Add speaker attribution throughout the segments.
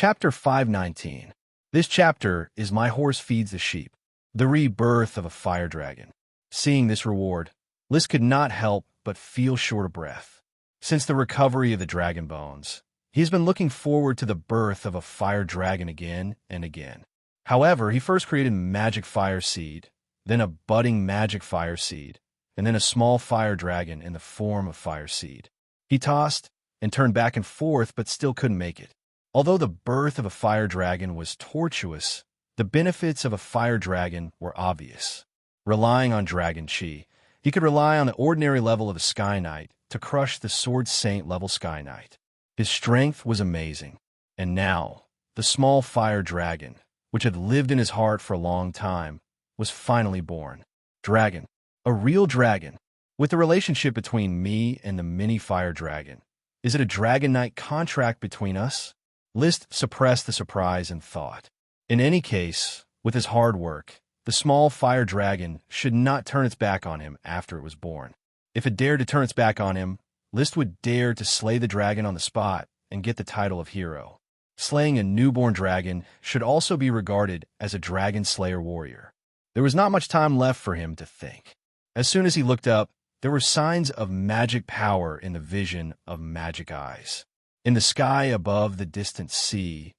Speaker 1: Chapter 519. This chapter is My Horse Feeds the Sheep, the rebirth of a fire dragon. Seeing this reward, Liz could not help but feel short of breath. Since the recovery of the dragon bones, he has been looking forward to the birth of a fire dragon again and again. However, he first created magic fire seed, then a budding magic fire seed, and then a small fire dragon in the form of fire seed. He tossed and turned back and forth, but still couldn't make it. Although the birth of a fire dragon was tortuous, the benefits of a fire dragon were obvious. Relying on dragon chi, he could rely on the ordinary level of a Sky Knight to crush the Sword Saint level Sky Knight. His strength was amazing, and now, the small fire dragon, which had lived in his heart for a long time, was finally born. Dragon. A real dragon. With the relationship between me and the mini fire dragon, is it a Dragon Knight contract between us? List suppressed the surprise and thought. In any case, with his hard work, the small fire dragon should not turn its back on him after it was born. If it dared to turn its back on him, List would dare to slay the dragon on the spot and get the title of hero. Slaying a newborn dragon should also be regarded as a dragon slayer warrior. There was not much time left for him to think. As soon as he looked up, there were signs of magic power in the vision of magic eyes. In the sky above the distant sea,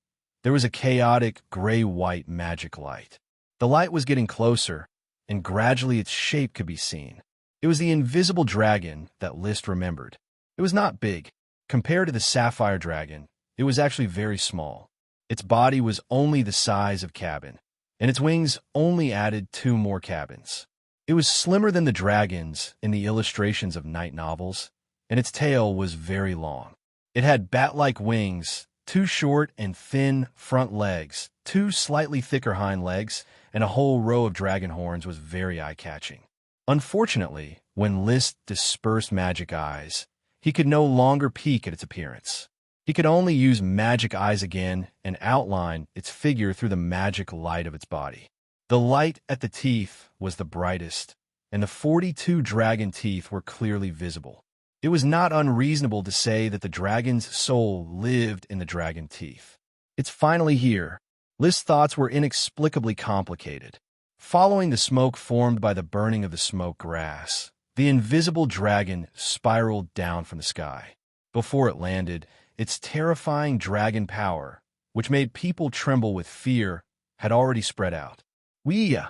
Speaker 1: there was a chaotic gray-white magic light. The light was getting closer, and gradually its shape could be seen. It was the invisible dragon that List remembered. It was not big. Compared to the sapphire dragon, it was actually very small. Its body was only the size of a cabin, and its wings only added 2 more cabins. It was slimmer than the dragons in the illustrations of night novels, and its tail was very long. It had bat-like wings, 2 short and thin front legs, 2 slightly thicker hind legs, and a whole row of dragon horns was very eye-catching. Unfortunately, when List dispersed magic eyes, he could no longer peek at its appearance. He could only use magic eyes again and outline its figure through the magic light of its body. The light at the teeth was the brightest, and the 42 dragon teeth were clearly visible. It was not unreasonable to say that the dragon's soul lived in the dragon teeth. It's finally here. List's thoughts were inexplicably complicated. Following the smoke formed by the burning of the smoke grass, the invisible dragon spiraled down from the sky. Before it landed, its terrifying dragon power, which made people tremble with fear, had already spread out. Wuxia!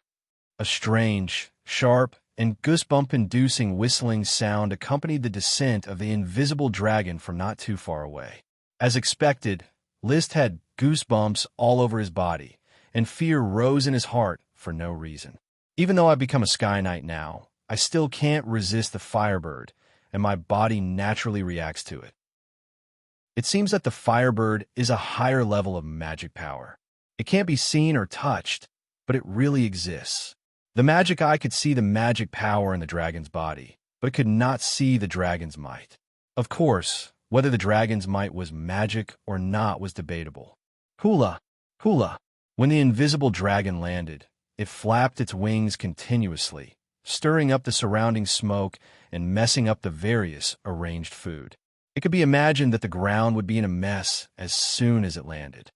Speaker 1: A strange, sharp, and goosebump-inducing whistling sound accompanied the descent of the invisible dragon from not too far away. As expected, List had goosebumps all over his body, and fear rose in his heart for no reason. Even though I've become a Sky Knight now, I still can't resist the Firebird, and my body naturally reacts to it. It seems that the Firebird is a higher level of magic power. It can't be seen or touched, but it really exists. The magic eye could see the magic power in the dragon's body, but it could not see the dragon's might. Of course, whether the dragon's might was magic or not was debatable. Hula! Hula! When the invisible dragon landed, it flapped its wings continuously, stirring up the surrounding smoke and messing up the various arranged food. It could be imagined that the ground would be in a mess as soon as it landed.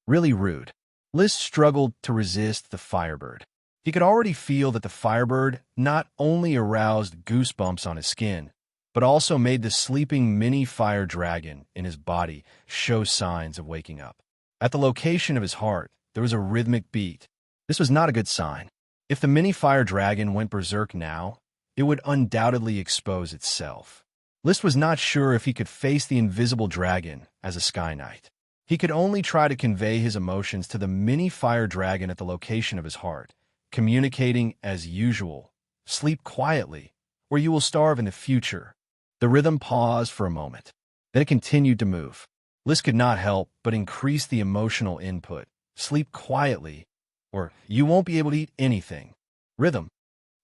Speaker 1: Really rude. List struggled to resist the Firebird. He could already feel that the Firebird not only aroused goosebumps on his skin, but also made the sleeping mini fire dragon in his body show signs of waking up. At the location of his heart, there was a rhythmic beat. This was not a good sign. If the mini fire dragon went berserk now, it would undoubtedly expose itself. List was not sure if he could face the invisible dragon as a Sky Knight. He could only try to convey his emotions to the mini fire dragon at the location of his heart, communicating as usual, sleep quietly, or you will starve in the future. The rhythm paused for a moment. Then it continued to move. List could not help but increase the emotional input. Sleep quietly, or you won't be able to eat anything. Rhythm.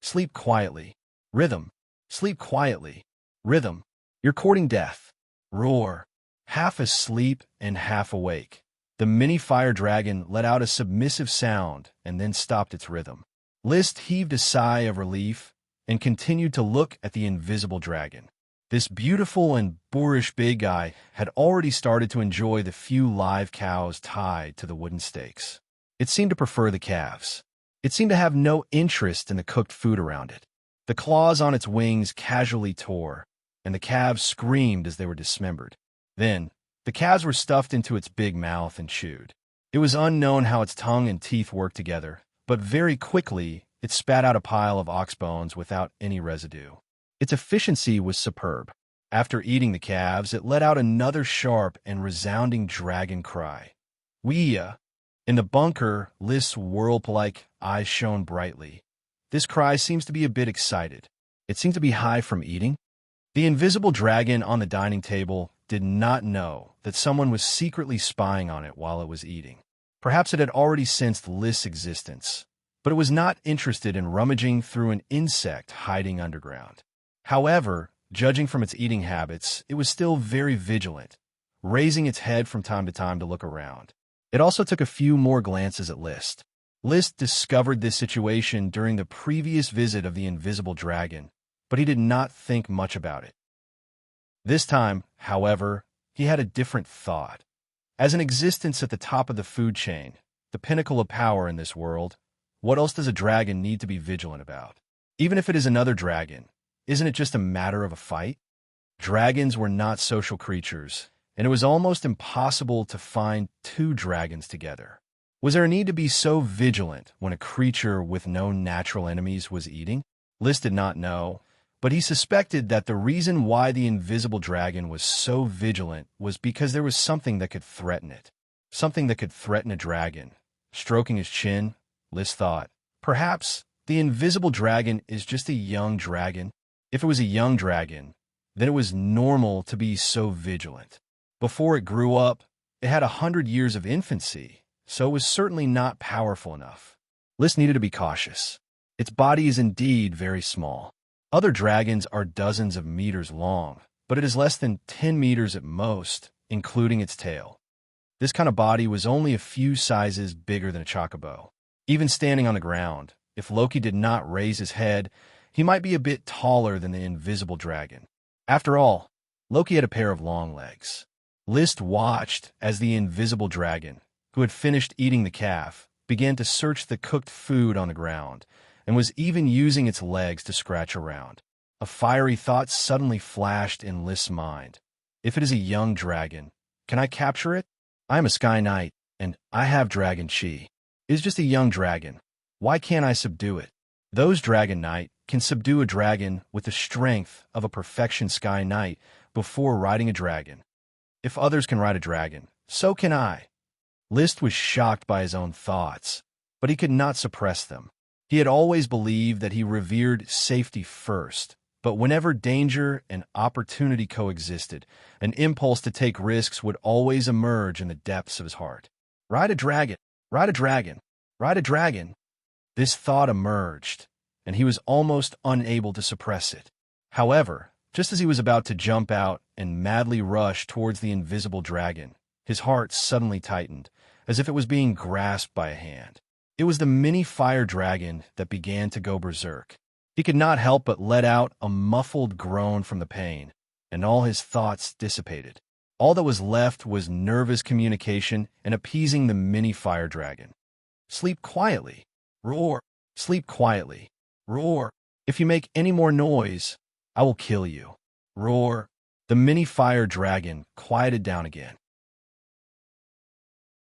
Speaker 1: Sleep quietly. Rhythm. Sleep quietly. Rhythm. You're courting death. Roar. Half asleep and half awake. The mini fire dragon let out a submissive sound and then stopped its rhythm. List heaved a sigh of relief and continued to look at the invisible dragon. This beautiful and boorish big guy had already started to enjoy the few live cows tied to the wooden stakes. It seemed to prefer the calves. It seemed to have no interest in the cooked food around it. The claws on its wings casually tore, and the calves screamed as they were dismembered. Then, the calves were stuffed into its big mouth and chewed. It was unknown how its tongue and teeth worked together, but very quickly it spat out a pile of ox bones without any residue. Its efficiency was superb. After eating the calves, it let out another sharp and resounding dragon cry. Wuxia! In the bunker, List's whirlpool-like eyes shone brightly. This cry seems to be a bit excited. It seemed to be high from eating. The invisible dragon on the dining table did not know that someone was secretly spying on it while it was eating. Perhaps it had already sensed List's existence, but it was not interested in rummaging through an insect hiding underground. However, judging from its eating habits, it was still very vigilant, raising its head from time to time to look around. It also took a few more glances at List. List discovered this situation during the previous visit of the invisible dragon, but he did not think much about it. This time, however, he had a different thought. As an existence at the top of the food chain, the pinnacle of power in this world, what else does a dragon need to be vigilant about? Even if it is another dragon, isn't it just a matter of a fight? Dragons were not social creatures, and it was almost impossible to find two dragons together. Was there a need to be so vigilant when a creature with no natural enemies was eating? List did not know, but he suspected that the reason why the invisible dragon was so vigilant was because there was something that could threaten it. Something that could threaten a dragon. Stroking his chin, List thought, perhaps the invisible dragon is just a young dragon. If it was a young dragon, then it was normal to be so vigilant. Before it grew up, it had 100 years of infancy, so it was certainly not powerful enough. List needed to be cautious. Its body is indeed very small. Other dragons are dozens of meters long, but it is less than 10 meters at most, including its tail. This kind of body was only a few sizes bigger than a chocobo. Even standing on the ground, if Loki did not raise his head, he might be a bit taller than the invisible dragon. After all, Loki had a pair of long legs. List watched as the invisible dragon, who had finished eating the calf, began to search the cooked food on the ground, and was even using its legs to scratch around. A fiery thought suddenly flashed in List's mind. If it is a young dragon, can I capture it? I am a Sky Knight, and I have dragon chi. It is just a young dragon. Why can't I subdue it? Those Dragon Knight can subdue a dragon with the strength of a perfection Sky Knight before riding a dragon. If others can ride a dragon, so can I. List was shocked by his own thoughts, but he could not suppress them. He had always believed that he revered safety first, but whenever danger and opportunity coexisted, an impulse to take risks would always emerge in the depths of his heart. Ride a dragon, ride a dragon, ride a dragon. This thought emerged, and he was almost unable to suppress it. However, just as he was about to jump out and madly rush towards the invisible dragon, his heart suddenly tightened, as if it was being grasped by a hand. It was the mini fire dragon that began to go berserk. He could not help but let out a muffled groan from the pain, and all his thoughts dissipated. All that was left was nervous communication and appeasing the mini fire dragon. Sleep quietly. Roar. Sleep quietly. Roar. If you make any more noise, I will kill you. Roar. The mini fire dragon quieted down again.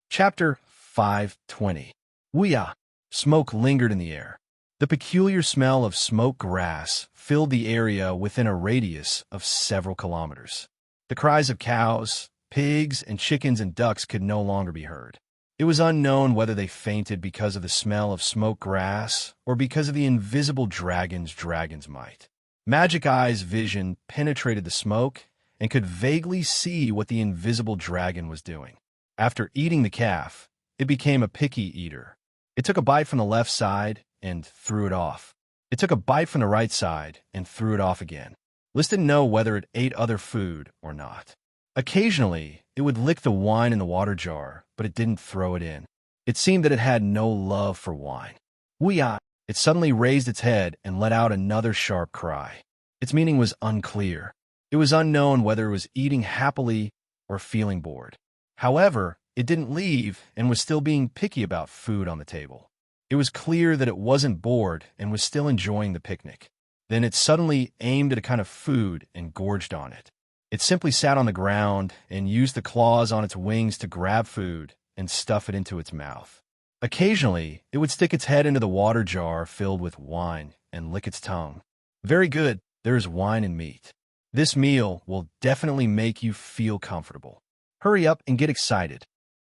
Speaker 1: Chapter 520. Wuxia. Smoke lingered in the air. The peculiar smell of smoked grass filled the area within a radius of several kilometers. The cries of cows, pigs, and chickens and ducks could no longer be heard. It was unknown whether they fainted because of the smell of smoked grass or because of the invisible dragon's might. Magic Eye's vision penetrated the smoke and could vaguely see what the invisible dragon was doing. After eating the calf, it became a picky eater. It took a bite from the left side and threw it off. It took a bite from the right side and threw it off again. List didn't know whether it ate other food or not. Occasionally, it would lick the wine in the water jar, but it didn't throw it in. It seemed that it had no love for wine. Wuxia! It suddenly raised its head and let out another sharp cry. Its meaning was unclear. It was unknown whether it was eating happily or feeling bored. However, it didn't leave and was still being picky about food on the table. It was clear that it wasn't bored and was still enjoying the picnic. Then it suddenly aimed at a kind of food and gorged on it. It simply sat on the ground and used the claws on its wings to grab food and stuff it into its mouth. Occasionally, it would stick its head into the water jar filled with wine and lick its tongue. Very good, there is wine and meat. This meal will definitely make you feel comfortable. Hurry up and get excited.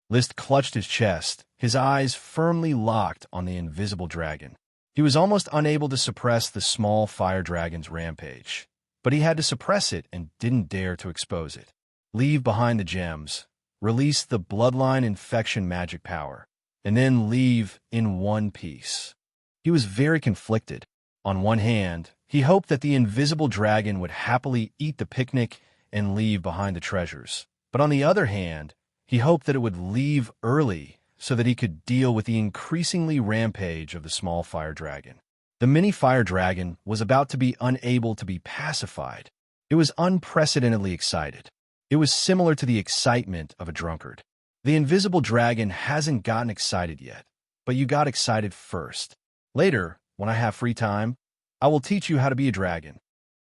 Speaker 1: List clutched his chest, his eyes firmly locked on the invisible dragon. He was almost unable to suppress the small fire dragon's rampage, but he had to suppress it and didn't dare to expose it. Leave behind the gems, release the bloodline infection magic power, and then leave in one piece. He was very conflicted. On one hand, he hoped that the invisible dragon would happily eat the picnic and leave behind the treasures. But on the other hand, he hoped that it would leave early so that he could deal with the increasingly rampage of the small fire dragon. The mini fire dragon was about to be unable to be pacified. It was unprecedentedly excited. It was similar to the excitement of a drunkard. The invisible dragon hasn't gotten excited yet, but you got excited first. Later, when I have free time, I will teach you how to be a dragon.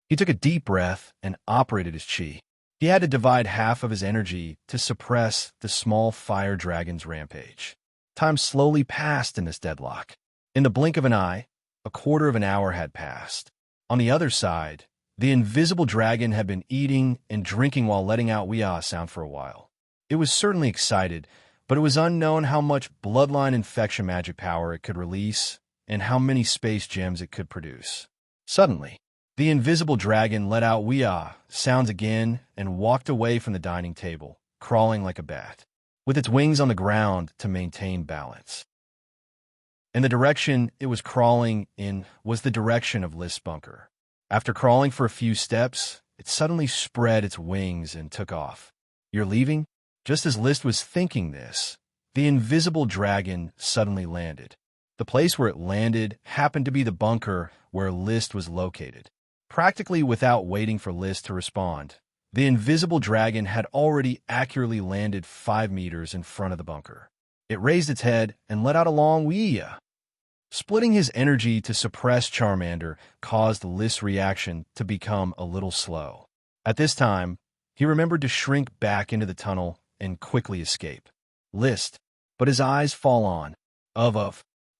Speaker 1: He took a deep breath and operated his chi. He had to divide half of his energy to suppress the small fire dragon's rampage. Time slowly passed in this deadlock. In the blink of an eye, a quarter of an hour had passed. On the other side, the invisible dragon had been eating and drinking while letting out Wuxia sound for a while. It was certainly excited, but it was unknown how much bloodline infection magic power it could release and how many space gems it could produce. Suddenly, the invisible dragon let out Wuxia sounds again and walked away from the dining table, crawling like a bat, with its wings on the ground to maintain balance. And the direction it was crawling in was the direction of List's bunker. After crawling for a few steps, it suddenly spread its wings and took off. You're leaving? Just as List was thinking this, the invisible dragon suddenly landed. The place where it landed happened to be the bunker where List was located. Practically without waiting for List to respond, the invisible dragon had already accurately landed 5 meters in front of the bunker. It raised its head and let out a long Wuxia. Splitting his energy to suppress Charmander caused List's reaction to become a little slow. At this time, he remembered to shrink back into the tunnel and quickly escape. List, but his eyes fall on.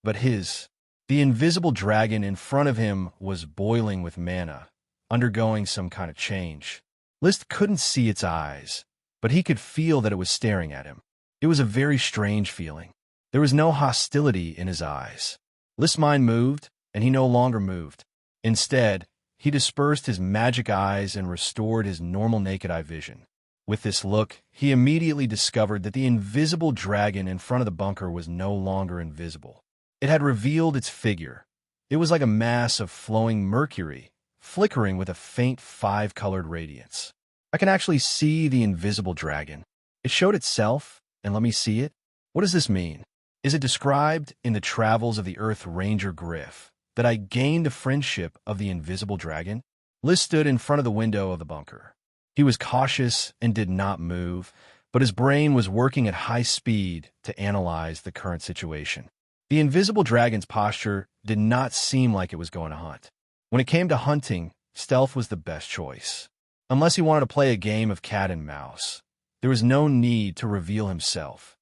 Speaker 1: But his. The invisible dragon in front of him was boiling with mana, undergoing some kind of change. List couldn't see its eyes, but he could feel that it was staring at him. It was a very strange feeling. There was no hostility in his eyes. List's mind moved, and he no longer moved. Instead, he dispersed his magic eyes and restored his normal naked eye vision. With this look, he immediately discovered that the invisible dragon in front of the bunker was no longer invisible. It had revealed its figure. It was like a mass of flowing mercury, flickering with a faint 5-colored radiance. I can actually see the invisible dragon. It showed itself, and let me see it. What does this mean? Is it described in the Travels of the Earth Ranger Griff that I gained the friendship of the invisible dragon? List stood in front of the window of the bunker. He was cautious and did not move, but his brain was working at high speed to analyze the current situation. The invisible dragon's posture did not seem like it was going to hunt. When it came to hunting, stealth was the best choice. Unless he wanted to play a game of cat and mouse, there was no need to reveal himself.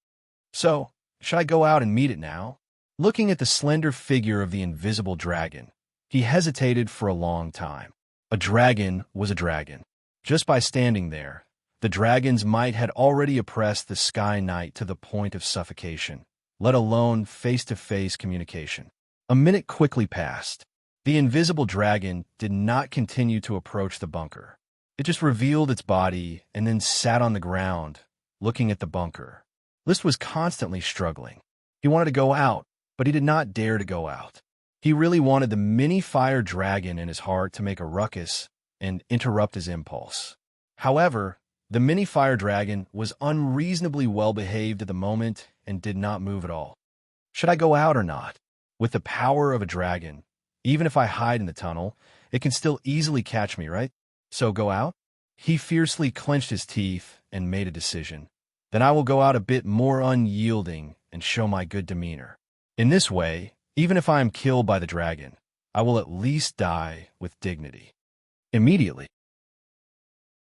Speaker 1: So, should I go out and meet it now? Looking at the slender figure of the invisible dragon, he hesitated for a long time. A dragon was a dragon. Just by standing there, the dragon's might had already oppressed the Sky Knight to the point of suffocation, let alone face-to-face communication. A minute quickly passed. The invisible dragon did not continue to approach the bunker. It just revealed its body and then sat on the ground, looking at the bunker. List was constantly struggling. He wanted to go out, but he did not dare to go out. He really wanted the mini fire dragon in his heart to make a ruckus and interrupt his impulse. However, the mini fire dragon was unreasonably well-behaved at the moment and did not move at all. Should I go out or not? With the power of a dragon, even if I hide in the tunnel, it can still easily catch me, right? So go out? He fiercely clenched his teeth and made a decision. Then I will go out a bit more unyielding and show my good demeanor. In this way, even if I am killed by the dragon, I will at least die with dignity. Immediately,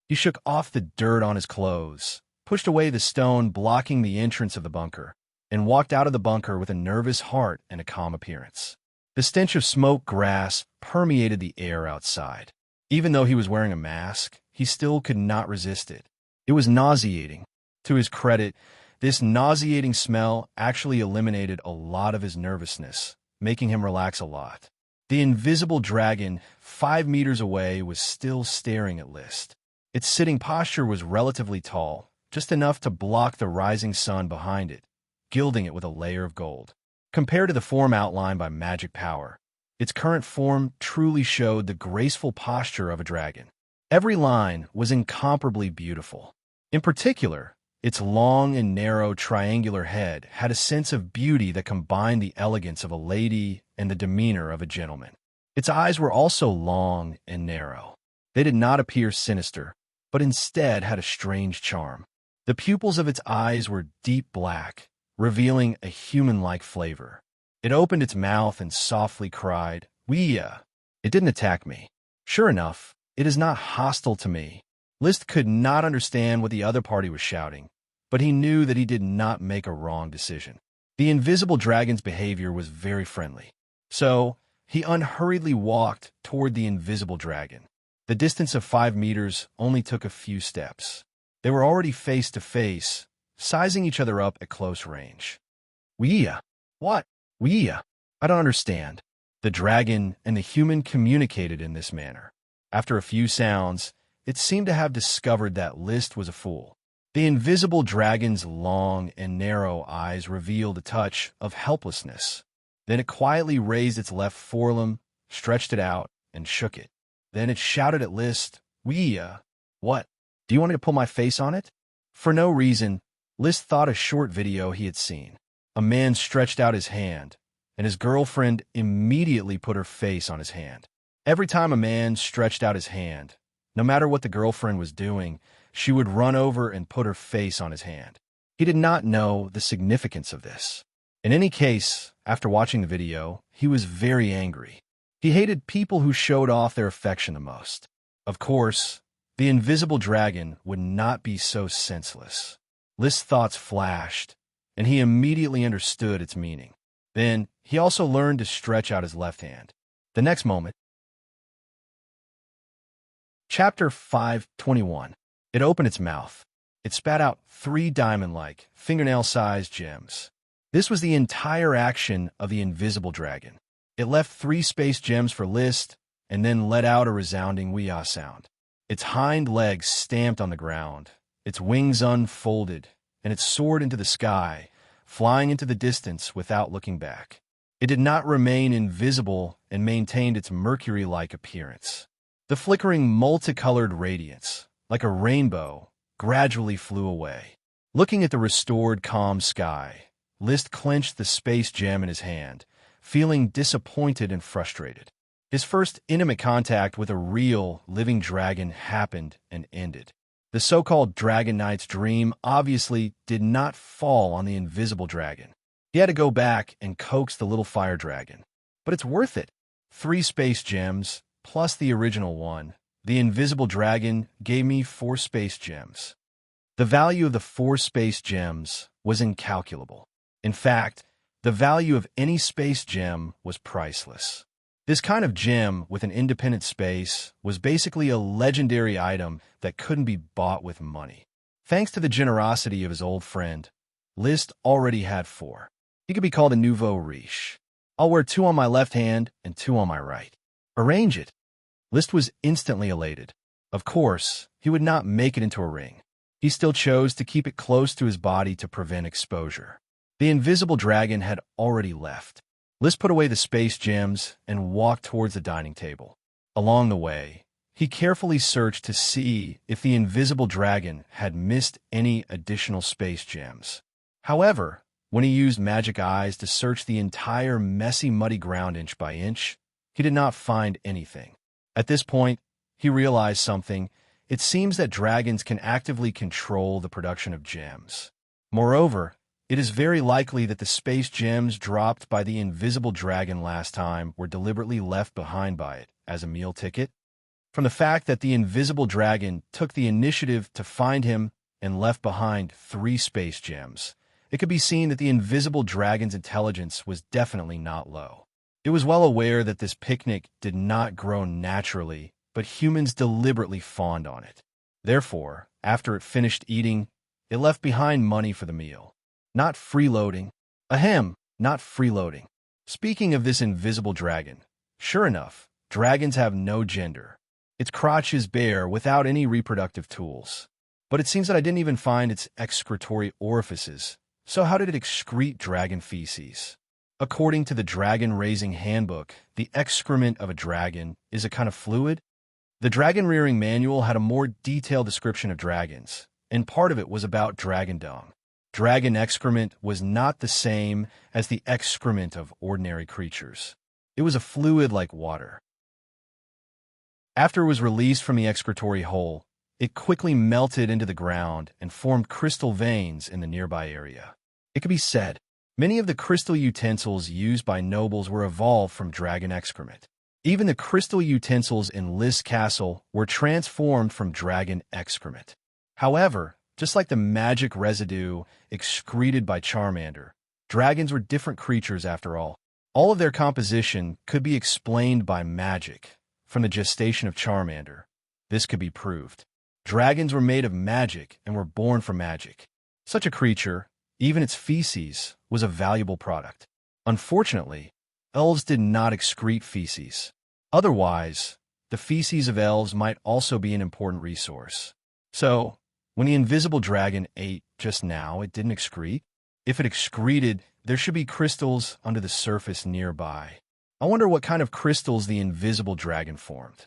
Speaker 1: he shook off the dirt on his clothes, pushed away the stone blocking the entrance of the bunker, and walked out of the bunker with a nervous heart and a calm appearance. The stench of smoked grass permeated the air outside. Even though he was wearing a mask, he still could not resist it. It was nauseating. To his credit, this nauseating smell actually eliminated a lot of his nervousness, making him relax a lot. The invisible dragon, 5 meters away, was still staring at List. Its sitting posture was relatively tall, just enough to block the rising sun behind it, gilding it with a layer of gold. Compared to the form outlined by magic power, its current form truly showed the graceful posture of a dragon. Every line was incomparably beautiful. In particular, its long and narrow triangular head had a sense of beauty that combined the elegance of a lady and the demeanor of a gentleman. Its eyes were also long and narrow. They did not appear sinister, but instead had a strange charm. The pupils of its eyes were deep black, revealing a human-like flavor. It opened its mouth and softly cried, "Wuxia." It didn't attack me. Sure enough, it is not hostile to me. List could not understand what the other party was shouting, but he knew that he did not make a wrong decision. The invisible dragon's behavior was very friendly. So, he unhurriedly walked toward the invisible dragon. The distance of 5 meters only took a few steps. They were already face to face, sizing each other up at close range. "Wuxia? What? Wuxia? I don't understand." The dragon and the human communicated in this manner. After a few sounds, it seemed to have discovered that List was a fool. The invisible dragon's long and narrow eyes revealed a touch of helplessness. Then it quietly raised its left forelimb, stretched it out, and shook it. Then it shouted at List, "Wuxia, what? Do you want me to pull my face on it?" For no reason, List thought a short video he had seen. A man stretched out his hand, and his girlfriend immediately put her face on his hand. Every time a man stretched out his hand, no matter what the girlfriend was doing, she would run over and put her face on his hand. He did not know the significance of this. In any case, after watching the video, he was very angry. He hated people who showed off their affection the most. Of course, the invisible dragon would not be so senseless. List's thoughts flashed, and he immediately understood its meaning. Then, he also learned to stretch out his left hand. The next moment, Chapter 521. It opened its mouth. It spat out 3 diamond-like, fingernail-sized gems. This was the entire action of the invisible dragon. It left 3 space gems for List, and then let out a resounding "Wuxia" sound. Its hind legs stamped on the ground, its wings unfolded, and it soared into the sky, flying into the distance without looking back. It did not remain invisible and maintained its mercury-like appearance. The flickering multicolored radiance, like a rainbow, gradually flew away. Looking at the restored calm sky, List clenched the space gem in his hand, feeling disappointed and frustrated. His first intimate contact with a real, living dragon happened and ended. The so-called Dragon Knight's dream obviously did not fall on the invisible dragon. He had to go back and coax the little fire dragon. But it's worth it. 3 space gems, plus the original one, the invisible dragon gave me 4 space gems. The value of the 4 space gems was incalculable. In fact, the value of any space gem was priceless. This kind of gem with an independent space was basically a legendary item that couldn't be bought with money. Thanks to the generosity of his old friend, List already had 4. He could be called a nouveau riche. I'll wear 2 on my left hand and 2 on my right. Arrange it. List was instantly elated. Of course, he would not make it into a ring. He still chose to keep it close to his body to prevent exposure. The invisible dragon had already left. List put away the space gems and walked towards the dining table. Along the way, he carefully searched to see if the invisible dragon had missed any additional space gems. However, when he used magic eyes to search the entire messy, muddy ground inch by inch, he did not find anything. At this point, he realized something. it seems that dragons can actively control the production of gems. Moreover, it is very likely that the space gems dropped by the invisible dragon last time were deliberately left behind by it as a meal ticket. From the fact that the invisible dragon took the initiative to find him and left behind 3 space gems, it could be seen that the invisible dragon's intelligence was definitely not low. It was well aware that this picnic did not grow naturally, but humans deliberately fawned on it. Therefore, after it finished eating, it left behind money for the meal. Not freeloading. Ahem, not freeloading. Speaking of this invisible dragon, sure enough, dragons have no gender. Its crotch is bare without any reproductive tools. But it seems that I didn't even find its excretory orifices. So how did it excrete dragon feces? According to the Dragon Raising Handbook, the excrement of a dragon is a kind of fluid. The Dragon Rearing Manual had a more detailed description of dragons, and part of it was about dragon dung. Dragon excrement was not the same as the excrement of ordinary creatures. It was a fluid like water. After it was released from the excretory hole, it quickly melted into the ground and formed crystal veins in the nearby area. It could be said, many of the crystal utensils used by nobles were evolved from dragon excrement. Even the crystal utensils in Lys Castle were transformed from dragon excrement. However, just like the magic residue excreted by Charmander, dragons were different creatures after all. All of their composition could be explained by magic. From the gestation of Charmander, this could be proved. Dragons were made of magic and were born from magic. Such a creature, even its feces, was a valuable product. Unfortunately, elves did not excrete feces. Otherwise, the feces of elves might also be an important resource. So, when the invisible dragon ate just now, it didn't excrete. If it excreted, there should be crystals under the surface nearby. I wonder what kind of crystals the invisible dragon formed.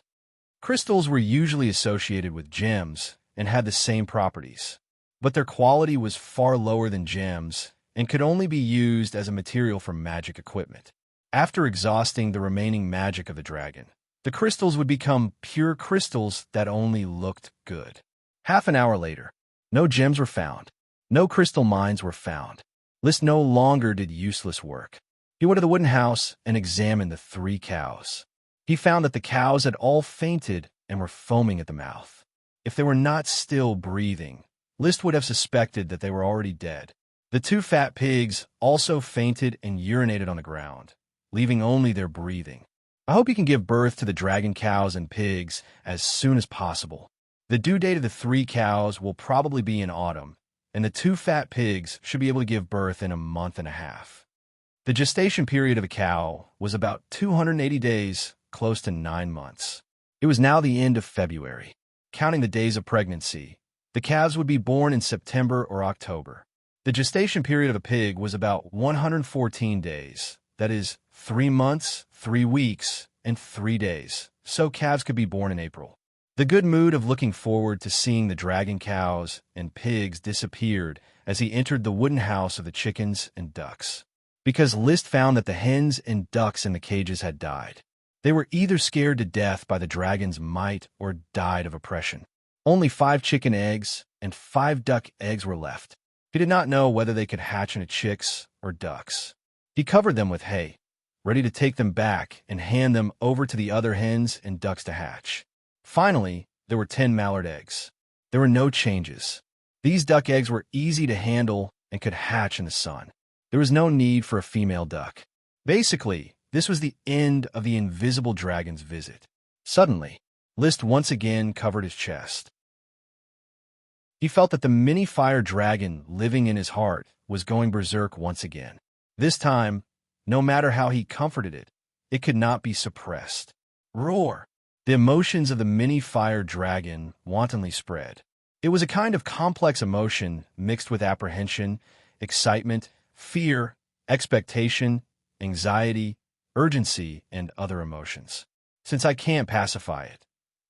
Speaker 1: Crystals were usually associated with gems and had the same properties, but their quality was far lower than gems and could only be used as a material for magic equipment. After exhausting the remaining magic of the dragon, the crystals would become pure crystals that only looked good. Half an hour later, no gems were found. No crystal mines were found. Lys no longer did useless work. He went to the wooden house and examined the 3 cows. He found that the cows had all fainted and were foaming at the mouth. If they were not still breathing, Lys would have suspected that they were already dead. The 2 fat pigs also fainted and urinated on the ground, leaving only their breathing. I hope you can give birth to the dragon cows and pigs as soon as possible. The due date of the 3 cows will probably be in autumn, and the 2 fat pigs should be able to give birth in a month and a half. The gestation period of a cow was about 280 days, close to 9 months. It was now the end of February. Counting the days of pregnancy, the calves would be born in September or October. The gestation period of a pig was about 114 days, that is, 3 months, 3 weeks, and 3 days, so calves could be born in April. The good mood of looking forward to seeing the dragon cows and pigs disappeared as he entered the wooden house of the chickens and ducks. Because Lys found that the hens and ducks in the cages had died. They were either scared to death by the dragon's might or died of oppression. Only 5 chicken eggs and 5 duck eggs were left. He did not know whether they could hatch into chicks or ducks. He covered them with hay, ready to take them back and hand them over to the other hens and ducks to hatch. Finally, there were 10 mallard eggs. There were no changes. These duck eggs were easy to handle and could hatch in the sun. There was no need for a female duck. Basically, this was the end of the invisible dragon's visit. Suddenly, Lys once again covered his chest. He felt that the mini-fire dragon living in his heart was going berserk once again. This time, no matter how he comforted it, it could not be suppressed. Roar! The emotions of the mini-fire dragon wantonly spread. It was a kind of complex emotion mixed with apprehension, excitement, fear, expectation, anxiety, urgency, and other emotions. Since I can't pacify it,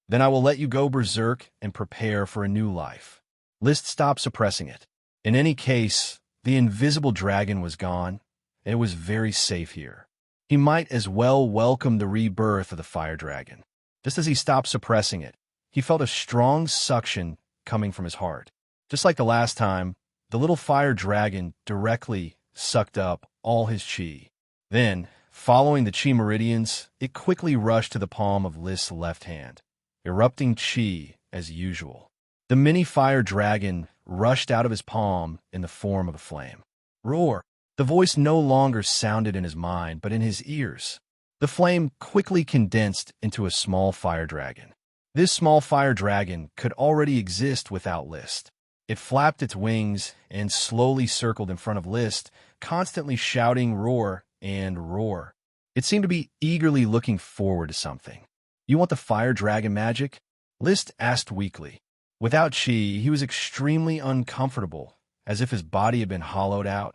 Speaker 1: then I will let you go berserk and prepare for a new life. Lys stopped suppressing it. In any case, the invisible dragon was gone, and it was very safe here. He might as well welcome the rebirth of the fire dragon. Just as he stopped suppressing it, he felt a strong suction coming from his heart. Just like the last time, the little fire dragon directly sucked up all his chi. Then, following the chi meridians, it quickly rushed to the palm of List's left hand, erupting chi as usual. The mini fire dragon rushed out of his palm in the form of a flame. Roar! The voice no longer sounded in his mind, but in his ears. The flame quickly condensed into a small fire dragon. This small fire dragon could already exist without List. It flapped its wings and slowly circled in front of List, constantly shouting roar and roar. It seemed to be eagerly looking forward to something. "You want the fire dragon magic?" List asked weakly. Without chi, he was extremely uncomfortable, as if his body had been hollowed out.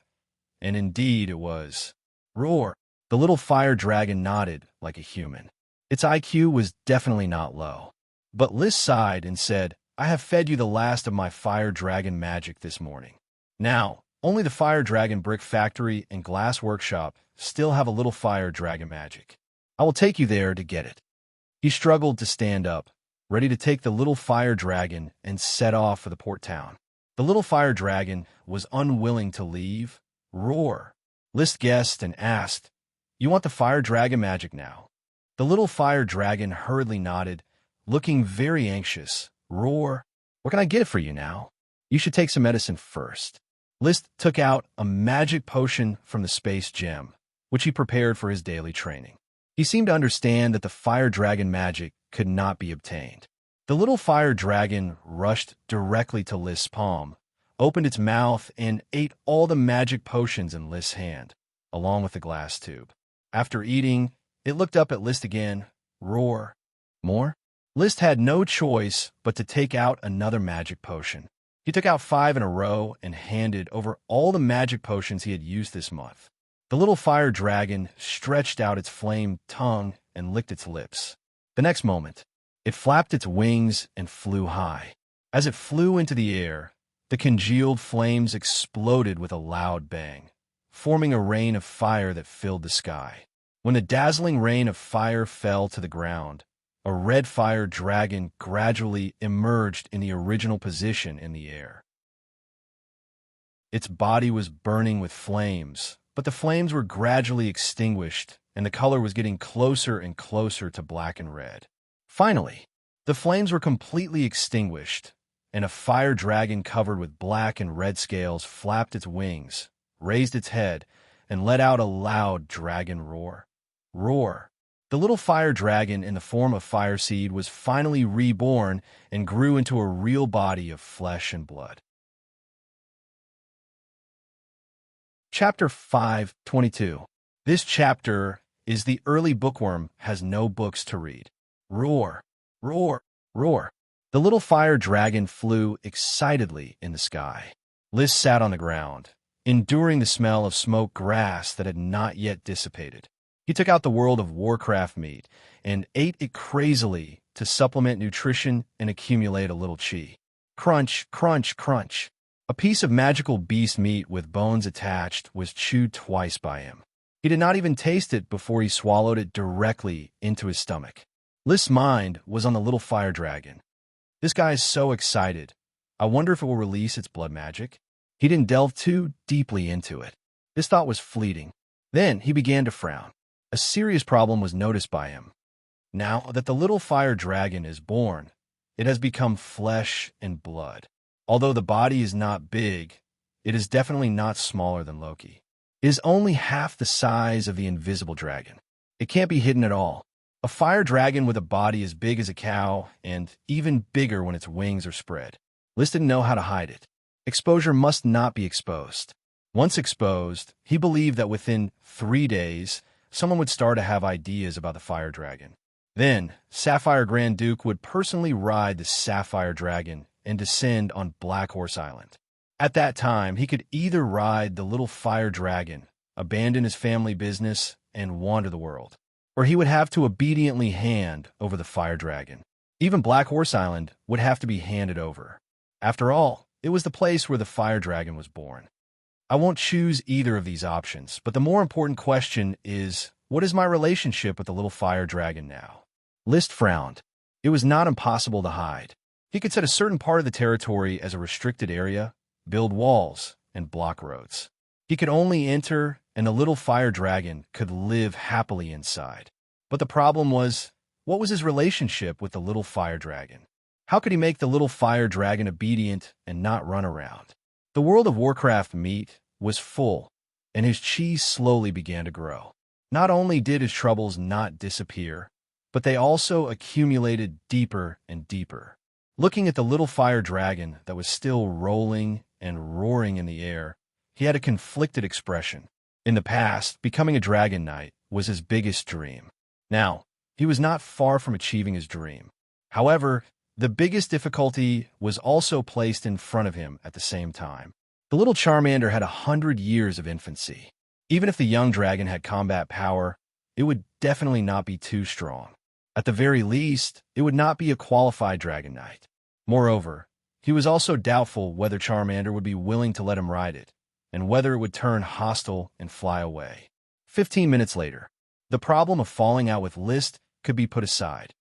Speaker 1: And indeed it was. Roar! The little fire dragon nodded like a human. Its IQ was definitely not low. But List sighed and said, "I have fed you the last of my fire dragon magic this morning. Now, only the fire dragon brick factory and glass workshop still have a little fire dragon magic. I will take you there to get it." He struggled to stand up, ready to take the little fire dragon and set off for the port town. The little fire dragon was unwilling to leave. Roar! List guessed and asked, "You want the fire dragon magic now?" The little fire dragon hurriedly nodded, looking very anxious. Roar! "What can I get for you now?" "You should take some medicine first." List took out a magic potion from the space gem, which he prepared for his daily training. He seemed to understand that the fire dragon magic could not be obtained. The little fire dragon rushed directly to List's palm, opened its mouth, and ate all the magic potions in List's hand, along with the glass tube. After eating, it looked up at List again. Roar! "More?" List had no choice but to take out another magic potion. He took out 5 in a row and handed over all the magic potions he had used this month. The little fire dragon stretched out its flame tongue and licked its lips. The next moment, it flapped its wings and flew high. As it flew into the air, the congealed flames exploded with a loud bang, forming a rain of fire that filled the sky. When the dazzling rain of fire fell to the ground, a red fire dragon gradually emerged in the original position in the air. Its body was burning with flames, but the flames were gradually extinguished, and the color was getting closer and closer to black and red. Finally, the flames were completely extinguished, and a fire dragon covered with black and red scales flapped its wings, raised its head, and let out a loud dragon roar. Roar! The little fire dragon in the form of Fire Seed was finally reborn and grew into a real body of flesh and blood. Chapter 5:22. This chapter is the early bookworm has no books to read. Roar! Roar! Roar! The little fire dragon flew excitedly in the sky. List sat on the ground, enduring the smell of smoked grass that had not yet dissipated. He took out the World of Warcraft meat and ate it crazily to supplement nutrition and accumulate a little chi. Crunch, crunch, crunch. A piece of magical beast meat with bones attached was chewed twice by him. He did not even taste it before he swallowed it directly into his stomach. List's mind was on the little fire dragon. This guy is so excited. I wonder if it will release its blood magic. He didn't delve too deeply into it. This thought was fleeting. Then he began to frown. A serious problem was noticed by him. Now that the little fire dragon is born, it has become flesh and blood. Although the body is not big, it is definitely not smaller than Loki. It is only half the size of the invisible dragon. It can't be hidden at all. A fire dragon with a body as big as a cow and even bigger when its wings are spread. List didn't know how to hide it. Exposure must not be exposed. Once exposed, he believed that within 3 days, someone would start to have ideas about the fire dragon. Then, Sapphire Grand Duke would personally ride the Sapphire Dragon and descend on Black Horse Island. At that time, he could either ride the little fire dragon, abandon his family business, and wander the world, or he would have to obediently hand over the fire dragon. Even Black Horse Island would have to be handed over. After all, it was the place where the fire dragon was born. I won't choose either of these options, but the more important question is, what is my relationship with the little fire dragon now? List frowned. It was not impossible to hide. He could set a certain part of the territory as a restricted area, build walls, and block roads. He could only enter, and the little fire dragon could live happily inside. But the problem was, what was his relationship with the little fire dragon? How could he make the little fire dragon obedient and not run around? The world of Warcraft meat was full, and his cheese slowly began to grow. Not only did his troubles not disappear, but they also accumulated deeper and deeper. Looking at the little fire dragon that was still rolling and roaring in the air, he had a conflicted expression. In the past, becoming a dragon knight was his biggest dream. Now, he was not far from achieving his dream. However, the biggest difficulty was also placed in front of him at the same time. The little Charmander had 100 years of infancy. Even if the young dragon had combat power, it would definitely not be too strong. At the very least, it would not be a qualified dragon knight. Moreover, he was also doubtful whether Charmander would be willing to let him ride it, and whether it would turn hostile and fly away. 15 minutes later, the problem of falling out with List could be put aside.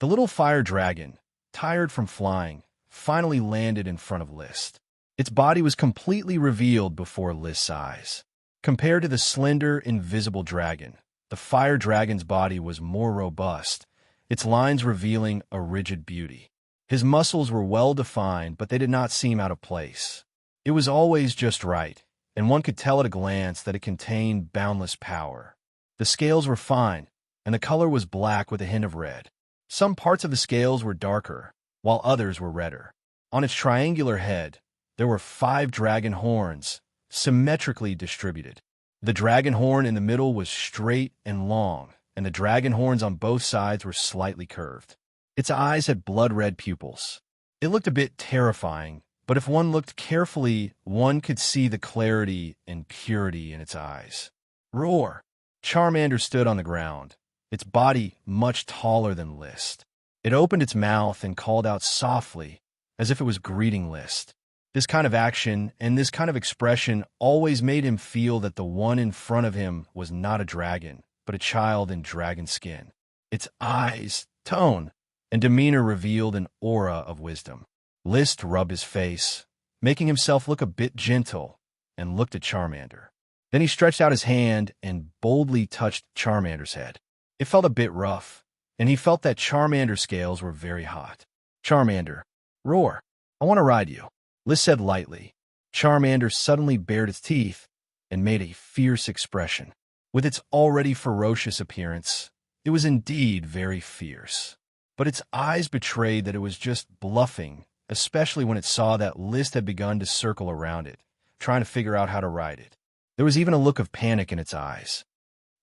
Speaker 1: The little fire dragon, tired from flying, finally landed in front of List. Its body was completely revealed before List's eyes. Compared to the slender, invisible dragon, the fire dragon's body was more robust, its lines revealing a rigid beauty. His muscles were well-defined, but they did not seem out of place. It was always just right, and one could tell at a glance that it contained boundless power. The scales were fine, and the color was black with a hint of red. Some parts of the scales were darker, while others were redder. On its triangular head, there were 5 dragon horns, symmetrically distributed. The dragon horn in the middle was straight and long, and the dragon horns on both sides were slightly curved. Its eyes had blood-red pupils. It looked a bit terrifying, but if one looked carefully, one could see the clarity and purity in its eyes. Roar! Charmander stood on the ground, its body much taller than List. It opened its mouth and called out softly, as if it was greeting List. This kind of action and this kind of expression always made him feel that the one in front of him was not a dragon, but a child in dragon skin. Its eyes, tone, and demeanor revealed an aura of wisdom. List rubbed his face, making himself look a bit gentle, and looked at Charmander. Then he stretched out his hand and boldly touched Charmander's head. It felt a bit rough, and he felt that Charmander's scales were very hot. Charmander, roar, I want to ride you. List said lightly. Charmander suddenly bared its teeth and made a fierce expression. With its already ferocious appearance, it was indeed very fierce. But its eyes betrayed that it was just bluffing, especially when it saw that List had begun to circle around it, trying to figure out how to ride it. There was even a look of panic in its eyes.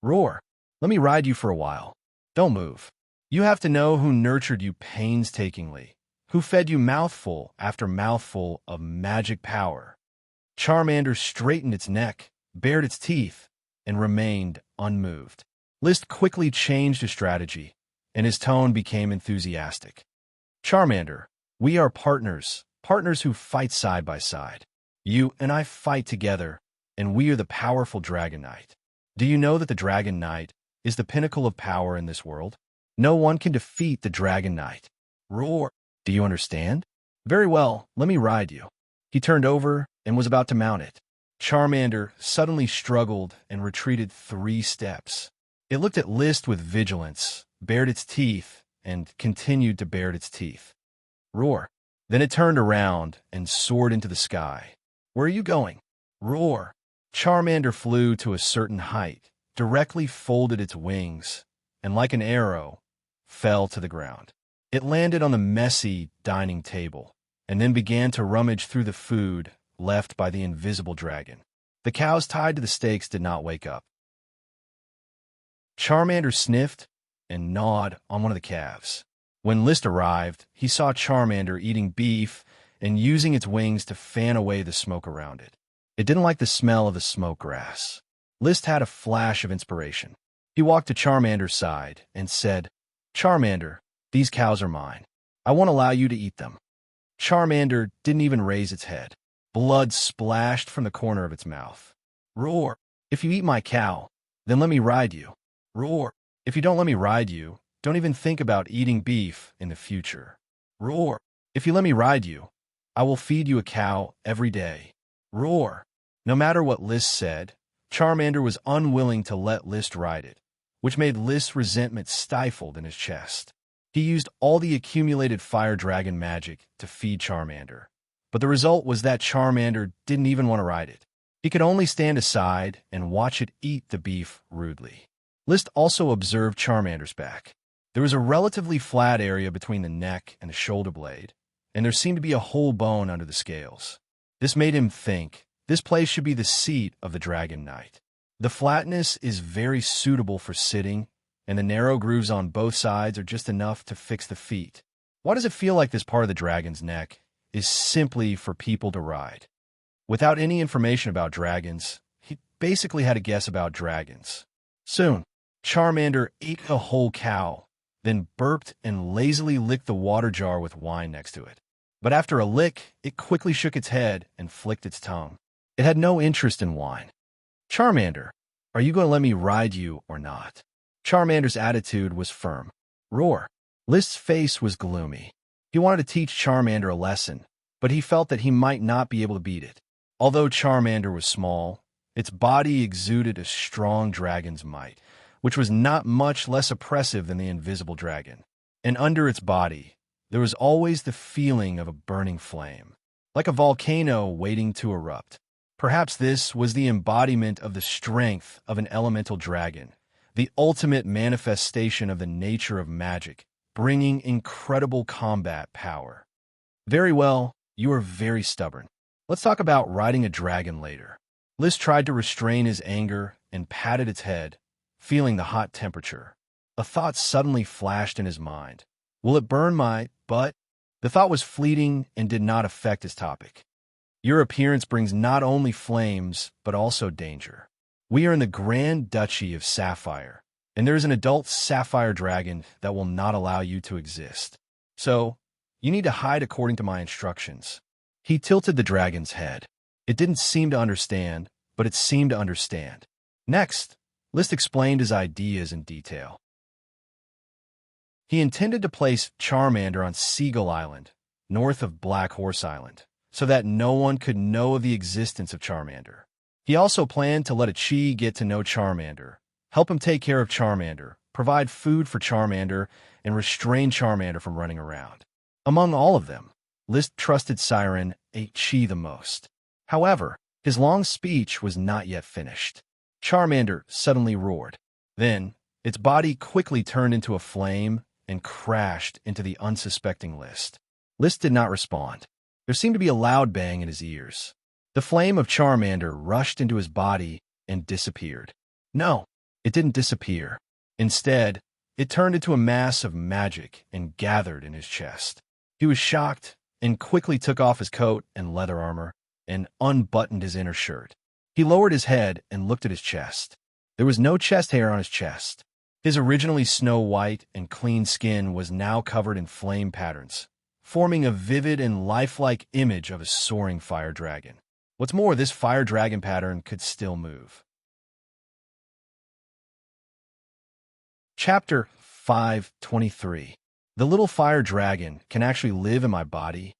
Speaker 1: Roar, let me ride you for a while. Don't move. You have to know who nurtured you painstakingly, who fed you mouthful after mouthful of magic power. Charmander straightened its neck, bared its teeth, and remained unmoved. List quickly changed his strategy, and his tone became enthusiastic. Charmander, we are partners, partners who fight side by side. You and I fight together, and we are the powerful Dragon Knight. Do you know that the Dragon Knight is the pinnacle of power in this world? No one can defeat the Dragon Knight. Roar! Do you understand? Very well, let me ride you. He turned over and was about to mount it. Charmander suddenly struggled and retreated 3 steps. It looked at List with vigilance, bared its teeth, and continued to bare its teeth. Roar! Then it turned around and soared into the sky. Where are you going? Roar! Charmander flew to a certain height, directly folded its wings, and like an arrow, fell to the ground. It landed on the messy dining table, and then began to rummage through the food left by the invisible dragon. The cows tied to the stakes did not wake up. Charmander sniffed and gnawed on one of the calves. When List arrived, he saw Charmander eating beef and using its wings to fan away the smoke around it. It didn't like the smell of the smoke grass. List had a flash of inspiration. He walked to Charmander's side and said, Charmander, these cows are mine. I won't allow you to eat them. Charmander didn't even raise its head. Blood splashed from the corner of its mouth. Roar! If you eat my cow, then let me ride you. Roar! If you don't let me ride you, don't even think about eating beef in the future. Roar. If you let me ride you, I will feed you a cow every day. Roar. No matter what List said, Charmander was unwilling to let List ride it, which made List's resentment stifled in his chest. He used all the accumulated fire dragon magic to feed Charmander, but the result was that Charmander didn't even want to ride it. He could only stand aside and watch it eat the beef rudely. List also observed Charmander's back. There was a relatively flat area between the neck and the shoulder blade, and there seemed to be a whole bone under the scales. This made him think this place should be the seat of the Dragon Knight. The flatness is very suitable for sitting, and the narrow grooves on both sides are just enough to fix the feet. Why does it feel like this part of the dragon's neck is simply for people to ride? Without any information about dragons, he basically had to guess about dragons. Soon, Charmander ate a whole cow, then burped and lazily licked the water jar with wine next to it. But after a lick, it quickly shook its head and flicked its tongue. It had no interest in wine. Charmander, are you going to let me ride you or not? Charmander's attitude was firm. Roar. List's face was gloomy. He wanted to teach Charmander a lesson, but he felt that he might not be able to beat it. Although Charmander was small, its body exuded a strong dragon's might, which was not much less oppressive than the invisible dragon. And under its body, there was always the feeling of a burning flame, like a volcano waiting to erupt. Perhaps this was the embodiment of the strength of an elemental dragon, the ultimate manifestation of the nature of magic, bringing incredible combat power. Very well, you are very stubborn. Let's talk about riding a dragon later. List tried to restrain his anger and patted its head, feeling the hot temperature. A thought suddenly flashed in his mind. Will it burn my butt? The thought was fleeting and did not affect his topic. Your appearance brings not only flames, but also danger. We are in the Grand Duchy of Sapphire, and there is an adult sapphire dragon that will not allow you to exist. So, you need to hide according to my instructions. He tilted the dragon's head. It didn't seem to understand, but it seemed to understand. Next, List explained his ideas in detail. He intended to place Charmander on Seagull Island, north of Black Horse Island, so that no one could know of the existence of Charmander. He also planned to let a Chi get to know Charmander, help him take care of Charmander, provide food for Charmander, and restrain Charmander from running around. Among all of them, List trusted Siren a Chi the most. However, his long speech was not yet finished. Charmander suddenly roared. Then, its body quickly turned into a flame and crashed into the unsuspecting List. List did not respond. There seemed to be a loud bang in his ears. The flame of Charmander rushed into his body and disappeared. No, it didn't disappear. Instead, it turned into a mass of magic and gathered in his chest. He was shocked and quickly took off his coat and leather armor and unbuttoned his inner shirt. He lowered his head and looked at his chest. There was no chest hair on his chest. His originally snow-white and clean skin was now covered in flame patterns, forming a vivid and lifelike image of a soaring fire dragon. What's more, this fire dragon pattern could still move. Chapter 523. The little fire dragon can actually live in my body?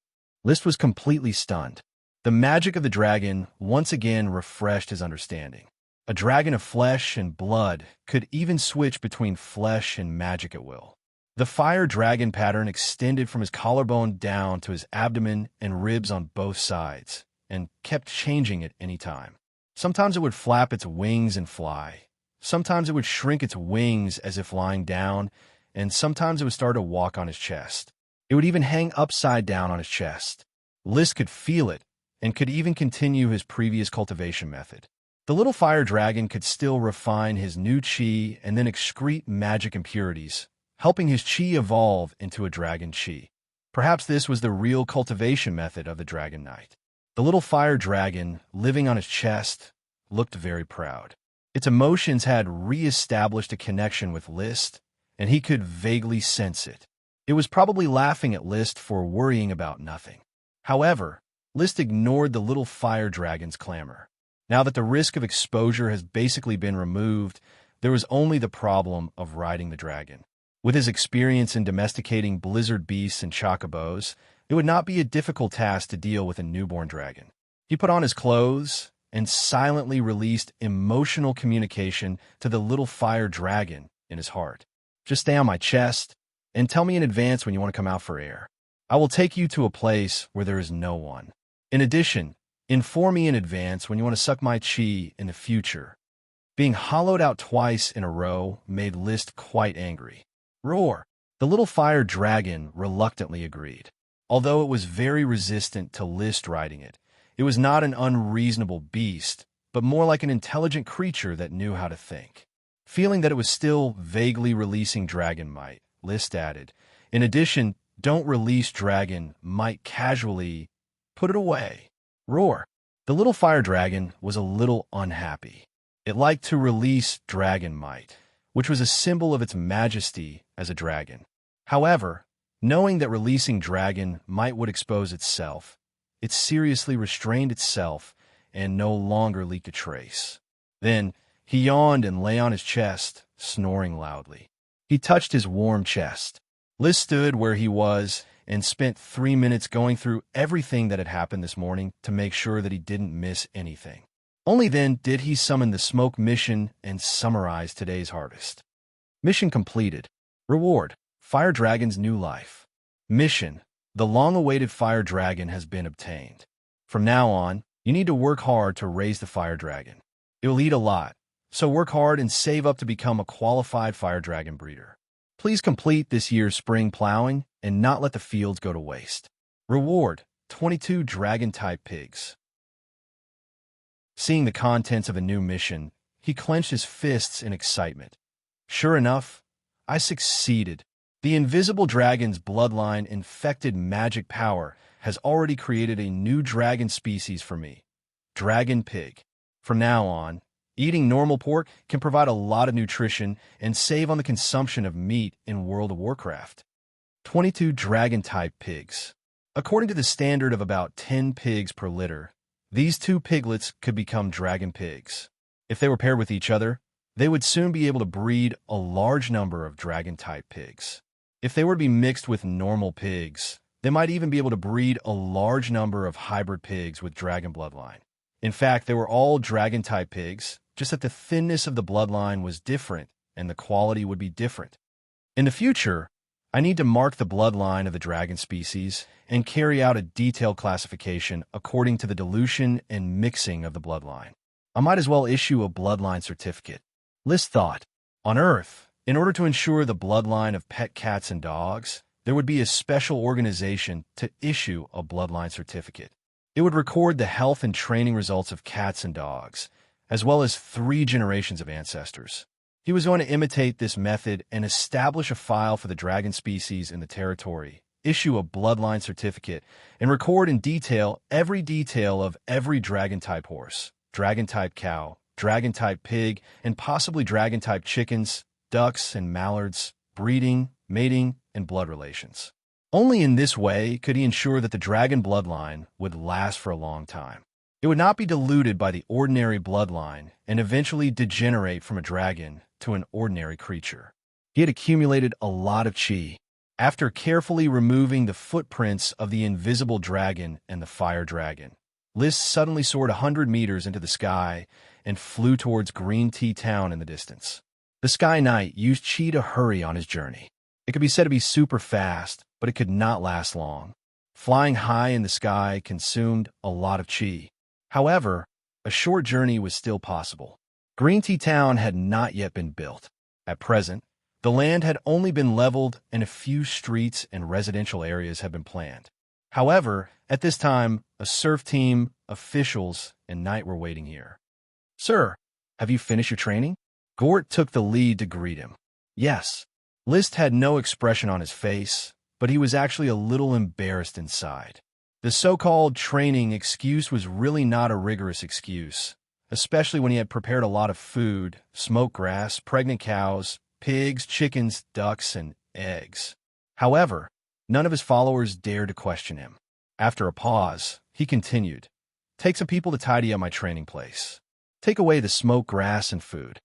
Speaker 1: List was completely stunned. The magic of the dragon once again refreshed his understanding. A dragon of flesh and blood could even switch between flesh and magic at will. The fire dragon pattern extended from his collarbone down to his abdomen and ribs on both sides, and kept changing at any time. Sometimes it would flap its wings and fly. Sometimes it would shrink its wings as if lying down, and sometimes it would start to walk on his chest. It would even hang upside down on his chest. List could feel it, and could even continue his previous cultivation method. The little fire dragon could still refine his new chi and then excrete magic impurities, helping his chi evolve into a dragon chi. Perhaps this was the real cultivation method of the Dragon Knight. The little fire dragon, living on his chest, looked very proud. Its emotions had re-established a connection with List, and he could vaguely sense it. It was probably laughing at List for worrying about nothing. However, List ignored the little fire dragon's clamor. Now that the risk of exposure has basically been removed, there was only the problem of riding the dragon. With his experience in domesticating blizzard beasts and chocobos, it would not be a difficult task to deal with a newborn dragon. He put on his clothes and silently released emotional communication to the little fire dragon in his heart. Just stay on my chest and tell me in advance when you want to come out for air. I will take you to a place where there is no one. In addition, inform me in advance when you want to suck my chi in the future. Being hollowed out twice in a row made List quite angry. Roar! The little fire dragon reluctantly agreed. Although it was very resistant to List riding it, it was not an unreasonable beast, but more like an intelligent creature that knew how to think. Feeling that it was still vaguely releasing dragon might, List added, in addition, don't release dragon might casually put it away. Roar! The little fire dragon was a little unhappy. It liked to release dragon might, which was a symbol of its majesty as a dragon. However, knowing that releasing dragon might would expose itself, it seriously restrained itself and no longer leaked a trace. Then, he yawned and lay on his chest, snoring loudly. He touched his warm chest. Liz stood where he was and spent 3 minutes going through everything that had happened this morning to make sure that he didn't miss anything. Only then did he summon the smoke mission and summarize today's harvest. Mission completed. Reward: Fire Dragon's new life. Mission: the long-awaited Fire Dragon has been obtained. From now on, you need to work hard to raise the Fire Dragon. It will eat a lot, so work hard and save up to become a qualified Fire Dragon breeder. Please complete this year's spring plowing and not let the fields go to waste. Reward: 22 Dragon-type pigs. Seeing the contents of a new mission, he clenched his fists in excitement. Sure enough, I succeeded. The invisible dragon's bloodline-infected magic power has already created a new dragon species for me, Dragon Pig. From now on, eating normal pork can provide a lot of nutrition and save on the consumption of meat in World of Warcraft. 22 Dragon-type pigs. According to the standard of about 10 pigs per litter, these two piglets could become dragon pigs. If they were paired with each other, they would soon be able to breed a large number of dragon-type pigs. If they were to be mixed with normal pigs, they might even be able to breed a large number of hybrid pigs with dragon bloodline. In fact, they were all dragon-type pigs, just that the thinness of the bloodline was different and the quality would be different. In the future, I need to mark the bloodline of the dragon species and carry out a detailed classification according to the dilution and mixing of the bloodline. I might as well issue a bloodline certificate. List thought. On Earth, in order to ensure the bloodline of pet cats and dogs, there would be a special organization to issue a bloodline certificate. It would record the health and training results of cats and dogs, as well as 3 generations of ancestors. He was going to imitate this method and establish a file for the dragon species in the territory, issue a bloodline certificate, and record in detail every detail of every dragon-type horse, dragon-type cow, dragon-type pig, and possibly dragon-type chickens, ducks, and mallards, breeding, mating, and blood relations. Only in this way could he ensure that the dragon bloodline would last for a long time. It would not be diluted by the ordinary bloodline and eventually degenerate from a dragon to an ordinary creature. He had accumulated a lot of chi. After carefully removing the footprints of the invisible dragon and the fire dragon, Liz suddenly soared 100 meters into the sky and flew towards Green Tea Town in the distance. The Sky Knight used chi to hurry on his journey. It could be said to be super fast, but it could not last long. Flying high in the sky consumed a lot of chi. However, a short journey was still possible. Green Tea Town had not yet been built. At present, the land had only been leveled and a few streets and residential areas had been planned. However, at this time, a surf team, officials, and Knight were waiting here. "Sir, have you finished your training?" Gort took the lead to greet him. Yes. List had no expression on his face, but he was actually a little embarrassed inside. The so-called training excuse was really not a rigorous excuse, especially when he had prepared a lot of food, smoked grass, pregnant cows, pigs, chickens, ducks, and eggs. However, none of his followers dared to question him. After a pause, he continued, "Take some people to tidy up my training place. Take away the smoked grass and food.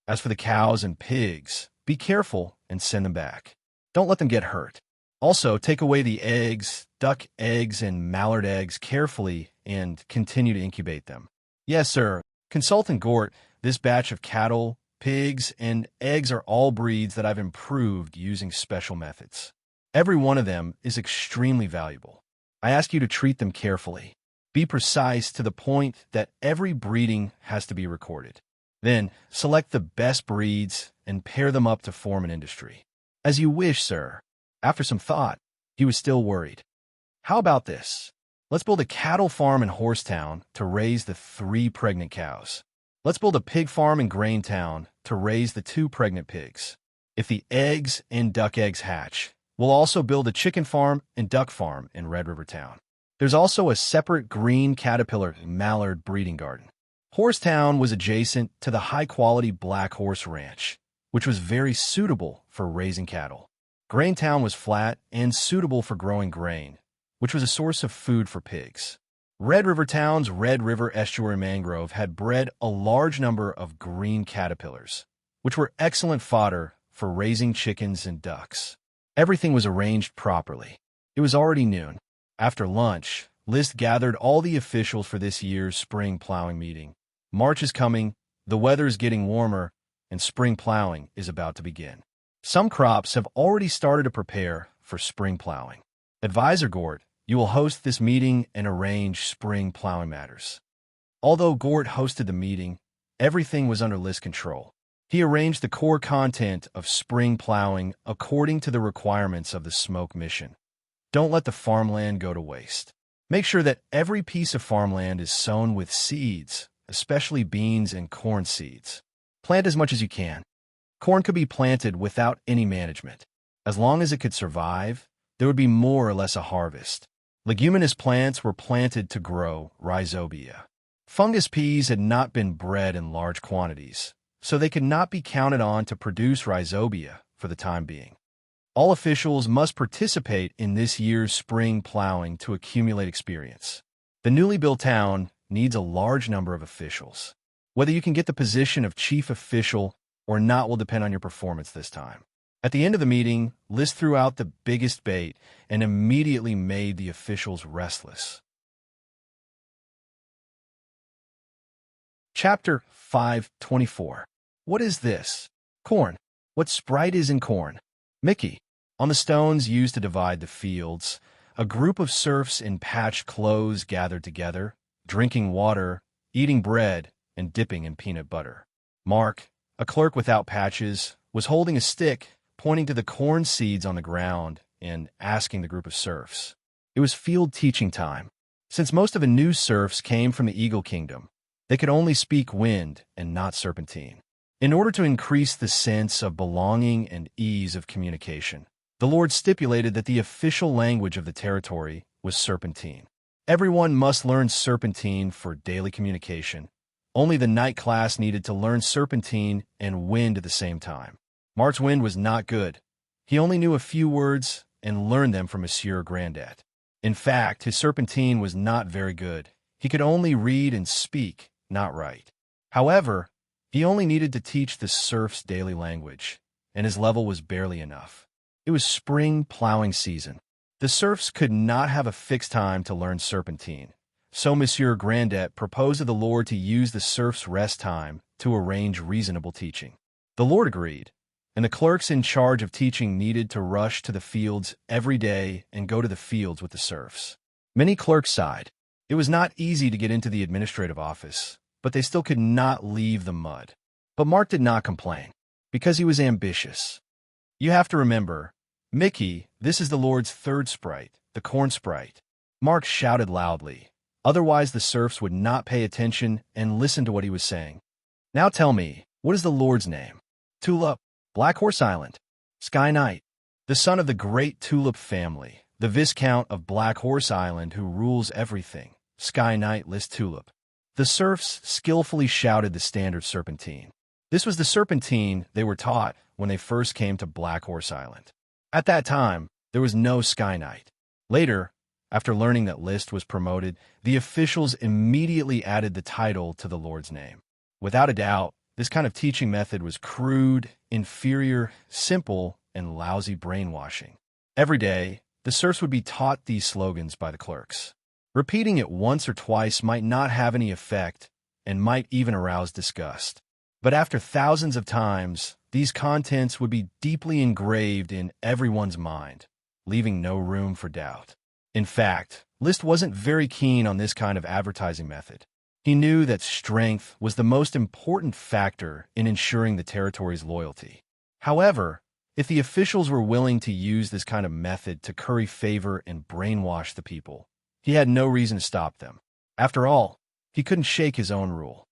Speaker 1: As for the cows and pigs, be careful and send them back. Don't let them get hurt. Also, take away the eggs, duck eggs, and mallard eggs carefully and continue to incubate them. Yes, sir. Consultant Gort, this batch of cattle, pigs, and eggs are all breeds that I've improved using special methods. Every one of them is extremely valuable. I ask you to treat them carefully. Be precise to the point that every breeding has to be recorded. Then, select the best breeds and pair them up to form an industry. As you wish, sir. After some thought, he was still worried. How about this? Let's build a cattle farm in Horsetown to raise the 3 pregnant cows. Let's build a pig farm in Graintown to raise the 2 pregnant pigs. If the eggs and duck eggs hatch, we'll also build a chicken farm and duck farm in Red River Town. There's also a separate green caterpillar mallard breeding garden. Horsetown was adjacent to the high-quality Black Horse Ranch, which was very suitable for raising cattle. Graintown was flat and suitable for growing grain, which was a source of food for pigs. Red River Town's Red River Estuary Mangrove had bred a large number of green caterpillars, which were excellent fodder for raising chickens and ducks. Everything was arranged properly. It was already noon. After lunch, List gathered all the officials for this year's spring plowing meeting. March is coming, the weather is getting warmer, and spring plowing is about to begin. Some crops have already started to prepare for spring plowing. Advisor Gort, you will host this meeting and arrange spring plowing matters. Although Gort hosted the meeting, everything was under List's control. He arranged the core content of spring plowing according to the requirements of the smoke mission. Don't let the farmland go to waste. Make sure that every piece of farmland is sown with seeds, especially beans and corn seeds. Plant as much as you can. Corn could be planted without any management. As long as it could survive, there would be more or less a harvest. Leguminous plants were planted to grow rhizobia. Fungus peas had not been bred in large quantities, so they could not be counted on to produce rhizobia for the time being. All officials must participate in this year's spring plowing to accumulate experience. The newly built town needs a large number of officials. Whether you can get the position of chief official or not will depend on your performance this time. At the end of the meeting, List threw out the biggest bait and immediately made the officials restless. Chapter 5:24. What is this? Corn. What sprite is in corn? Mickey. On the stones used to divide the fields, a group of serfs in patched clothes gathered together, drinking water, eating bread, and dipping in peanut butter. Mark, a clerk without patches, was holding a stick, pointing to the corn seeds on the ground and asking the group of serfs. It was field teaching time. Since most of the new serfs came from the Eagle Kingdom, they could only speak wind and not serpentine. In order to increase the sense of belonging and ease of communication, the Lord stipulated that the official language of the territory was serpentine. Everyone must learn serpentine for daily communication. Only the night class needed to learn serpentine and wind at the same time. Mark's wind was not good. He only knew a few words and learned them from Monsieur Grandet. In fact, his serpentine was not very good. He could only read and speak, not write. However, he only needed to teach the serfs daily language, and his level was barely enough. It was spring plowing season. The serfs could not have a fixed time to learn serpentine, so Monsieur Grandet proposed to the Lord to use the serfs' rest time to arrange reasonable teaching. The Lord agreed, and the clerks in charge of teaching needed to rush to the fields every day and go to the fields with the serfs. Many clerks sighed. It was not easy to get into the administrative office, but they still could not leave the mud. But Mark did not complain, because he was ambitious. You have to remember, Mickey, this is the Lord's third sprite, the corn sprite. Mark shouted loudly. Otherwise the serfs would not pay attention and listen to what he was saying. Now tell me, what is the Lord's name? Tulip, Black Horse Island, Sky Knight, the son of the great Tulip family, the Viscount of Black Horse Island who rules everything, Sky Knight List Tulip. The serfs skillfully shouted the standard serpentine. This was the serpentine they were taught when they first came to Black Horse Island. At that time, there was no Sky Knight. Later, after learning that List was promoted, the officials immediately added the title to the Lord's name. Without a doubt, this kind of teaching method was crude, inferior, simple, and lousy brainwashing. Every day, the serfs would be taught these slogans by the clerks. Repeating it once or twice might not have any effect and might even arouse disgust. But after thousands of times, these contents would be deeply engraved in everyone's mind, leaving no room for doubt. In fact, Liszt wasn't very keen on this kind of advertising method. He knew that strength was the most important factor in ensuring the territory's loyalty. However, if the officials were willing to use this kind of method to curry favor and brainwash the people, he had no reason to stop them. After all, he couldn't shake his own rule.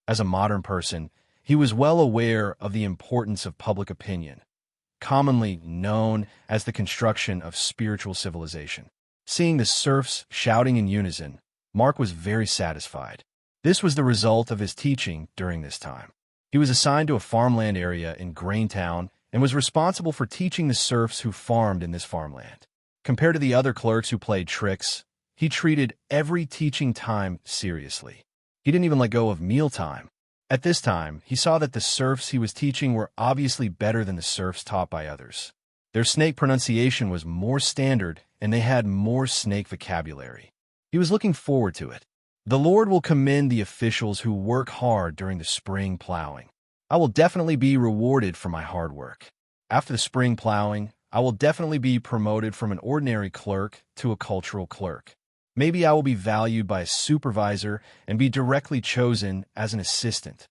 Speaker 1: As a modern person, he was well aware of the importance of public opinion, commonly known as the construction of spiritual civilization. Seeing the serfs shouting in unison, Mark was very satisfied. This was the result of his teaching during this time. He was assigned to a farmland area in Graintown and was responsible for teaching the serfs who farmed in this farmland. Compared to the other clerks who played tricks, he treated every teaching time seriously. He didn't even let go of mealtime. At this time, he saw that the serfs he was teaching were obviously better than the serfs taught by others. Their snake pronunciation was more standard, and they had more snake vocabulary. He was looking forward to it. The Lord will commend the officials who work hard during the spring plowing. I will definitely be rewarded for my hard work. After the spring plowing, I will definitely be promoted from an ordinary clerk to a cultural clerk. Maybe I will be valued by a supervisor and be directly chosen as an assistant.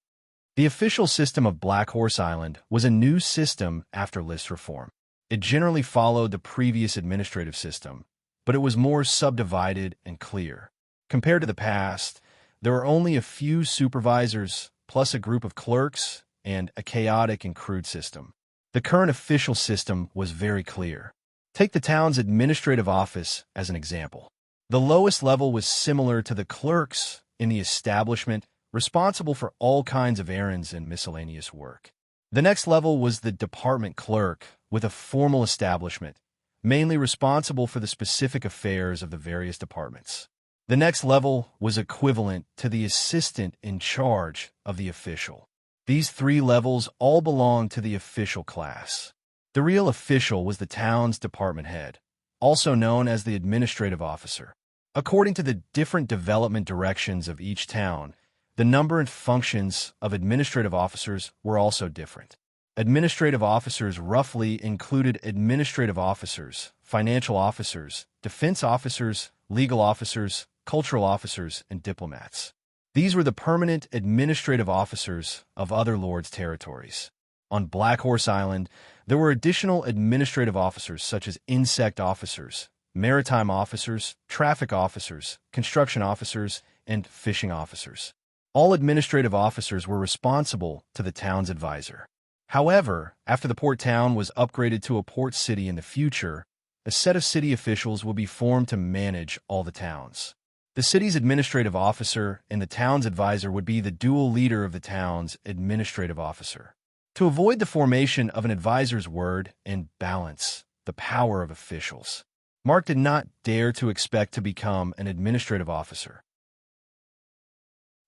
Speaker 1: The official system of Black Horse Island was a new system after Liszt's reform. It generally followed the previous administrative system, but it was more subdivided and clear. Compared to the past, there were only a few supervisors, plus a group of clerks, and a chaotic and crude system. The current official system was very clear. Take the town's administrative office as an example. The lowest level was similar to the clerks in the establishment, responsible for all kinds of errands and miscellaneous work. The next level was the department clerk, with a formal establishment, mainly responsible for the specific affairs of the various departments. The next level was equivalent to the assistant in charge of the official. These three levels all belonged to the official class. The real official was the town's department head, also known as the administrative officer. According to the different development directions of each town, the number and functions of administrative officers were also different. Administrative officers roughly included administrative officers, financial officers, defense officers, legal officers, cultural officers, and diplomats. These were the permanent administrative officers of other lords' territories. On Black Horse Island, there were additional administrative officers such as insect officers, maritime officers, traffic officers, construction officers, and fishing officers. All administrative officers were responsible to the town's advisor. However, after the port town was upgraded to a port city in the future, a set of city officials will be formed to manage all the towns. The city's administrative officer and the town's advisor would be the dual leader of the town's administrative officer. To avoid the formation of an advisor's word and balance the power of officials, Mark did not dare to expect to become an administrative officer.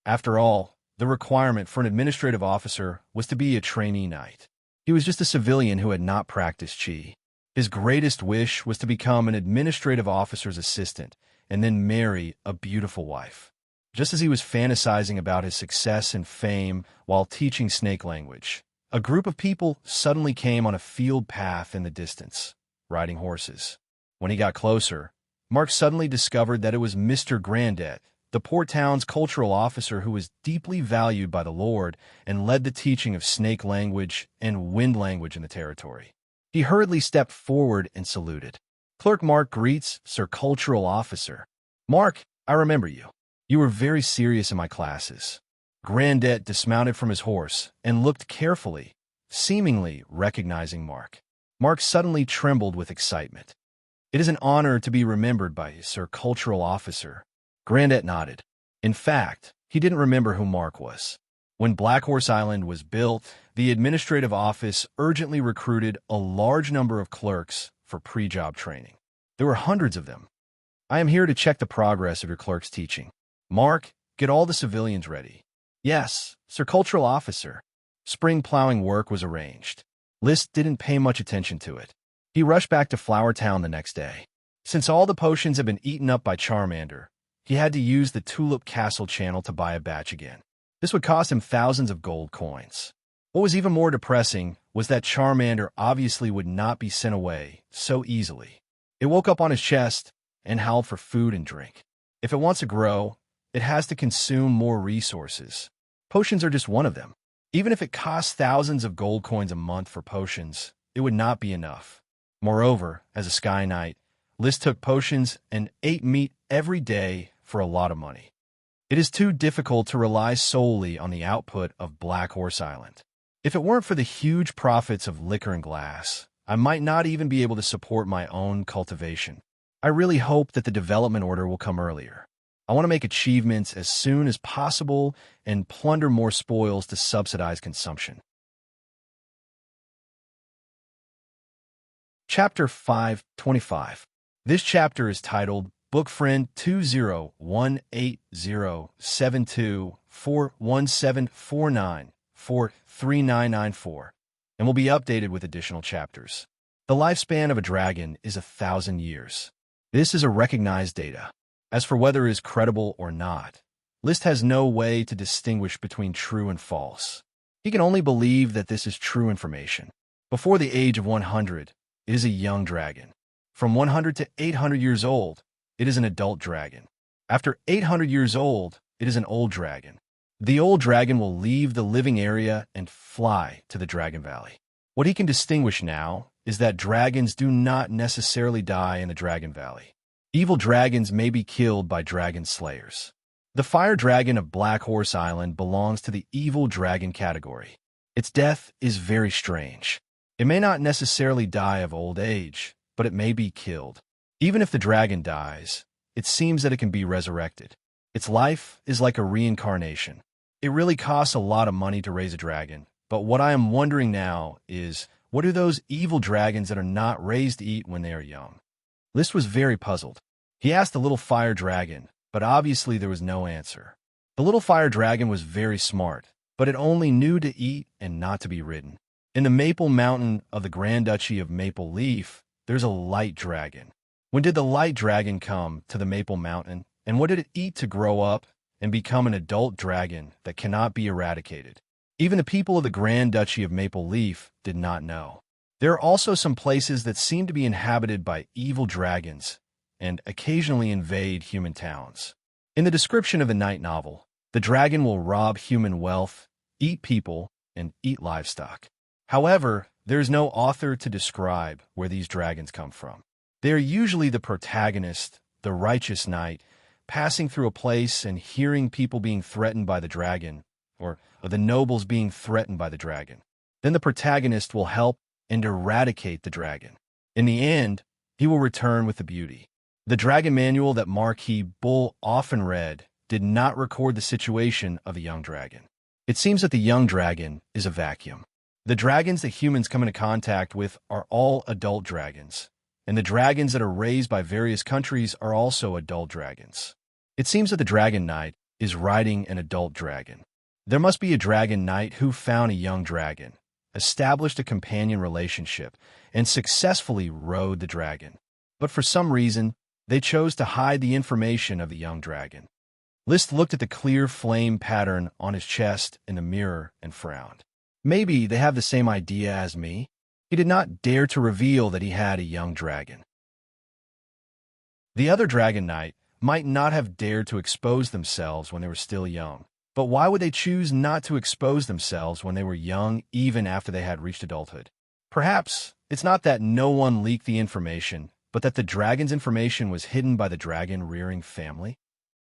Speaker 1: After all, the requirement for an administrative officer was to be a trainee knight. He was just a civilian who had not practiced Qi. His greatest wish was to become an administrative officer's assistant and then marry a beautiful wife. Just as he was fantasizing about his success and fame while teaching snake language, a group of people suddenly came on a field path in the distance, riding horses. When he got closer, Mark suddenly discovered that it was Mr. Grandet, the port town's cultural officer who was deeply valued by the Lord and led the teaching of snake language and wind language in the territory. He hurriedly stepped forward and saluted. "Clerk Mark greets, Sir Cultural Officer." "Mark, I remember you. You were very serious in my classes." Grandet dismounted from his horse and looked carefully, seemingly recognizing Mark. Mark suddenly trembled with excitement. "It is an honor to be remembered by you, Sir Cultural Officer." Grandet nodded. In fact, he didn't remember who Mark was. When Black Horse Island was built, the administrative office urgently recruited a large number of clerks for pre-job training. There were hundreds of them. "I am here to check the progress of your clerk's teaching. Mark, get all the civilians ready." "Yes, Circultural officer. Spring plowing work was arranged. List didn't pay much attention to it. He rushed back to Flower Town the next day. Since all the potions had been eaten up by Charmander, he had to use the Tulip Castle channel to buy a batch again. This would cost him thousands of gold coins. What was even more depressing was that Charmander obviously would not be sent away so easily. It woke up on his chest and howled for food and drink. If it wants to grow, it has to consume more resources. Potions are just one of them. Even if it costs thousands of gold coins a month for potions, it would not be enough. Moreover, as a Sky Knight, List took potions and ate meat every day for a lot of money. It is too difficult to rely solely on the output of Black Horse Island. If it weren't for the huge profits of liquor and glass, I might not even be able to support my own cultivation. I really hope that the development order will come earlier. I want to make achievements as soon as possible and plunder more spoils to subsidize consumption. Chapter 525. This chapter is titled Book Friend 20180724174943994 and will be updated with additional chapters. The lifespan of a dragon is 1,000 years. This is a recognized data. As for whether it is credible or not, List has no way to distinguish between true and false. He can only believe that this is true information. Before the age of 100, it is a young dragon. From 100 to 800 years old, it is an adult dragon. After 800 years old, it is an old dragon. The old dragon will leave the living area and fly to the Dragon Valley. What he can distinguish now is that dragons do not necessarily die in the Dragon Valley. Evil dragons may be killed by dragon slayers. The fire dragon of Black Horse Island belongs to the evil dragon category. Its death is very strange. It may not necessarily die of old age, but it may be killed. Even if the dragon dies, it seems that it can be resurrected. Its life is like a reincarnation. It really costs a lot of money to raise a dragon, but what I am wondering now is, what do those evil dragons that are not raised eat when they are young? List was very puzzled. He asked the little fire dragon, but obviously there was no answer. The little fire dragon was very smart, but it only knew to eat and not to be ridden. In the Maple Mountain of the Grand Duchy of Maple Leaf, there's a light dragon. When did the light dragon come to the Maple Mountain, and what did it eat to grow up and become an adult dragon that cannot be eradicated? Even the people of the Grand Duchy of Maple Leaf did not know. There are also some places that seem to be inhabited by evil dragons and occasionally invade human towns. In the description of the night novel, the dragon will rob human wealth, eat people, and eat livestock. However, there is no author to describe where these dragons come from. They are usually the protagonist, the righteous knight, passing through a place and hearing people being threatened by the dragon, or the nobles being threatened by the dragon. Then the protagonist will help and eradicate the dragon. In the end, he will return with the beauty. The dragon manual that Marquis Bull often read did not record the situation of a young dragon. It seems that the young dragon is a vacuum. The dragons that humans come into contact with are all adult dragons, and the dragons that are raised by various countries are also adult dragons. It seems that the Dragon Knight is riding an adult dragon. There must be a Dragon Knight who found a young dragon, established a companion relationship, and successfully rode the dragon. But for some reason, they chose to hide the information of the young dragon. List looked at the clear flame pattern on his chest in the mirror and frowned. Maybe they have the same idea as me. He did not dare to reveal that he had a young dragon. The other Dragon Knight might not have dared to expose themselves when they were still young. But why would they choose not to expose themselves when they were young, even after they had reached adulthood? Perhaps it's not that no one leaked the information, but that the dragon's information was hidden by the dragon-rearing family.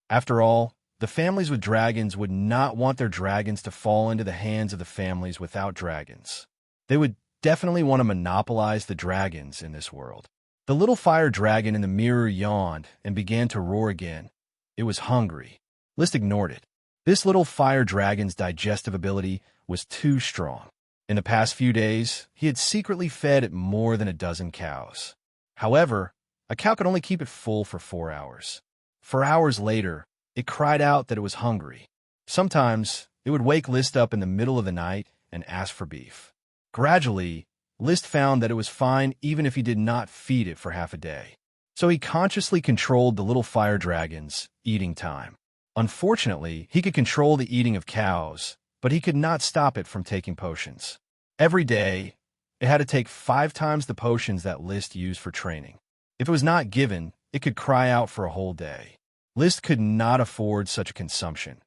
Speaker 1: After all, the families with dragons would not want their dragons to fall into the hands of the families without dragons. They would definitely want to monopolize the dragons in this world. The little fire dragon in the mirror yawned and began to roar again. It was hungry. List ignored it. This little fire dragon's digestive ability was too strong. In the past few days, he had secretly fed it more than a dozen cows. However, a cow could only keep it full for 4 hours. 4 hours later, it cried out that it was hungry. Sometimes, It would wake List up in the middle of the night and ask for beef. Gradually, List found that it was fine even if he did not feed it for half a day. So he consciously controlled the little fire dragon's eating time. Unfortunately, he could control the eating of cows, but he could not stop it from taking potions. Every day, it had to take 5 times the potions that List used for training. If it was not given, it could cry out for a whole day. List could not afford such a consumption.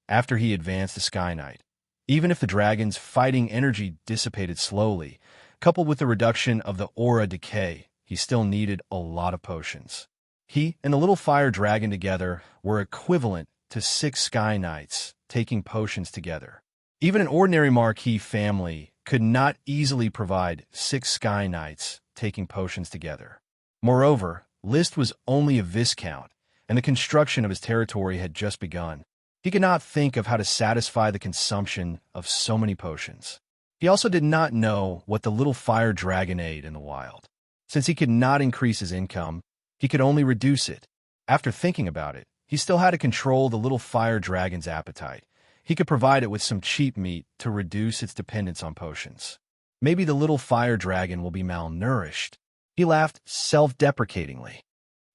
Speaker 1: After he advanced to Sky Knight, even if the dragon's fighting energy dissipated slowly, coupled with the reduction of the aura decay, he still needed a lot of potions. He and the little fire dragon together were equivalent to 6 Sky Knights taking potions together. Even an ordinary Marquis family could not easily provide 6 Sky Knights taking potions together. Moreover, List was only a Viscount, and the construction of his territory had just begun. He could not think of how to satisfy the consumption of so many potions. He also did not know what the little fire dragon ate in the wild. Since he could not increase his income, he could only reduce it. After thinking about it, he still had to control the little fire dragon's appetite. He could provide it with some cheap meat to reduce its dependence on potions. Maybe the little fire dragon will be malnourished. He laughed self-deprecatingly.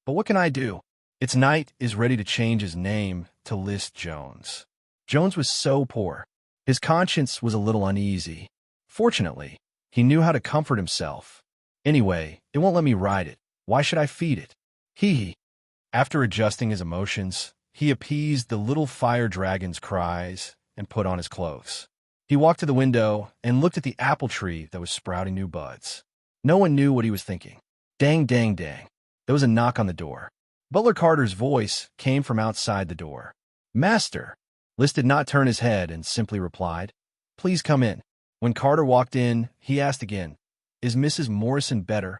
Speaker 1: But what can I do? Its knight is ready to change his name to List Jones. Jones was so poor. His conscience was a little uneasy. Fortunately, he knew how to comfort himself. Anyway, it won't let me ride it. Why should I feed it? Hee. After adjusting his emotions, he appeased the little fire dragon's cries and put on his clothes. He walked to the window and looked at the apple tree that was sprouting new buds. No one knew what he was thinking. Dang, dang, dang. There was a knock on the door. Butler Carter's voice came from outside the door. Master. List did not turn his head and simply replied, Please come in. When Carter walked in, he asked again, Is Mrs. Morrison better?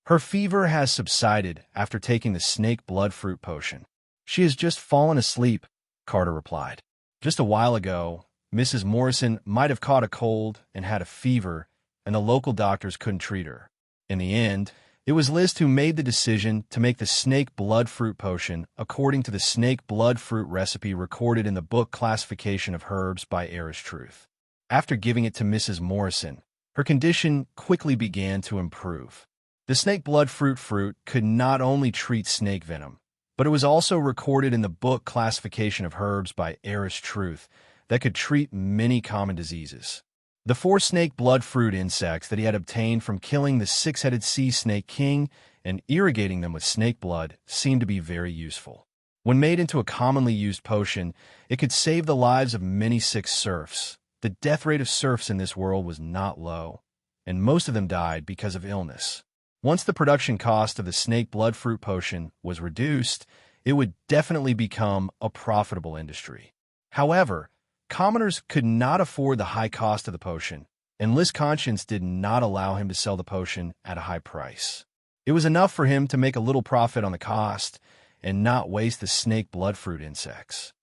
Speaker 1: Her fever has subsided after taking the snake blood fruit potion. She has just fallen asleep, Carter replied. Just a while ago, Mrs. Morrison might have caught a cold and had a fever, and the local doctors couldn't treat her. In the end, it was List who made the decision to make the snake blood fruit potion according to the snake blood fruit recipe recorded in the book Classification of Herbs by Heiress Truth. After giving it to Mrs. Morrison, her condition quickly began to improve. The snake blood fruit could not only treat snake venom, but it was also recorded in the book Classification of Herbs by Heiress Truth that could treat many common diseases. The 4 snake blood fruit insects that he had obtained from killing the 6-headed sea snake king and irrigating them with snake blood seemed to be very useful. When made into a commonly used potion, it could save the lives of many sick serfs. The death rate of serfs in this world was not low, and most of them died because of illness. Once the production cost of the snake blood fruit potion was reduced, it would definitely become a profitable industry. However, commoners could not afford the high cost of the potion, and List's conscience did not allow him to sell the potion at a high price. It was enough for him to make a little profit on the cost and not waste the snake blood fruit insects.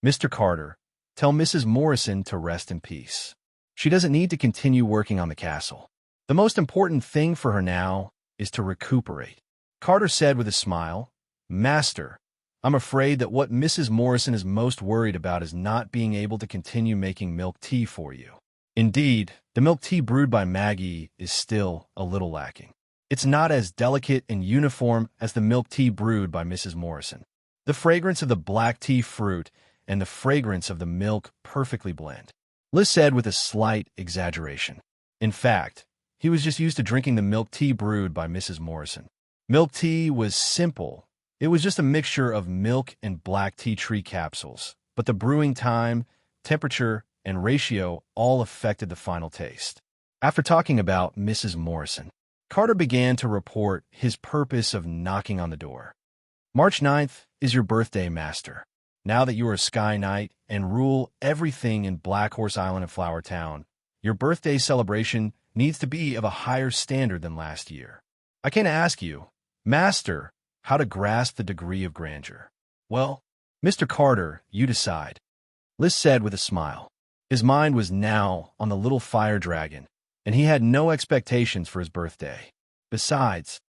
Speaker 1: Mr. Carter, tell Mrs. Morrison to rest in peace. She doesn't need to continue working on the castle. The most important thing for her now is to recuperate. Carter said with a smile, Master, I'm afraid that what Mrs. Morrison is most worried about is not being able to continue making milk tea for you. Indeed, the milk tea brewed by Maggie is still a little lacking. It's not as delicate and uniform as the milk tea brewed by Mrs. Morrison. The fragrance of the black tea fruit and the fragrance of the milk perfectly blend. Liz said with a slight exaggeration. In fact, he was just used to drinking the milk tea brewed by Mrs. Morrison. Milk tea was simple. It was just a mixture of milk and black tea tree capsules, but the brewing time, temperature, and ratio all affected the final taste. After talking about Mrs. Morrison, Carter began to report his purpose of knocking on the door. March 9th is your birthday, Master. Now that you are a Sky Knight and rule everything in Black Horse Island and Flower Town, your birthday celebration needs to be of a higher standard than last year. I can't ask you, Master, how to grasp the degree of grandeur. Well, Mr. Carter, you decide, Liz said with a smile. His mind was now on the little fire dragon, and he had no expectations for his birthday. Besides,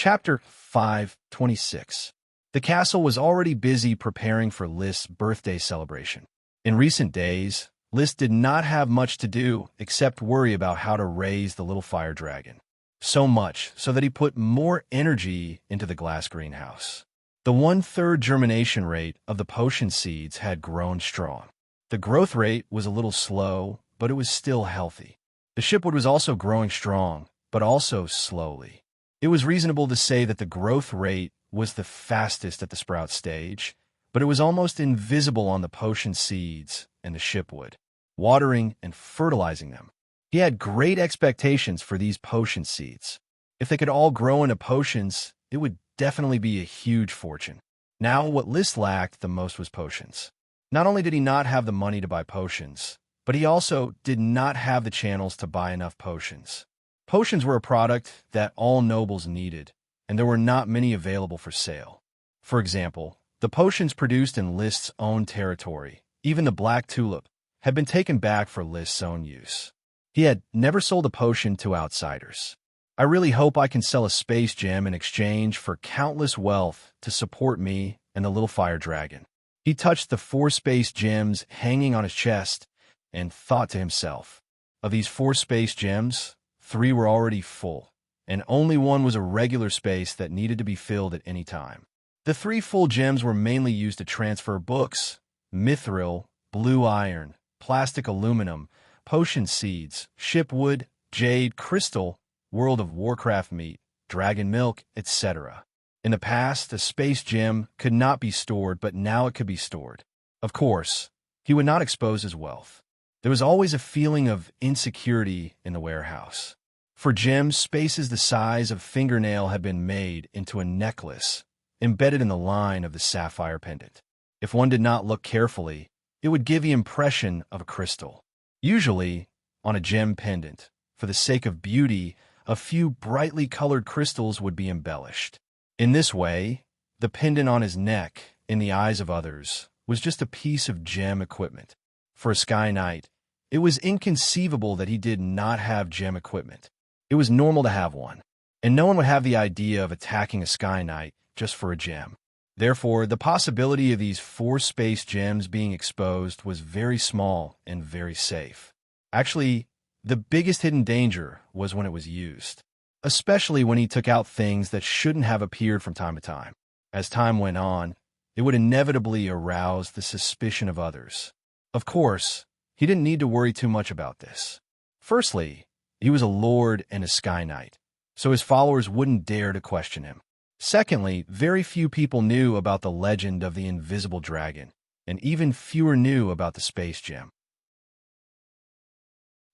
Speaker 1: Chapter 5:26. The castle was already busy preparing for List's birthday celebration. In recent days, List did not have much to do except worry about how to raise the little fire dragon. So much so that he put more energy into the glass greenhouse. The 1/3 germination rate of the potion seeds had grown strong. The growth rate was a little slow, but it was still healthy. The shipwood was also growing strong, but also slowly. It was reasonable to say that the growth rate was the fastest at the sprout stage, but it was almost invisible on the potion seeds and the shipwood, watering and fertilizing them. He had great expectations for these potion seeds. If they could all grow into potions, it would definitely be a huge fortune. Now, what List lacked the most was potions. Not only did he not have the money to buy potions, but he also did not have the channels to buy enough potions. Potions were a product that all nobles needed, and there were not many available for sale. For example, the potions produced in List's own territory, even the Black Tulip, had been taken back for List's own use. He had never sold a potion to outsiders. I really hope I can sell a space gem in exchange for countless wealth to support me and the little fire dragon. He touched the 4 space gems hanging on his chest and thought to himself, of these 4 space gems, 3 were already full, and only 1 was a regular space that needed to be filled at any time. The 3 full gems were mainly used to transfer books, mithril, blue iron, plastic aluminum, potion seeds, shipwood, jade, crystal, World of Warcraft meat, dragon milk, etc. In the past, a space gem could not be stored, but now it could be stored. Of course, he would not expose his wealth. There was always a feeling of insecurity in the warehouse. For gems, spaces the size of a fingernail had been made into a necklace, embedded in the line of the sapphire pendant. If one did not look carefully, it would give the impression of a crystal. Usually, on a gem pendant, for the sake of beauty, a few brightly colored crystals would be embellished. In this way, the pendant on his neck, in the eyes of others, was just a piece of gem equipment. For a Sky Knight, it was inconceivable that he did not have gem equipment. It was normal to have one, and no one would have the idea of attacking a Sky Knight just for a gem. Therefore, the possibility of these 4 space gems being exposed was very small and very safe. Actually, the biggest hidden danger was when it was used, especially when he took out things that shouldn't have appeared from time to time. As time went on, it would inevitably arouse the suspicion of others. Of course, he didn't need to worry too much about this. Firstly, he was a lord and a Sky Knight, so his followers wouldn't dare to question him. Secondly, very few people knew about the legend of the invisible dragon, and even fewer knew about the space gem.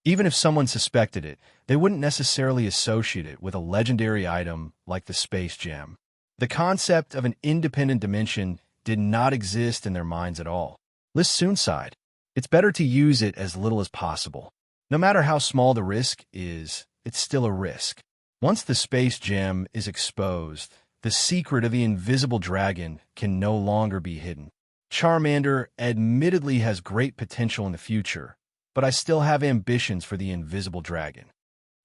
Speaker 1: Even if someone suspected it, they wouldn't necessarily associate it with a legendary item like the space gem. The concept of an independent dimension did not exist in their minds at all. List soon sighed. It's better to use it as little as possible. No matter how small the risk is, it's still a risk. Once the space gem is exposed, the secret of the invisible dragon can no longer be hidden. Charmander admittedly has great potential in the future, but I still have ambitions for the invisible dragon.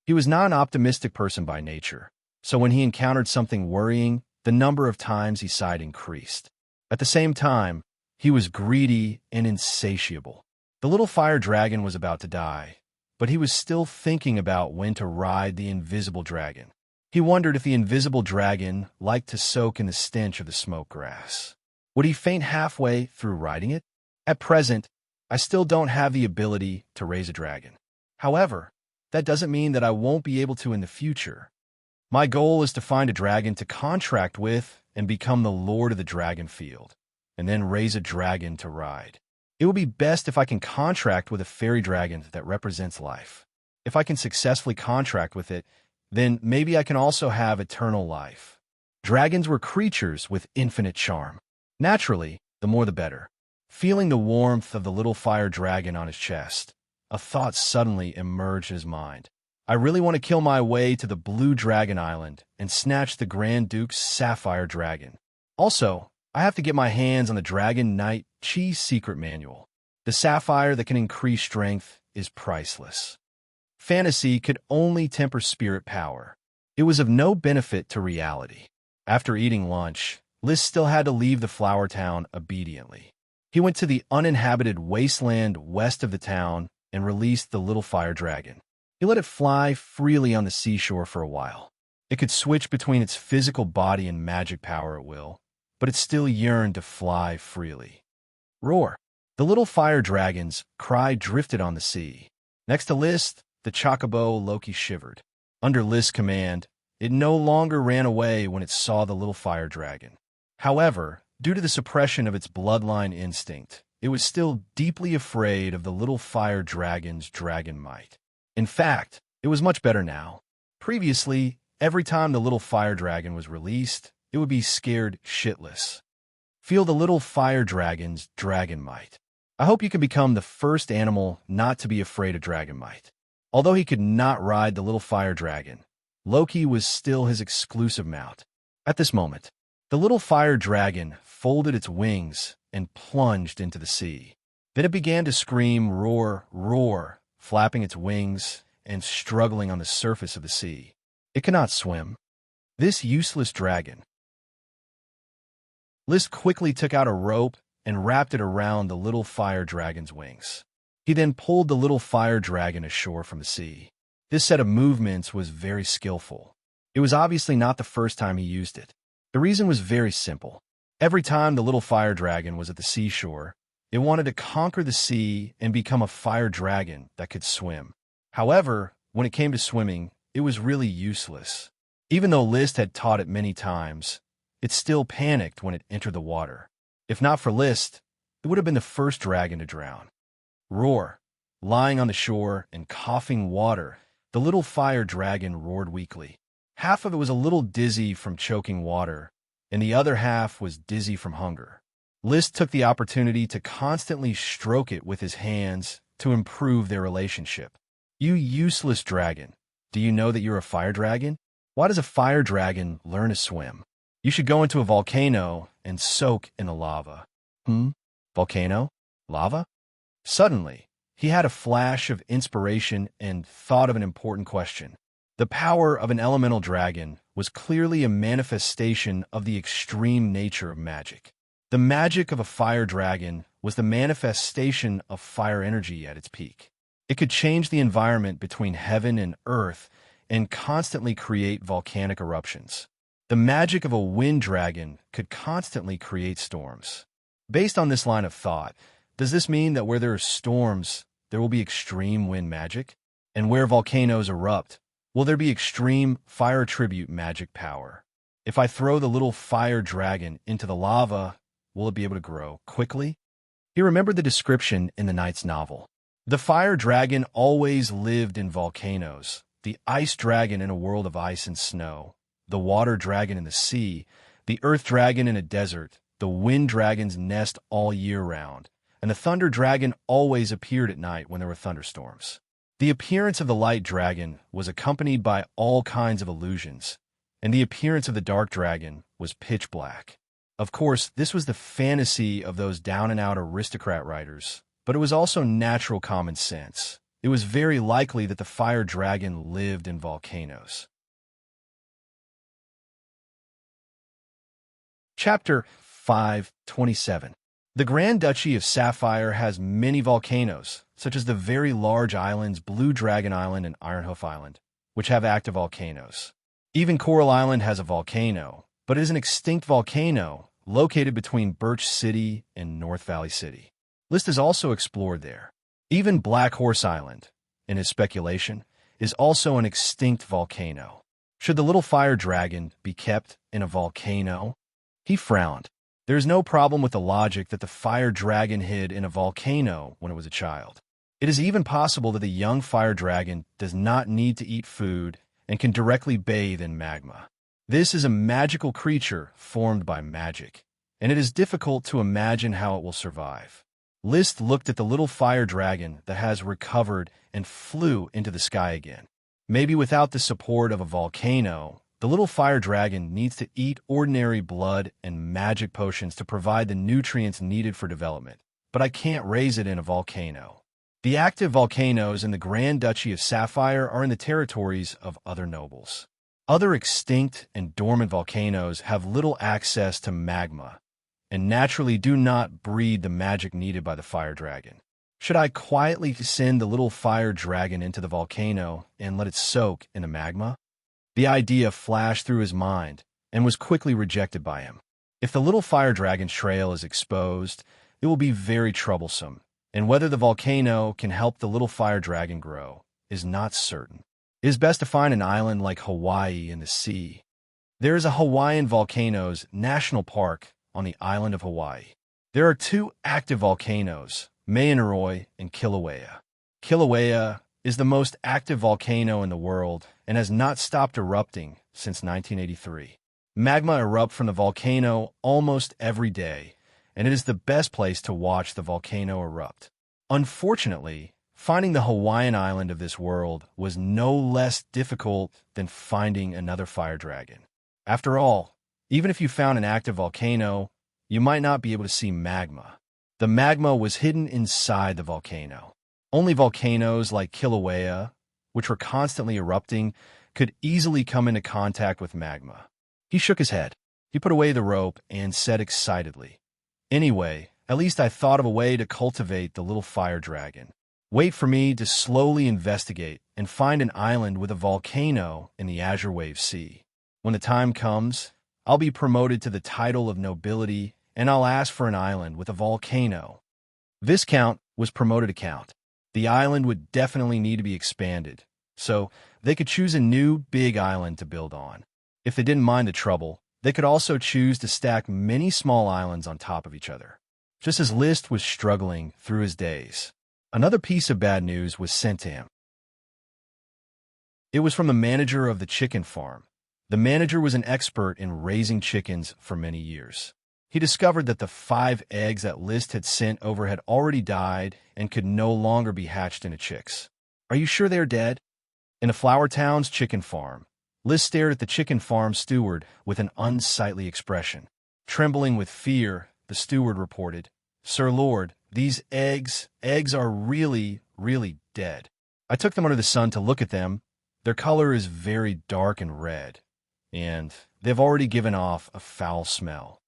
Speaker 1: He was not an optimistic person by nature, so when he encountered something worrying, the number of times he sighed increased. At the same time, he was greedy and insatiable. The little fire dragon was about to die, but he was still thinking about when to ride the invisible dragon. He wondered if the invisible dragon liked to soak in the stench of the smoke grass. Would he faint halfway through riding it? At present, I still don't have the ability to raise a dragon. However, that doesn't mean that I won't be able to in the future. My goal is to find a dragon to contract with and become the lord of the dragon field, and then raise a dragon to ride. It would be best if I can contract with a fairy dragon that represents life. If I can successfully contract with it, then maybe I can also have eternal life. Dragons were creatures with infinite charm. Naturally, the more the better. Feeling the warmth of the little fire dragon on his chest, a thought suddenly emerged in his mind. I really want to kill my way to the Blue Dragon Island and snatch the Grand Duke's Sapphire Dragon. Also, I have to get my hands on the Dragon Knight Chi's secret manual. The sapphire that can increase strength is priceless. Fantasy could only temper spirit power. It was of no benefit to reality. After eating lunch, List still had to leave the flower town obediently. He went to the uninhabited wasteland west of the town and released the little fire dragon. He let it fly freely on the seashore for a while. It could switch between its physical body and magic power at will, but it still yearned to fly freely. Roar! The little fire dragon's cry drifted on the sea. Next to List, the chocobo Loki shivered. Under List's command, it no longer ran away when it saw the little fire dragon. However, due to the suppression of its bloodline instinct, it was still deeply afraid of the little fire dragon's dragon might. In fact, it was much better now. Previously, every time the little fire dragon was released, it would be scared shitless. Feel the little fire dragon's dragon might. I hope you can become the first animal not to be afraid of dragon might. Although he could not ride the little fire dragon, Loki was still his exclusive mount. At this moment, the little fire dragon folded its wings and plunged into the sea. Then it began to scream roar, roar, flapping its wings and struggling on the surface of the sea. It cannot swim. This useless dragon. List quickly took out a rope and wrapped it around the little fire dragon's wings. He then pulled the little fire dragon ashore from the sea. This set of movements was very skillful. It was obviously not the first time he used it. The reason was very simple. Every time the little fire dragon was at the seashore, it wanted to conquer the sea and become a fire dragon that could swim. However, when it came to swimming, it was really useless. Even though List had taught it many times, it still panicked when it entered the water. If not for List, it would have been the first dragon to drown. Roar! Lying on the shore and coughing water, the little fire dragon roared weakly. Half of it was a little dizzy from choking water, and the other half was dizzy from hunger. List took the opportunity to constantly stroke it with his hands to improve their relationship. You useless dragon, do you know that you're a fire dragon? Why does a fire dragon learn to swim? You should go into a volcano and soak in the lava. Volcano? Lava? Suddenly, he had a flash of inspiration and thought of an important question. The power of an elemental dragon was clearly a manifestation of the extreme nature of magic. The magic of a fire dragon was the manifestation of fire energy at its peak. It could change the environment between heaven and earth and constantly create volcanic eruptions. The magic of a wind dragon could constantly create storms. Based on this line of thought, does this mean that where there are storms, there will be extreme wind magic? And where volcanoes erupt, will there be extreme fire tribute magic power? If I throw the little fire dragon into the lava, will it be able to grow quickly? He remembered the description in the knight's novel. The fire dragon always lived in volcanoes, the ice dragon in a world of ice and snow, the water dragon in the sea, the earth dragon in a desert, the wind dragon's nest all year round, and the thunder dragon always appeared at night when there were thunderstorms. The appearance of the light dragon was accompanied by all kinds of illusions, and the appearance of the dark dragon was pitch black. Of course, this was the fantasy of those down-and-out aristocrat writers, but it was also natural common sense. It was very likely that the fire dragon lived in volcanoes. Chapter 5:27. The Grand Duchy of Sapphire has many volcanoes, such as the very large islands Blue Dragon Island and Ironhoof Island, which have active volcanoes. Even Coral Island has a volcano, but it is an extinct volcano located between Birch City and North Valley City. List has also explored there. Even Black Horse Island, in his speculation, is also an extinct volcano. Should the little fire dragon be kept in a volcano? He frowned. There is no problem with the logic that the fire dragon hid in a volcano when it was a child. It is even possible that the young fire dragon does not need to eat food and can directly bathe in magma. This is a magical creature formed by magic, and it is difficult to imagine how it will survive. List looked at the little fire dragon that has recovered and flew into the sky again. Maybe without the support of a volcano, the little fire dragon needs to eat ordinary blood and magic potions to provide the nutrients needed for development, but I can't raise it in a volcano. The active volcanoes in the Grand Duchy of Sapphire are in the territories of other nobles. Other extinct and dormant volcanoes have little access to magma and naturally do not breed the magic needed by the fire dragon. Should I quietly send the little fire dragon into the volcano and let it soak in the magma? The idea flashed through his mind and was quickly rejected by him. If the little fire dragon's trail is exposed, it will be very troublesome, and whether the volcano can help the little fire dragon grow is not certain. It is best to find an island like Hawaii in the sea. There is a Hawaiian Volcanoes National Park on the island of Hawaii. There are two active volcanoes, Maunaroi and Kilauea. Kilauea is the most active volcano in the world and has not stopped erupting since 1983. Magma erupts from the volcano almost every day, and it is the best place to watch the volcano erupt. Unfortunately, finding the Hawaiian island of this world was no less difficult than finding another fire dragon. After all, even if you found an active volcano, you might not be able to see magma. The magma was hidden inside the volcano. Only volcanoes like Kilauea, which were constantly erupting, could easily come into contact with magma. He shook his head. He put away the rope and said excitedly, "Anyway, at least I thought of a way to cultivate the little fire dragon. Wait for me to slowly investigate and find an island with a volcano in the Azure Wave Sea. When the time comes, I'll be promoted to the title of nobility, and I'll ask for an island with a volcano." Viscount was promoted to count. The island would definitely need to be expanded, so they could choose a new big island to build on. If they didn't mind the trouble, they could also choose to stack many small islands on top of each other. Just as Liszt was struggling through his days, another piece of bad news was sent to him. It was from the manager of the chicken farm. The manager was an expert in raising chickens for many years. He discovered that the 5 eggs that Liszt had sent over had already died and could no longer be hatched into chicks. "Are you sure they're dead?" In the Flower Town's chicken farm, Liszt stared at the chicken farm steward with an unsightly expression. Trembling with fear, the steward reported, "Sir Lord, these eggs are really dead. I took them under the sun to look at them. Their color is very dark and red, and they've already given off a foul smell."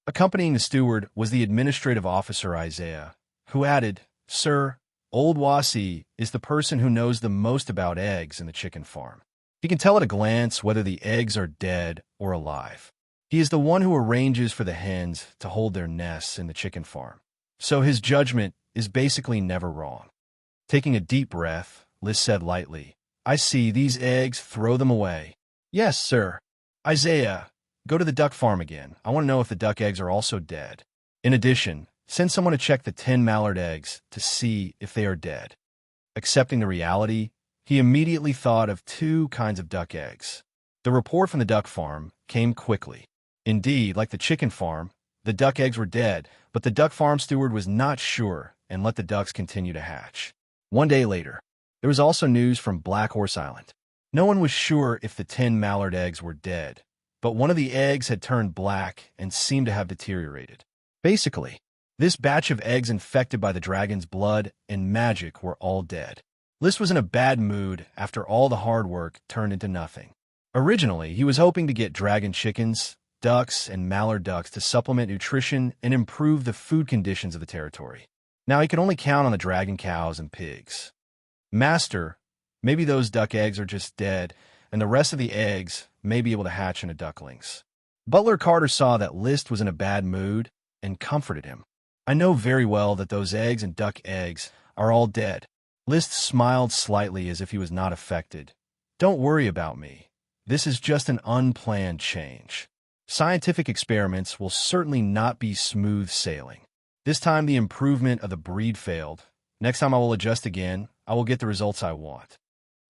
Speaker 1: Accompanying the steward was the administrative officer Isaiah, who added, "Sir, Old Wasi is the person who knows the most about eggs in the chicken farm. He can tell at a glance whether the eggs are dead or alive. He is the one who arranges for the hens to hold their nests in the chicken farm, so his judgment is basically never wrong." Taking a deep breath, Liszt said lightly, "I see these eggs, throw them away." "Yes, sir." "Isaiah, go to the duck farm again. I want to know if the duck eggs are also dead. In addition, send someone to check the 10 mallard eggs to see if they are dead." Accepting the reality, he immediately thought of 2 kinds of duck eggs. The report from the duck farm came quickly. Indeed, like the chicken farm, the duck eggs were dead, but the duck farm steward was not sure and let the ducks continue to hatch. One day later, there was also news from Black Horse Island. No one was sure if the 10 mallard eggs were dead, but one of the eggs had turned black and seemed to have deteriorated. Basically, this batch of eggs infected by the dragon's blood and magic were all dead. Liszt was in a bad mood after all the hard work turned into nothing. Originally, he was hoping to get dragon chickens, ducks, and mallard ducks to supplement nutrition and improve the food conditions of the territory. Now he could only count on the dragon cows and pigs. "Master, maybe those duck eggs are just dead, and the rest of the eggs may be able to hatch into ducklings." Butler Carter saw that Liszt was in a bad mood and comforted him. "I know very well that those eggs and duck eggs are all dead." Liszt smiled slightly as if he was not affected. "Don't worry about me. This is just an unplanned change. Scientific experiments will certainly not be smooth sailing. This time the improvement of the breed failed. Next time I will adjust again. I will get the results I want."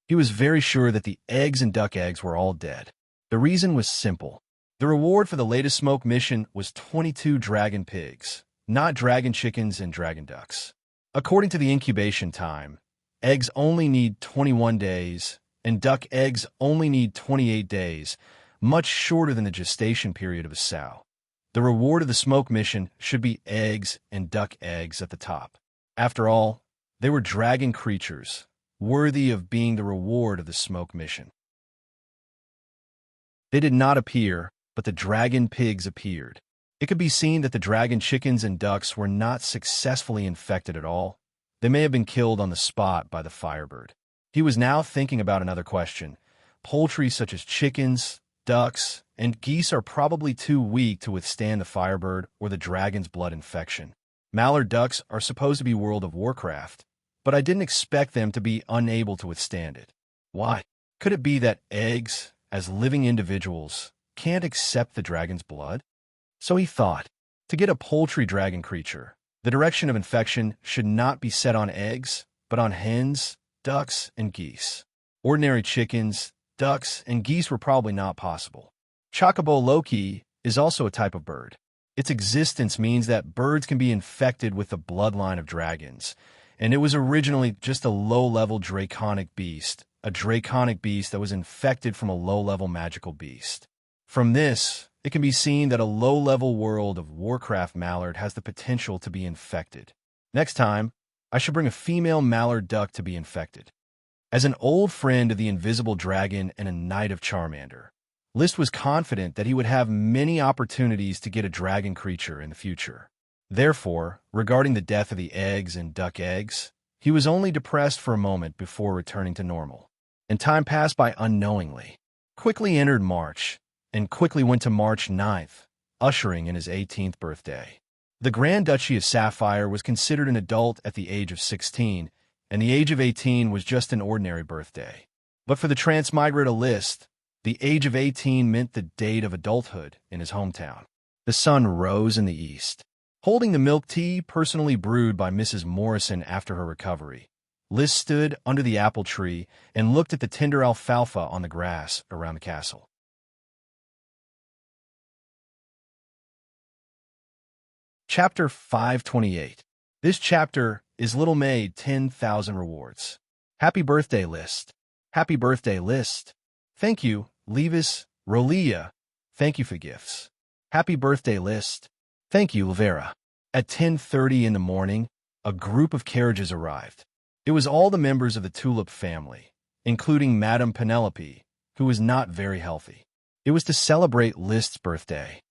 Speaker 1: He was very sure that the eggs and duck eggs were all dead. The reason was simple. The reward for the latest smoke mission was 22 dragon pigs, not dragon chickens and dragon ducks. According to the incubation time, eggs only need 21 days, and duck eggs only need 28 days, much shorter than the gestation period of a sow. The reward of the smoke mission should be eggs and duck eggs at the top. After all, they were dragon creatures, worthy of being the reward of the smoke mission. They did not appear, but the dragon pigs appeared. It could be seen that the dragon chickens and ducks were not successfully infected at all. They may have been killed on the spot by the firebird. He was now thinking about another question. Poultry such as chickens, ducks, and geese are probably too weak to withstand the firebird or the dragon's blood infection. Mallard ducks are supposed to be World of Warcraft, but I didn't expect them to be unable to withstand it. Why? Could it be that eggs, as living individuals, can't accept the dragon's blood? So he thought, to get a poultry dragon creature, the direction of infection should not be set on eggs, but on hens, ducks, and geese. Ordinary chickens, ducks, and geese were probably not possible. Chocobo loki is also a type of bird. Its existence means that birds can be infected with the bloodline of dragons, and it was originally just a low-level draconic beast, a draconic beast that was infected from a low-level magical beast. From this, it can be seen that a low-level World of Warcraft mallard has the potential to be infected. Next time, I should bring a female mallard duck to be infected. As an old friend of the invisible dragon and a knight of Charmander, List was confident that he would have many opportunities to get a dragon creature in the future. Therefore, regarding the death of the eggs and duck eggs, he was only depressed for a moment before returning to normal. And time passed by unknowingly. Quickly entered March, and quickly went to March 9th, ushering in his 18th birthday. The Grand Duchy of Sapphire was considered an adult at the age of 16, and the age of 18 was just an ordinary birthday. But for the transmigrator List, the age of 18 meant the date of adulthood in his hometown. The sun rose in the east. Holding the milk tea personally brewed by Mrs. Morrison after her recovery, List stood under the apple tree and looked at the tender alfalfa on the grass around the castle. Chapter 528. This chapter is Little Maid 10,000 Rewards. Happy birthday, List. Happy birthday, List. Thank you, Levis, Rolia. Thank you for gifts. Happy birthday, List. Thank you, Lavera. At 10:30 in the morning, a group of carriages arrived. It was all the members of the Tulip family, including Madame Penelope, who was not very healthy. It was to celebrate List's birthday.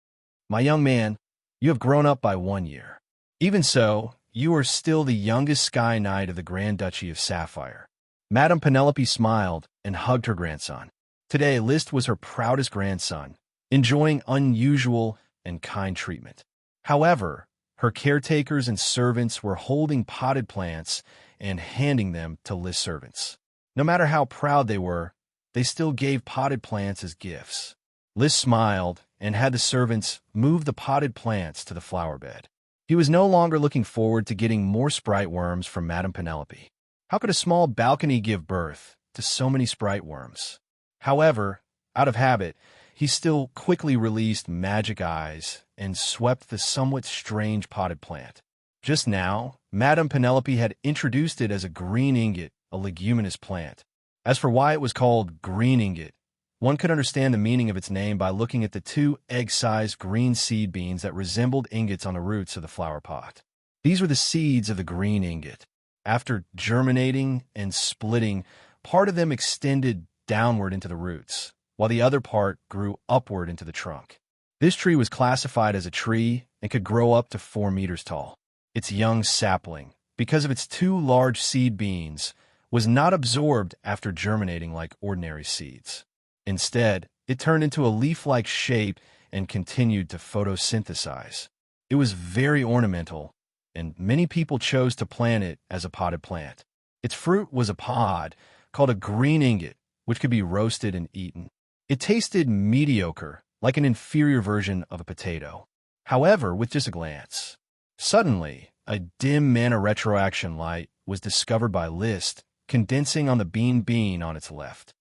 Speaker 1: My young man, you have grown up by 1 year. Even so, you are still the youngest Sky Knight of the Grand Duchy of Sapphire. Madame Penelope smiled and hugged her grandson. Today, List was her proudest grandson, enjoying unusual and kind treatment. However, her caretakers and servants were holding potted plants and handing them to List's servants. No matter how proud they were, they still gave potted plants as gifts. List smiled and had the servants move the potted plants to the flower bed. He was no longer looking forward to getting more sprite worms from Madame Penelope. How could a small balcony give birth to so many sprite worms? However, out of habit, he still quickly released magic eyes and swept the somewhat strange potted plant. Just now, Madame Penelope had introduced it as a green ingot, a leguminous plant. As for why it was called green ingot, one could understand the meaning of its name by looking at the 2 egg-sized green seed beans that resembled ingots on the roots of the flower pot. These were the seeds of the green ingot. After germinating and splitting, part of them extended downward into the roots, while the other part grew upward into the trunk. This tree was classified as a tree and could grow up to 4 meters tall. Its young sapling, because of its 2 large seed beans, was not absorbed after germinating like ordinary seeds. Instead, it turned into a leaf-like shape and continued to photosynthesize. It was very ornamental, and many people chose to plant it as a potted plant. Its fruit was a pod called a green ingot, which could be roasted and eaten. It tasted mediocre, like an inferior version of a potato. However, with just a glance. Suddenly, a dim mana retroaction light was discovered by List, condensing on the bean on its left.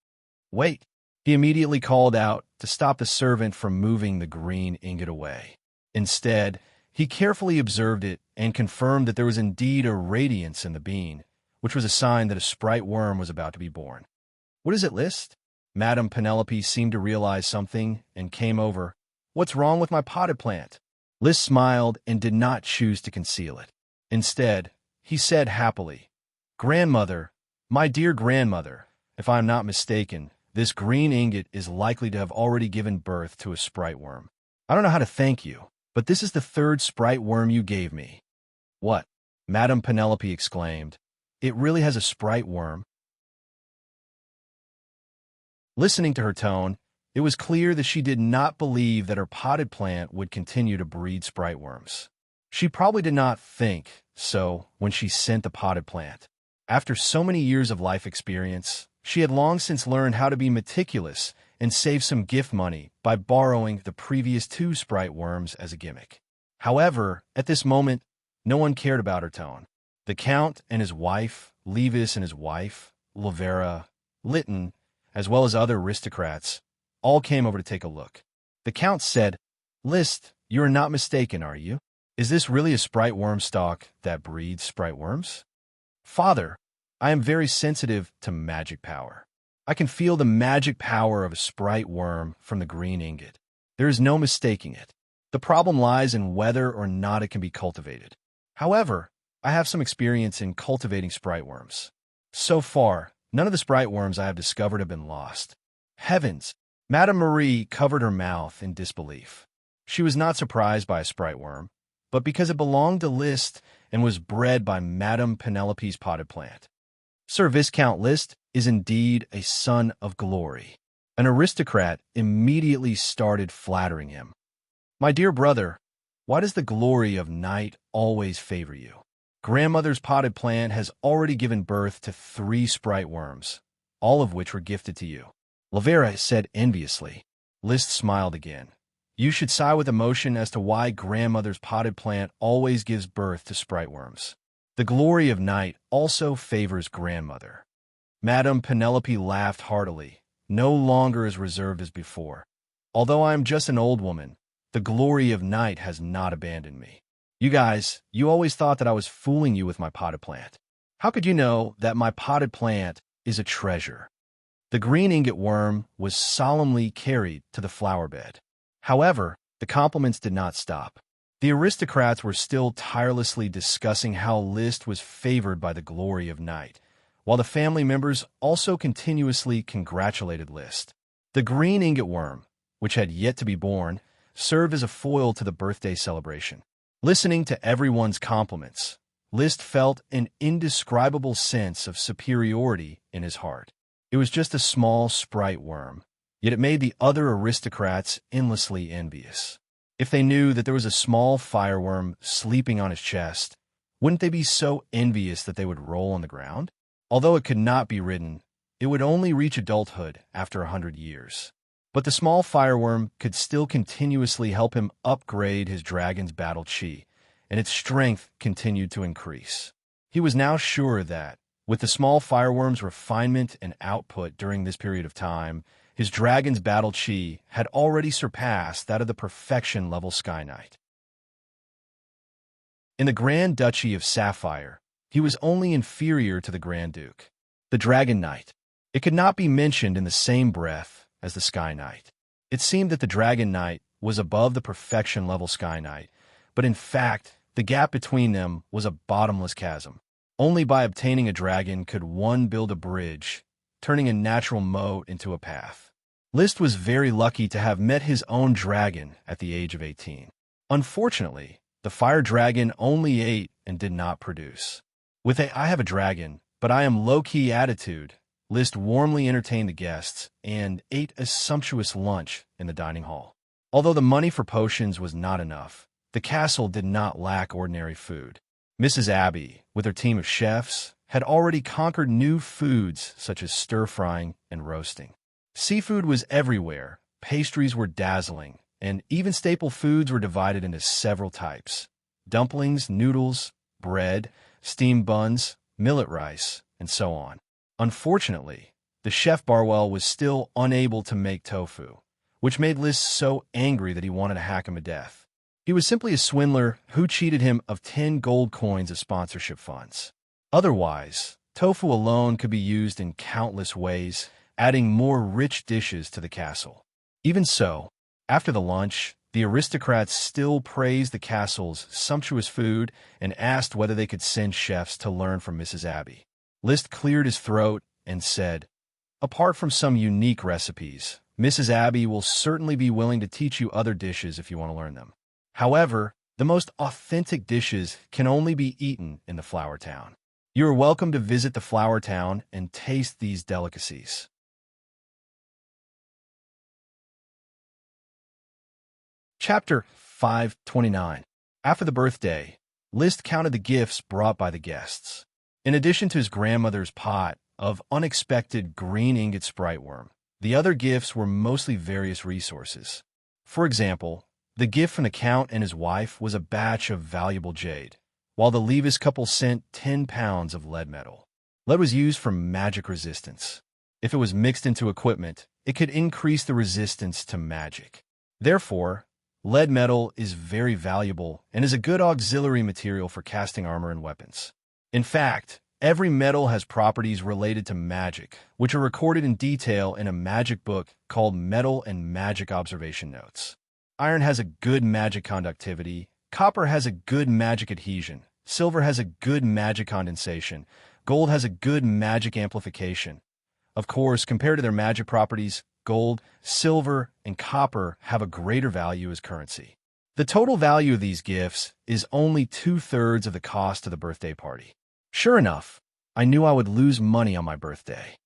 Speaker 1: Wait! He immediately called out to stop the servant from moving the green ingot away. Instead, he carefully observed it and confirmed that there was indeed a radiance in the bean, which was a sign that a sprite worm was about to be born. What is it, List? Madame Penelope seemed to realize something and came over. What's wrong with my potted plant? List smiled and did not choose to conceal it. Instead, he said happily, Grandmother, my dear grandmother, if I am not mistaken, This green ingot is likely to have already given birth to a sprite worm. I don't know how to thank you, but this is the third sprite worm you gave me. What? Madame Penelope exclaimed. It really has a sprite worm? Listening to her tone, it was clear that she did not believe that her potted plant would continue to breed sprite worms. She probably did not think so when she sent the potted plant. After so many years of life experience, she had long since learned how to be meticulous and save some gift money by borrowing the previous 2 sprite worms as a gimmick. However, at this moment, no one cared about her tone. The Count and his wife, Levis and his wife, Lavera, Lytton, as well as other aristocrats, all came over to take a look. The Count said, "List, you are not mistaken, are you? Is this really a sprite worm stock that breeds sprite worms?" "Father, I am very sensitive to magic power. I can feel the magic power of a sprite worm from the green ingot. There is no mistaking it. The problem lies in whether or not it can be cultivated. However, I have some experience in cultivating sprite worms. So far, none of the sprite worms I have discovered have been lost." Heavens! Madame Marie covered her mouth in disbelief. She was not surprised by a sprite worm, but because it belonged to Liszt and was bred by Madame Penelope's potted plant. Sir Viscount Liszt is indeed a son of glory. An aristocrat immediately started flattering him. "My dear brother, why does the glory of night always favor you? Grandmother's potted plant has already given birth to 3 sprite worms, all of which were gifted to you." Lavera said enviously. Liszt smiled again. "You should sigh with emotion as to why grandmother's potted plant always gives birth to sprite worms. The glory of night also favors grandmother." Madame Penelope laughed heartily, no longer as reserved as before. "Although I am just an old woman, the glory of night has not abandoned me. You guys, you always thought that I was fooling you with my potted plant. How could you know that my potted plant is a treasure?" The green ingot worm was solemnly carried to the flower bed. However, the compliments did not stop. The aristocrats were still tirelessly discussing how Liszt was favored by the glory of night, while the family members also continuously congratulated Liszt. The green ingot worm, which had yet to be born, served as a foil to the birthday celebration. Listening to everyone's compliments, Liszt felt an indescribable sense of superiority in his heart. It was just a small sprite worm, yet it made the other aristocrats endlessly envious. If they knew that there was a small fireworm sleeping on his chest, wouldn't they be so envious that they would roll on the ground? Although it could not be ridden, it would only reach adulthood after 100 years. But the small fireworm could still continuously help him upgrade his dragon's battle chi, and its strength continued to increase. He was now sure that, with the small fireworm's refinement and output during this period of time, his dragon's battle chi had already surpassed that of the perfection level Sky Knight. In the Grand Duchy of Sapphire, he was only inferior to the Grand Duke. The Dragon Knight. It could not be mentioned in the same breath as the Sky Knight. It seemed that the Dragon Knight was above the perfection level Sky Knight, but in fact, the gap between them was a bottomless chasm. Only by obtaining a dragon could one build a bridge, turning a natural moat into a path. Liszt was very lucky to have met his own dragon at the age of 18. Unfortunately, the fire dragon only ate and did not produce. With a "I have a dragon, but I am low-key" attitude, Liszt warmly entertained the guests and ate a sumptuous lunch in the dining hall. Although the money for potions was not enough, the castle did not lack ordinary food. Mrs. Abbey, with her team of chefs, had already conquered new foods such as stir-frying and roasting. Seafood was everywhere, pastries were dazzling, and even staple foods were divided into several types: dumplings, noodles, bread, steamed buns, millet rice, and so on. Unfortunately, the chef Barwell was still unable to make tofu, which made Liszt so angry that he wanted to hack him to death. He was simply a swindler who cheated him of 10 gold coins of sponsorship funds. Otherwise, tofu alone could be used in countless ways, adding more rich dishes to the castle. Even so, after the lunch, the aristocrats still praised the castle's sumptuous food and asked whether they could send chefs to learn from Mrs. Abbey. Liszt cleared his throat and said, Apart from some unique recipes, Mrs. Abby will certainly be willing to teach you other dishes if you want to learn them. However, the most authentic dishes can only be eaten in the Flower Town. You are welcome to visit the Flower Town and taste these delicacies. Chapter 529. After the birthday, List counted the gifts brought by the guests. In addition to his grandmother's pot of unexpected green ingot sprite worm, the other gifts were mostly various resources. For example, the gift from the Count and his wife was a batch of valuable jade, while the Levis couple sent 10 pounds of lead metal. Lead was used for magic resistance. If it was mixed into equipment, it could increase the resistance to magic. Therefore, lead metal is very valuable and is a good auxiliary material for casting armor and weapons. In fact, every metal has properties related to magic, which are recorded in detail in a magic book called Metal and Magic Observation Notes. Iron has a good magic conductivity, copper has a good magic adhesion, silver has a good magic condensation, gold has a good magic amplification. Of course, compared to their magic properties, gold, silver, and copper have a greater value as currency. The total value of these gifts is only 2/3 of the cost of the birthday party. Sure enough, I knew I would lose money on my birthday.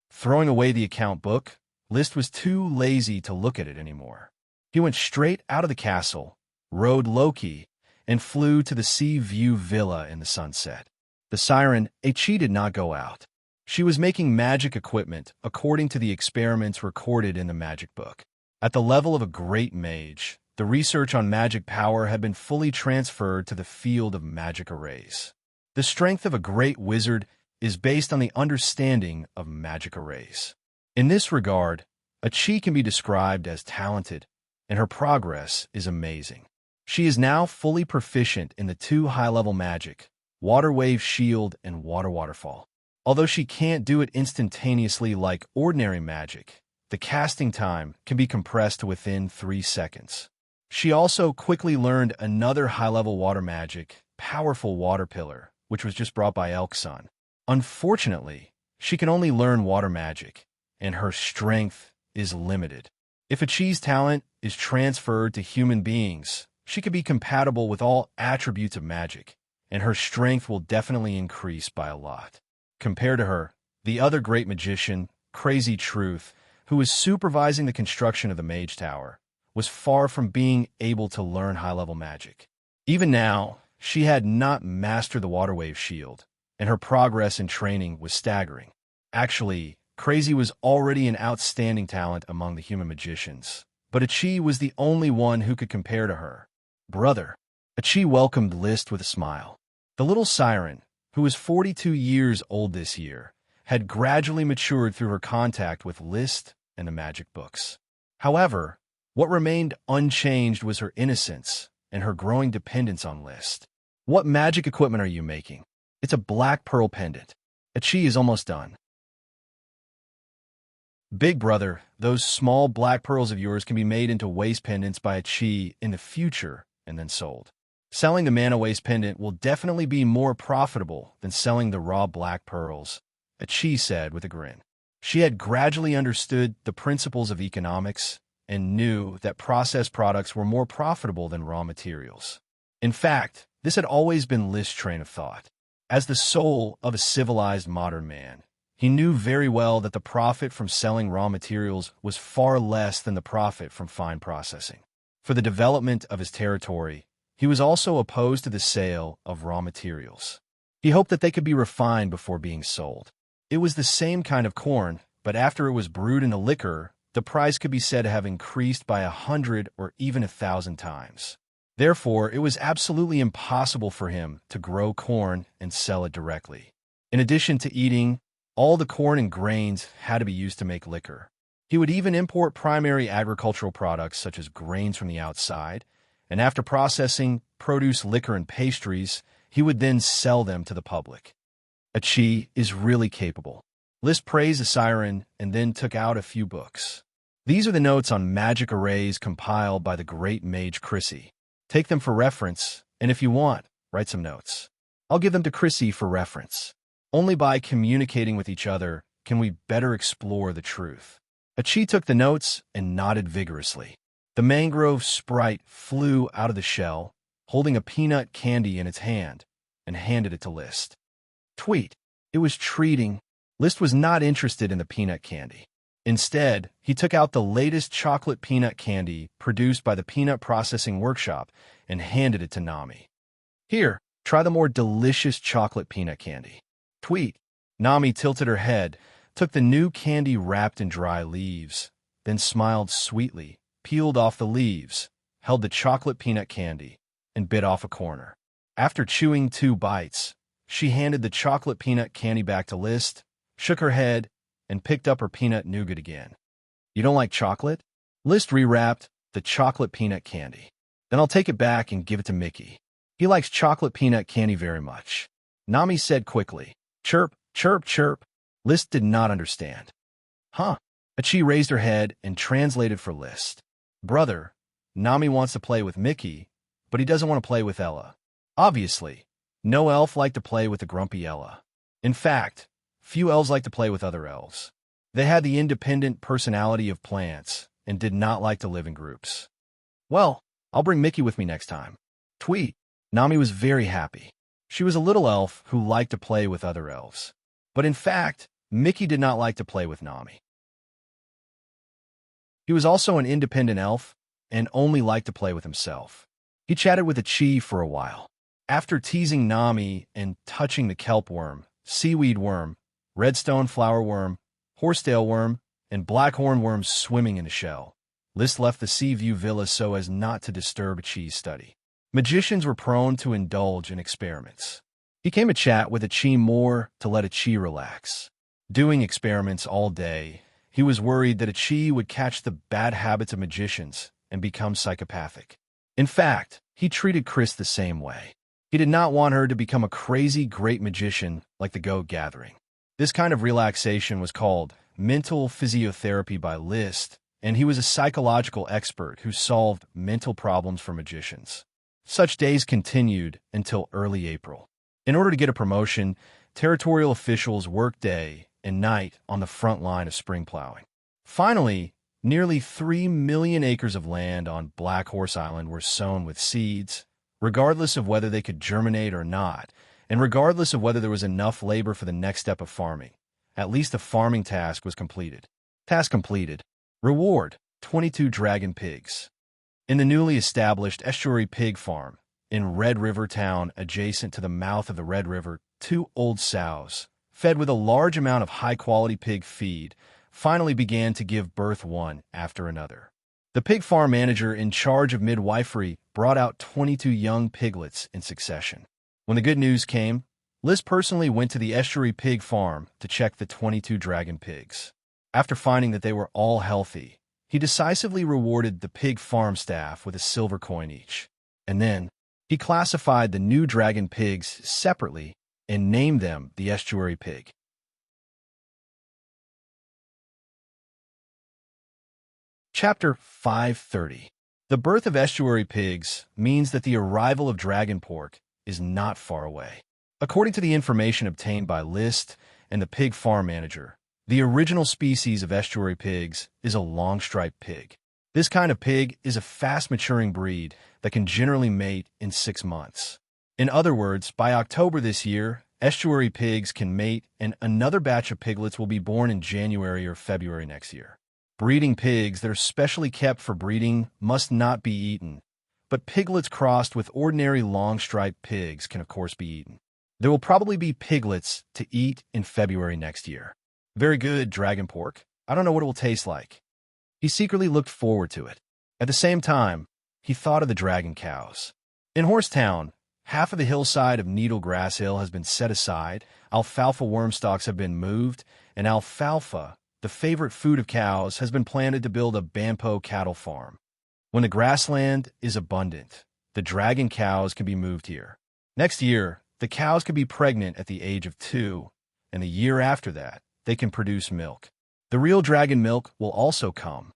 Speaker 1: Throwing away the account book, List was too lazy to look at it anymore. He went straight out of the castle, rode Loki, and flew to the Sea View Villa in the sunset. The siren, Chi, did not go out. She was making magic equipment according to the experiments recorded in the magic book. At the level of a great mage, the research on magic power had been fully transferred to the field of magic arrays. The strength of a great wizard is based on the understanding of magic arrays. In this regard, a Chi can be described as talented, and her progress is amazing. She is now fully proficient in the 2 high-level magic, Water Wave Shield and Water Waterfall. Although she can't do it instantaneously like ordinary magic, the casting time can be compressed to within 3 seconds. She also quickly learned another high-level water magic, Powerful Water Pillar, which was just brought by Elkson. Unfortunately, she can only learn water magic, and her strength is limited. If a Chi's talent is transferred to human beings, she could be compatible with all attributes of magic, and her strength will definitely increase by a lot. Compared to her, the other great magician, Crazy Truth, who was supervising the construction of the Mage Tower, was far from being able to learn high-level magic. Even now, she had not mastered the Water Wave Shield, and her progress in training was staggering. Actually, Crazy was already an outstanding talent among the human magicians, but Chi was the only one who could compare to her. Brother, Chi welcomed List with a smile. The little siren, who was 42 years old this year, had gradually matured through her contact with List and the magic books. However, what remained unchanged was her innocence and her growing dependence on List. What magic equipment are you making? It's a black pearl pendant. Chi is almost done. Big brother, those small black pearls of yours can be made into waist pendants by Chi in the future and then sold. Selling the mana waist pendant will definitely be more profitable than selling the raw black pearls, Chi said with a grin. She had gradually understood the principles of economics and knew that processed products were more profitable than raw materials. In fact, this had always been List's train of thought. As the soul of a civilized modern man, he knew very well that the profit from selling raw materials was far less than the profit from fine processing. For the development of his territory, he was also opposed to the sale of raw materials. He hoped that they could be refined before being sold. It was the same kind of corn, but after it was brewed into liquor, the price could be said to have increased by 100 or even 1,000 times. Therefore, it was absolutely impossible for him to grow corn and sell it directly. In addition to eating, all the corn and grains had to be used to make liquor. He would even import primary agricultural products such as grains from the outside, and after processing, produce liquor and pastries, he would then sell them to the public. Chi is really capable. List praised the siren and then took out a few books. These are the notes on magic arrays compiled by the great mage Chrissy. Take them for reference, and if you want, write some notes. I'll give them to Chrissy for reference. Only by communicating with each other can we better explore the truth? Achi took the notes and nodded vigorously. The mangrove sprite flew out of the shell, holding a peanut candy in its hand, and handed it to List. Tweet. It was treating. List was not interested in the peanut candy. Instead, he took out the latest chocolate peanut candy produced by the Peanut Processing Workshop and handed it to Nami. Here, try the more delicious chocolate peanut candy. Tweet. Nami tilted her head, took the new candy wrapped in dry leaves, then smiled sweetly, peeled off the leaves, held the chocolate peanut candy, and bit off a corner. After chewing 2 bites, she handed the chocolate peanut candy back to List, shook her head, and picked up her peanut nougat again. You don't like chocolate? List rewrapped the chocolate peanut candy. Then I'll take it back and give it to Mickey. He likes chocolate peanut candy very much. Nami said quickly. Chirp, chirp, chirp. List did not understand. Huh? Achi raised her head and translated for List. Brother, Nami wants to play with Mickey, but he doesn't want to play with Ella. Obviously, no elf liked to play with the grumpy Ella. In fact, few elves like to play with other elves. They had the independent personality of plants and did not like to live in groups. Well, I'll bring Mickey with me next time. Tweet. Nami was very happy. She was a little elf who liked to play with other elves. But in fact, Mickey did not like to play with Nami. He was also an independent elf and only liked to play with himself. He chatted with Achi for a while. After teasing Nami and touching the kelp worm, seaweed worm, redstone flower worm, horsetail worm, and blackhorn worms swimming in a shell, List left the Seaview Villa so as not to disturb Achi's study. Magicians were prone to indulge in experiments. He came to chat with Achi more to let Achi relax. Doing experiments all day, he was worried that Achi would catch the bad habits of magicians and become psychopathic. In fact, he treated Chris the same way. He did not want her to become a crazy great magician like the Goat Gathering. This kind of relaxation was called mental physiotherapy by List, and he was a psychological expert who solved mental problems for magicians. Such days continued until early April. In order to get a promotion, territorial officials worked day and night on the front line of spring plowing. Finally, nearly 3 million acres of land on Black Horse Island were sown with seeds, regardless of whether they could germinate or not, and regardless of whether there was enough labor for the next step of farming. At least the farming task was completed. Task completed. Reward, 22 dragon pigs. In the newly established Estuary Pig Farm, in Red River Town adjacent to the mouth of the Red River, 2 old sows, fed with a large amount of high-quality pig feed, finally began to give birth one after another. The pig farm manager in charge of midwifery brought out 22 young piglets in succession. When the good news came, Liz personally went to the Estuary Pig Farm to check the 22 dragon pigs. After finding that they were all healthy, he decisively rewarded the pig farm staff with a silver coin each. And then, he classified the new dragon pigs separately and named them the Estuary Pig. Chapter 530. The birth of estuary pigs means that the arrival of dragon pork is not far away. According to the information obtained by List and the pig farm manager, the original species of estuary pigs is a long-striped pig. This kind of pig is a fast-maturing breed that can generally mate in 6 months. In other words, by October this year, estuary pigs can mate and another batch of piglets will be born in January or February next year. Breeding pigs that are specially kept for breeding must not be eaten, but piglets crossed with ordinary long-striped pigs can of course be eaten. There will probably be piglets to eat in February next year. Very good, dragon pork. I don't know what it will taste like. He secretly looked forward to it. At the same time, he thought of the dragon cows. In Horsetown, half of the hillside of Needle Grass Hill has been set aside, alfalfa worm stalks have been moved, and alfalfa, the favorite food of cows, has been planted to build a Bampo cattle farm. When the grassland is abundant, the dragon cows can be moved here. Next year, the cows can be pregnant at the age of 2, and the year after that, they can produce milk. The real dragon milk will also come.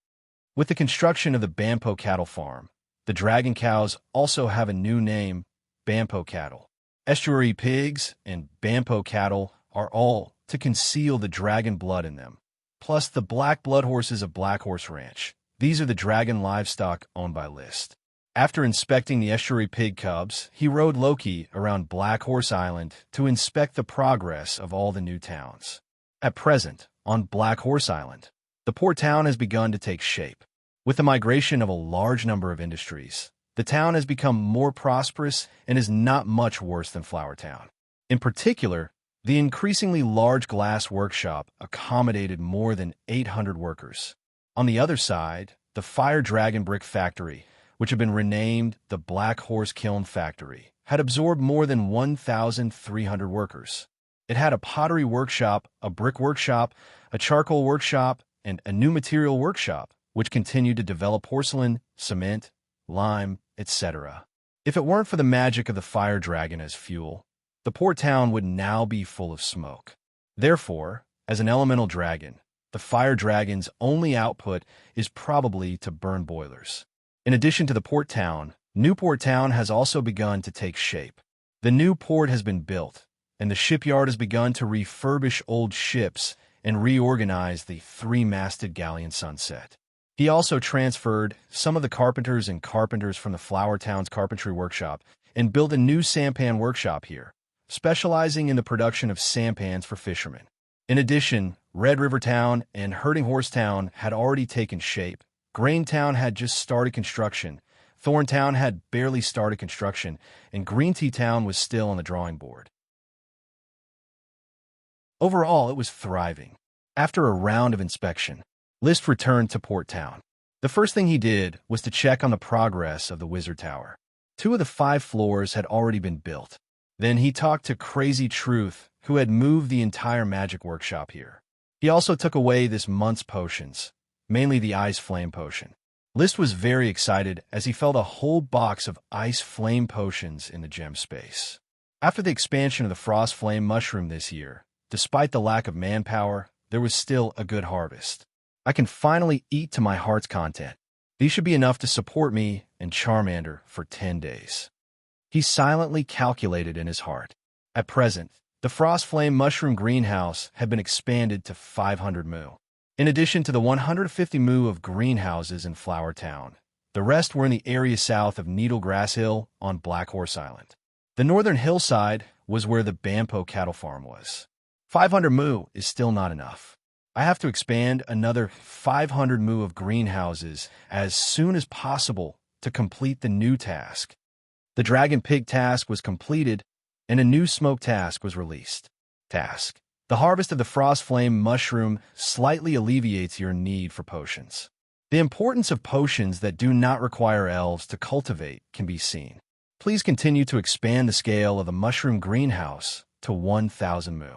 Speaker 1: With the construction of the Bampo cattle farm, the dragon cows also have a new name, Bampo cattle. Estuary pigs and Bampo cattle are all to conceal the dragon blood in them. Plus the black blood horses of Black Horse Ranch. These are the dragon livestock owned by List. After inspecting the estuary pig cubs, he rode Loki around Black Horse Island to inspect the progress of all the new towns. At present, on Black Horse Island, the port town has begun to take shape. With the migration of a large number of industries, the town has become more prosperous and is not much worse than Flower Town. In particular, the increasingly large glass workshop accommodated more than 800 workers. On the other side, the Fire Dragon Brick Factory, which had been renamed the Black Horse Kiln Factory, had absorbed more than 1,300 workers. It had a pottery workshop, a brick workshop, a charcoal workshop, and a new material workshop, which continued to develop porcelain, cement, lime, etc. If it weren't for the magic of the fire dragon as fuel, the port town would now be full of smoke. Therefore, as an elemental dragon, the fire dragon's only output is probably to burn boilers. In addition to the port town, Newport Town has also begun to take shape. The new port has been built, and the shipyard has begun to refurbish old ships and reorganize the three-masted galleon Sunset. He also transferred some of the carpenters from the Flower Town's carpentry workshop and built a new sampan workshop here, specializing in the production of sampans for fishermen. In addition, Red River Town and Herding Horse Town had already taken shape. Grain Town had just started construction, Thorn Town had barely started construction, and Green Tea Town was still on the drawing board. Overall, it was thriving. After a round of inspection, List returned to Port Town. The first thing he did was to check on the progress of the Wizard Tower. 2 of the 5 floors had already been built. Then he talked to Crazy Truth, who had moved the entire magic workshop here. He also took away this month's potions, mainly the Ice Flame Potion. List was very excited as he felt a whole box of Ice Flame Potions in the gem space. After the expansion of the Frost Flame Mushroom this year, despite the lack of manpower, there was still a good harvest. I can finally eat to my heart's content. These should be enough to support me and Charmander for 10 days. He silently calculated in his heart. At present, the Frost Flame Mushroom Greenhouse had been expanded to 500 mu. In addition to the 150 mu of greenhouses in Flower Town, the rest were in the area south of Needle Grass Hill on Black Horse Island. The northern hillside was where the Bampo cattle farm was. 500 mu is still not enough. I have to expand another 500 mu of greenhouses as soon as possible to complete the new task. The Dragon Pig task was completed, and a new smoke task was released. Task: the harvest of the Frost Flame Mushroom slightly alleviates your need for potions. The importance of potions that do not require elves to cultivate can be seen. Please continue to expand the scale of the mushroom greenhouse to 1,000 mu.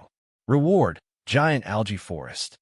Speaker 1: Reward: Giant Algae Forest.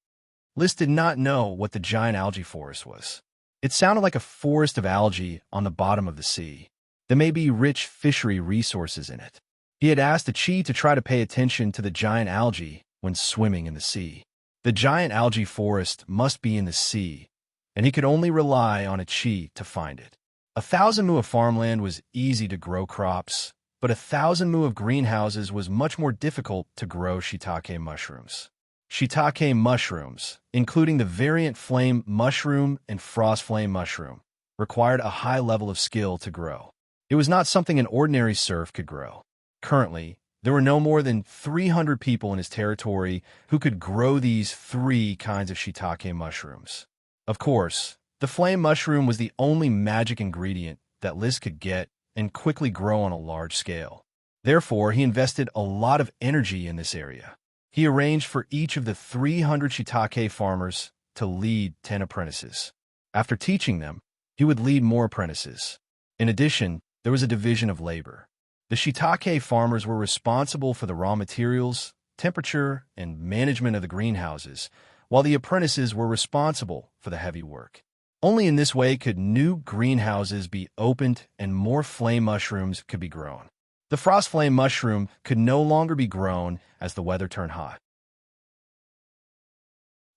Speaker 1: List did not know what the Giant Algae Forest was. It sounded like a forest of algae on the bottom of the sea. There may be rich fishery resources in it. He had asked the Chi to try to pay attention to the giant algae when swimming in the sea. The Giant Algae Forest must be in the sea, and he could only rely on a Chi to find it. 1,000 mu of farmland was easy to grow crops, but 1,000 mu of greenhouses was much more difficult to grow shiitake mushrooms. Shiitake mushrooms, including the variant flame mushroom and frost flame mushroom, required a high level of skill to grow. It was not something an ordinary serf could grow. Currently, there were no more than 300 people in his territory who could grow these 3 kinds of shiitake mushrooms. Of course, the flame mushroom was the only magic ingredient that Liz could get and quickly grow on a large scale. Therefore, he invested a lot of energy in this area. He arranged for each of the 300 shiitake farmers to lead 10 apprentices. After teaching them, he would lead more apprentices. In addition, there was a division of labor. The shiitake farmers were responsible for the raw materials, temperature, and management of the greenhouses, while the apprentices were responsible for the heavy work. Only in this way could new greenhouses be opened and more flame mushrooms could be grown. The frost flame mushroom could no longer be grown as the weather turned hot.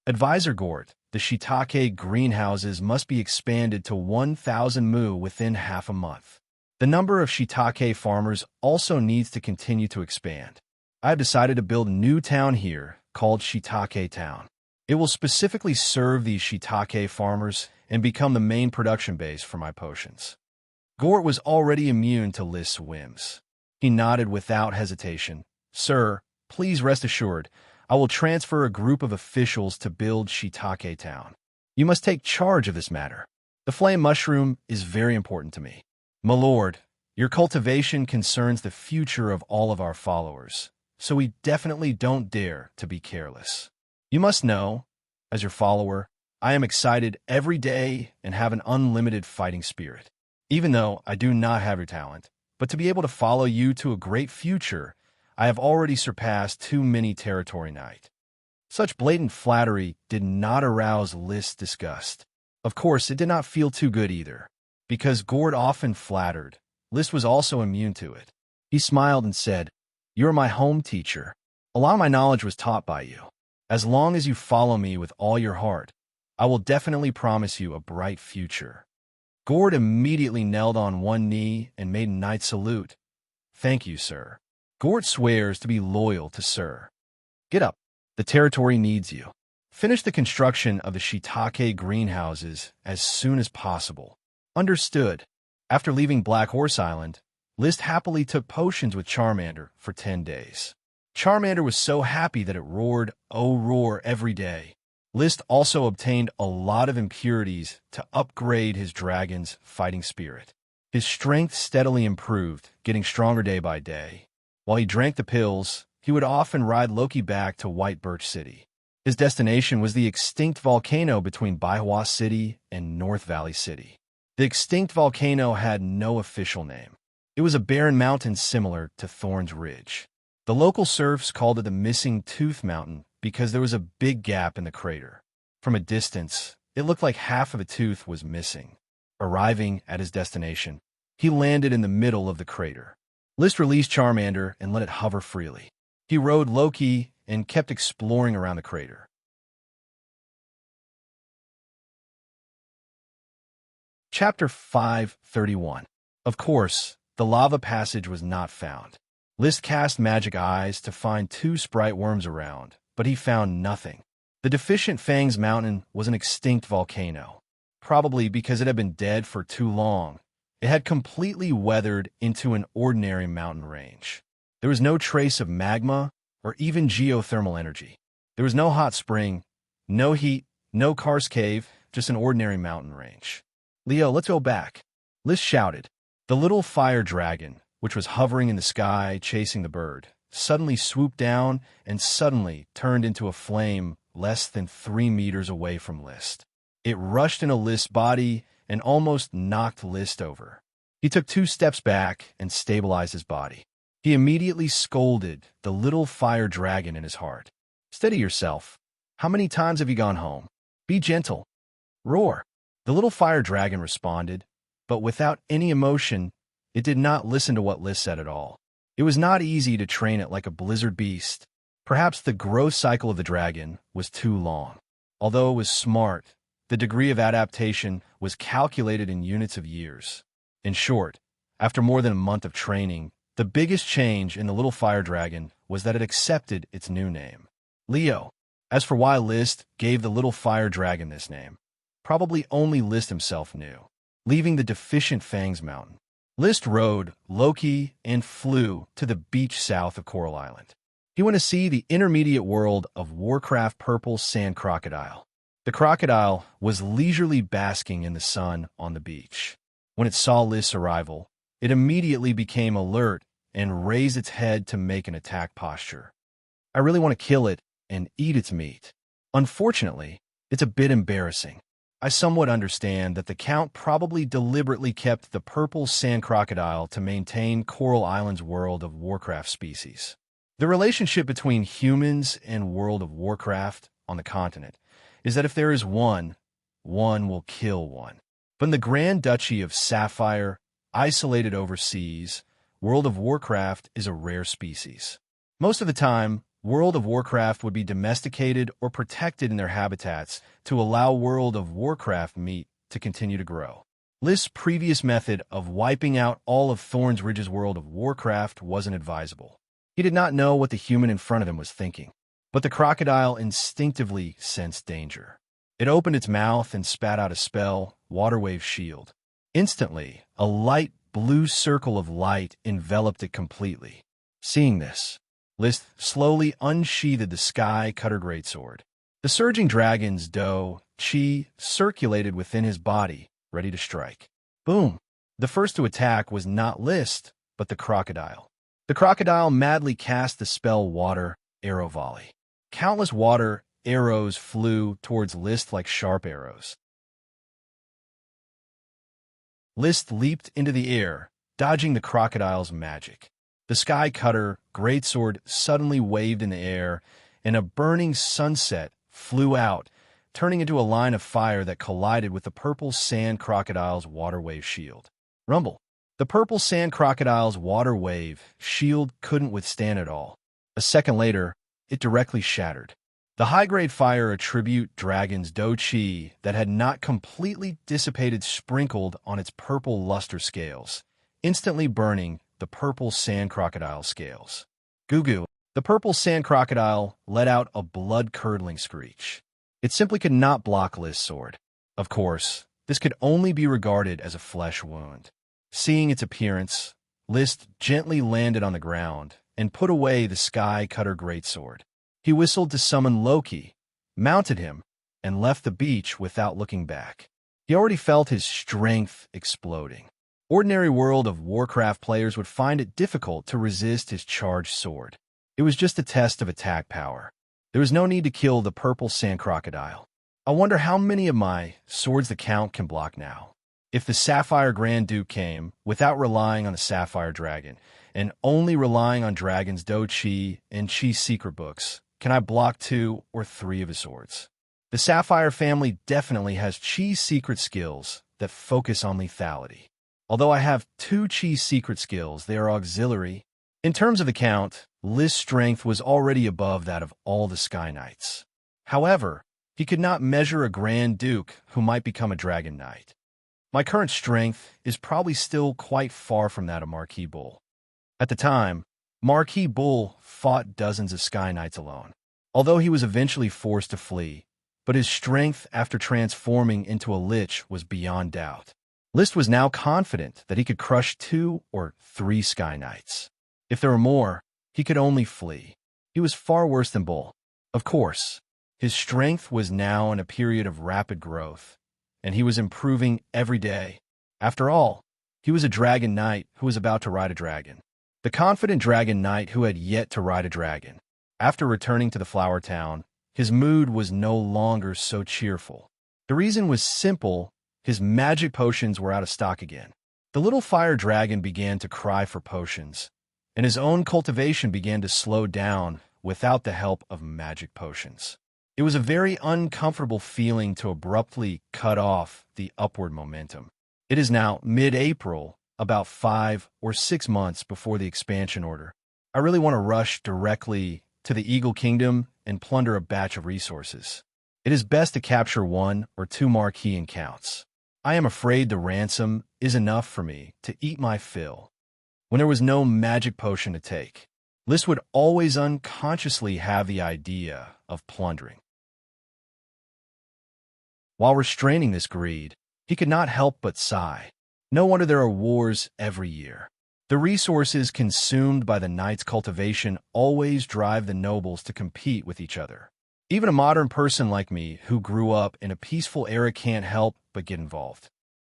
Speaker 1: Advisor Gord, the shiitake greenhouses must be expanded to 1,000 mu within half a month. The number of shiitake farmers also needs to continue to expand. I have decided to build a new town here called Shiitake Town. It will specifically serve these shiitake farmers and become the main production base for my potions. Gort was already immune to List's whims. He nodded without hesitation. Sir, please rest assured, I will transfer a group of officials to build Shiitake Town. You must take charge of this matter. The flame mushroom is very important to me. My lord, your cultivation concerns the future of all of our followers, so we definitely don't dare to be careless. You must know, as your follower, I am excited every day and have an unlimited fighting spirit. Even though I do not have your talent, but to be able to follow you to a great future, I have already surpassed too many territory knight. Such blatant flattery did not arouse List's disgust. Of course, it did not feel too good either. Because Gord often flattered, List was also immune to it. He smiled and said, "You are my home teacher. A lot of my knowledge was taught by you. As long as you follow me with all your heart, I will definitely promise you a bright future." Gord immediately knelt on one knee and made a knight salute. "Thank you, sir." Gord swears to be loyal to Sir. Get up. The territory needs you. Finish the construction of the shiitake greenhouses as soon as possible. Understood. After leaving Black Horse Island, List happily took potions with Charmander for 10 days. Charmander was so happy that it roared, "Oh, roar," every day. List also obtained a lot of impurities to upgrade his dragon's fighting spirit. His strength steadily improved, getting stronger day by day. While he drank the pills, he would often ride Loki back to White Birch City. His destination was the extinct volcano between Baihua City and North Valley City. The extinct volcano had no official name. It was a barren mountain similar to Thorn's Ridge. The local serfs called it the Missing Tooth Mountain because there was a big gap in the crater. From a distance, it looked like half of a tooth was missing. Arriving at his destination, he landed in the middle of the crater. List released Charmander and let it hover freely. He rode Loki and kept exploring around the crater. Chapter 531. Of course, the lava passage was not found. List cast magic eyes to find 2 sprite worms around, but he found nothing. The Deficient Fangs Mountain was an extinct volcano. Probably because it had been dead for too long, it had completely weathered into an ordinary mountain range. There was no trace of magma or even geothermal energy. There was no hot spring, no heat, no karst cave, just an ordinary mountain range. "Leo, let's go back," List shouted. The little fire dragon, which was hovering in the sky chasing the bird, suddenly swooped down and suddenly turned into a flame less than 3 meters away from List. It rushed into List's body and almost knocked List over. He took 2 steps back and stabilized his body. He immediately scolded the little fire dragon in his heart. "Steady yourself. How many times have you gone home? Be gentle. Roar." The little fire dragon responded, but without any emotion. It did not listen to what List said at all. It was not easy to train it like a blizzard beast. Perhaps the growth cycle of the dragon was too long. Although it was smart, the degree of adaptation was calculated in units of years. In short, after more than a month of training, the biggest change in the little fire dragon was that it accepted its new name, Leo. As for why List gave the little fire dragon this name, probably only List himself knew. Leaving the Deficient Fangs Mountain, List rode Loki and flew to the beach south of Coral Island. He went to see the intermediate world of Warcraft Purple Sand Crocodile. The crocodile was leisurely basking in the sun on the beach. When it saw List's arrival, it immediately became alert and raised its head to make an attack posture. "I really want to kill it and eat its meat. Unfortunately, it's a bit embarrassing. I somewhat understand that the Count probably deliberately kept the purple sand crocodile to maintain Coral Island's World of Warcraft species. The relationship between humans and World of Warcraft on the continent is that if there is one, one will kill one. But in the Grand Duchy of Sapphire, isolated overseas, World of Warcraft is a rare species. Most of the time, World of Warcraft would be domesticated or protected in their habitats to allow World of Warcraft meat to continue to grow. List's previous method of wiping out all of Thorn's Ridge's World of Warcraft wasn't advisable. He did not know what the human in front of him was thinking. But the crocodile instinctively sensed danger. It opened its mouth and spat out a spell, Water Wave Shield. Instantly, a light blue circle of light enveloped it completely. Seeing this, List slowly unsheathed the Sky Cutter Greatsword. The surging dragon's chi circulated within his body, ready to strike. Boom! The first to attack was not List, but the crocodile. The crocodile madly cast the spell Water Arrow Volley. Countless water arrows flew towards List like sharp arrows. List leaped into the air, dodging the crocodile's magic. The Sky Cutter Greatsword suddenly waved in the air, and a burning sunset flew out, turning into a line of fire that collided with the purple sand crocodile's water wave shield. Rumble. The purple sand crocodile's water wave shield couldn't withstand it all. A second later, it directly shattered. The high-grade fire attribute dragon's chi that had not completely dissipated sprinkled on its purple luster scales, instantly burning the purple sand crocodile scales. Goo-goo. The purple sand crocodile let out a blood-curdling screech. It simply could not block List's sword. Of course, this could only be regarded as a flesh wound. Seeing its appearance, List gently landed on the ground and put away the Sky Cutter Greatsword. He whistled to summon Loki, mounted him, and left the beach without looking back. He already felt his strength exploding. Ordinary World of Warcraft players would find it difficult to resist his charged sword. It was just a test of attack power. There was no need to kill the purple sand crocodile. I wonder how many of my swords the Count can block now. If the Sapphire Grand Duke came, without relying on the Sapphire Dragon, and only relying on Dragon's chi and chi secret books, can I block 2 or 3 of his swords? The Sapphire family definitely has chi secret skills that focus on lethality. Although I have 2 chi secret skills, they are auxiliary. In terms of the count, List's strength was already above that of all the Sky Knights. However, he could not measure a Grand Duke who might become a Dragon Knight. My current strength is probably still quite far from that of Marquis Bull. At the time, Marquis Bull fought dozens of Sky Knights alone, although he was eventually forced to flee, but his strength after transforming into a Lich was beyond doubt. List was now confident that he could crush 2 or 3 Sky Knights. If there were more, he could only flee. He was far worse than Bull. Of course, his strength was now in a period of rapid growth, and he was improving every day. After all, he was a Dragon Knight who was about to ride a dragon. The confident Dragon Knight who had yet to ride a dragon. After returning to the Flower Town, his mood was no longer so cheerful. The reason was simple: his magic potions were out of stock again. The little fire dragon began to cry for potions, and his own cultivation began to slow down without the help of magic potions. It was a very uncomfortable feeling to abruptly cut off the upward momentum. It is now mid-April, about 5 or 6 months before the expansion order. I really want to rush directly to the Eagle Kingdom and plunder a batch of resources. It is best to capture 1 or 2 marquee accounts. I am afraid the ransom is enough for me to eat my fill. When there was no magic potion to take, List would always unconsciously have the idea of plundering. While restraining this greed, he could not help but sigh. No wonder there are wars every year. The resources consumed by the knight's cultivation always drive the nobles to compete with each other. Even a modern person like me who grew up in a peaceful era can't help but get involved.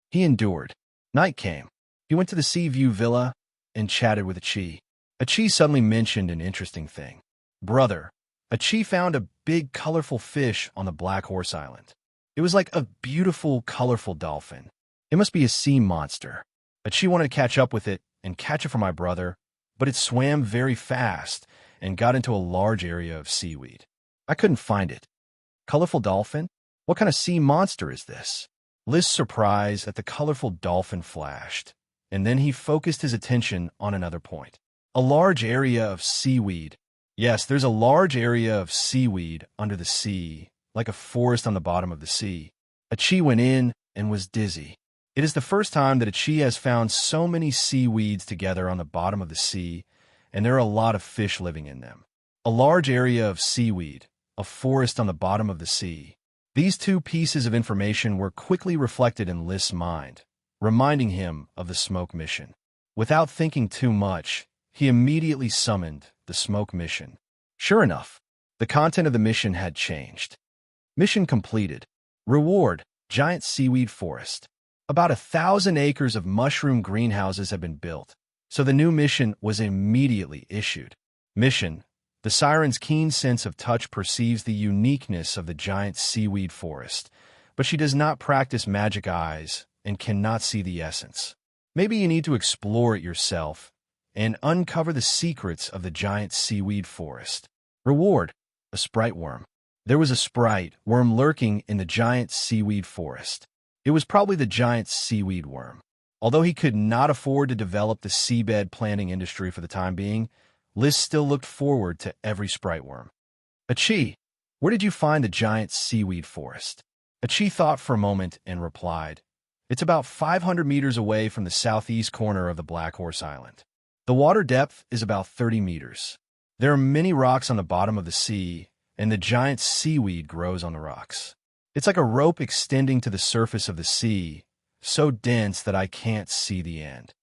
Speaker 1: He endured. Night came. He went to the Sea View Villa and chatted with Achi. Achi suddenly mentioned an interesting thing. Brother, Achi found a big, colorful fish on the Black Horse Island. It was like a beautiful, colorful dolphin. It must be a sea monster. Achi wanted to catch up with it and catch it for my brother, but it swam very fast and got into a large area of seaweed. I couldn't find it. Colorful dolphin? What kind of sea monster is this? List's surprise at the colorful dolphin flashed, and then he focused his attention on another point. A large area of seaweed. Yes, there's a large area of seaweed under the sea, like a forest on the bottom of the sea. Achi went in and was dizzy. It is the first time that Achi has found so many seaweeds together on the bottom of the sea, and there are a lot of fish living in them. a large area of seaweed, a forest on the bottom of the sea. These two pieces of information were quickly reflected in List's mind, reminding him of the smoke mission. Without thinking too much, he immediately summoned the smoke mission. Sure enough, the content of the mission had changed. Mission completed. Reward: giant seaweed forest. About 1,000 acres of mushroom greenhouses have been built, so the new mission was immediately issued. Mission: the siren's keen sense of touch perceives the uniqueness of the giant seaweed forest, but she does not practice magic eyes and cannot see the essence. Maybe you need to explore it yourself and uncover the secrets of the giant seaweed forest. Reward: a sprite worm. There was a sprite worm lurking in the giant seaweed forest. It was probably the giant seaweed worm. Although he could not afford to develop the seabed planting industry for the time being, List still looked forward to every sprite worm. Achi, where did you find the giant seaweed forest? Achi thought for a moment and replied, It's about 500 meters away from the southeast corner of the Black Horse Island. The water depth is about 30 meters. There are many rocks on the bottom of the sea, and the giant seaweed grows on the rocks. It's like a rope extending to the surface of the sea, so dense that I can't see the end.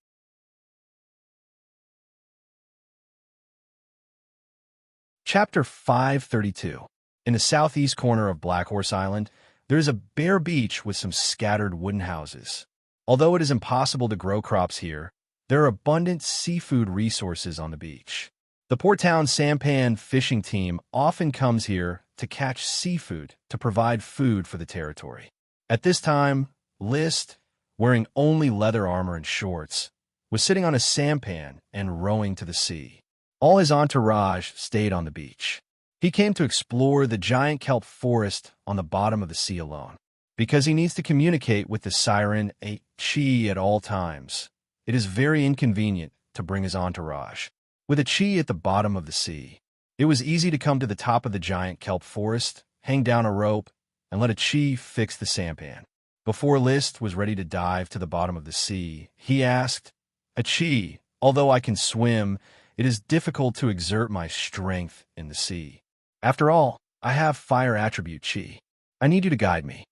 Speaker 1: Chapter 532. In the southeast corner of Black Horse Island, there is a bare beach with some scattered wooden houses. Although it is impossible to grow crops here, there are abundant seafood resources on the beach. The Port Town sampan fishing team often comes here to catch seafood to provide food for the territory. At this time, List, wearing only leather armor and shorts, was sitting on a sampan and rowing to the sea. All his entourage stayed on the beach. He came to explore the giant kelp forest on the bottom of the sea alone. Because he needs to communicate with the siren Achi at all times, it is very inconvenient to bring his entourage. With Achi at the bottom of the sea, it was easy to come to the top of the giant kelp forest, hang down a rope, and let Achi fix the sampan. Before List was ready to dive to the bottom of the sea, he asked, Achi, although I can swim, it is difficult to exert my strength in the sea. After all, I have fire attribute Chi. I need you to guide me.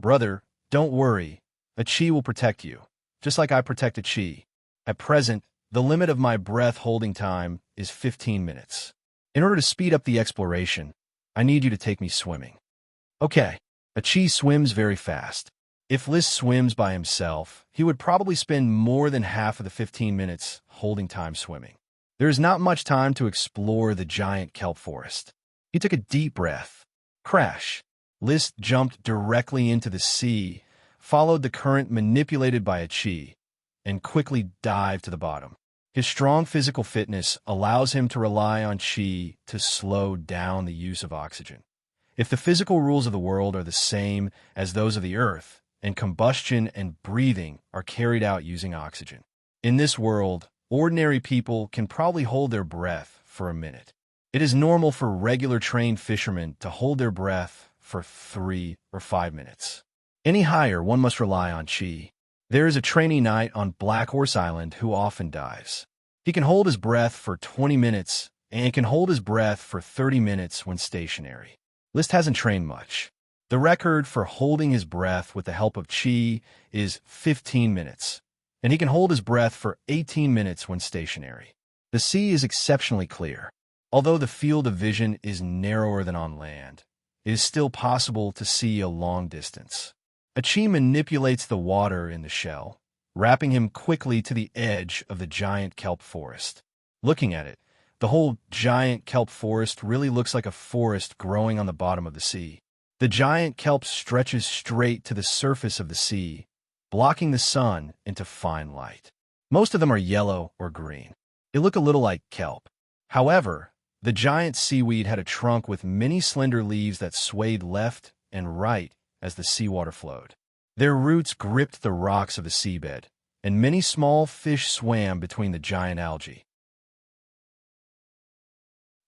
Speaker 1: Brother, don't worry. Chi will protect you, just like I protected Chi. At present, the limit of my breath holding time is 15 minutes. In order to speed up the exploration, I need you to take me swimming. Okay. Chi swims very fast. If List swims by himself, he would probably spend more than half of the 15 minutes holding time swimming. There is not much time to explore the giant kelp forest. He took a deep breath. Crash. List jumped directly into the sea, followed the current manipulated by Chi, and quickly dived to the bottom. His strong physical fitness allows him to rely on Chi to slow down the use of oxygen. If the physical rules of the world are the same as those of the earth, and combustion and breathing are carried out using oxygen, in this world, ordinary people can probably hold their breath for a minute. It is normal for regular trained fishermen to hold their breath for 3 or 5 minutes. Any higher, one must rely on Chi. There is a trainee knight on Black Horse Island who often dives. He can hold his breath for 20 minutes and can hold his breath for 30 minutes when stationary. List hasn't trained much. The record for holding his breath with the help of Chi is 15 minutes, and he can hold his breath for 18 minutes when stationary. The sea is exceptionally clear. Although the field of vision is narrower than on land, it is still possible to see a long distance. Chi manipulates the water in the shell, wrapping him quickly to the edge of the giant kelp forest. Looking at it, the whole giant kelp forest really looks like a forest growing on the bottom of the sea. The giant kelp stretches straight to the surface of the sea, blocking the sun into fine light. Most of them are yellow or green. They look a little like kelp. However, the giant seaweed had a trunk with many slender leaves that swayed left and right as the seawater flowed. Their roots gripped the rocks of the seabed, and many small fish swam between the giant algae.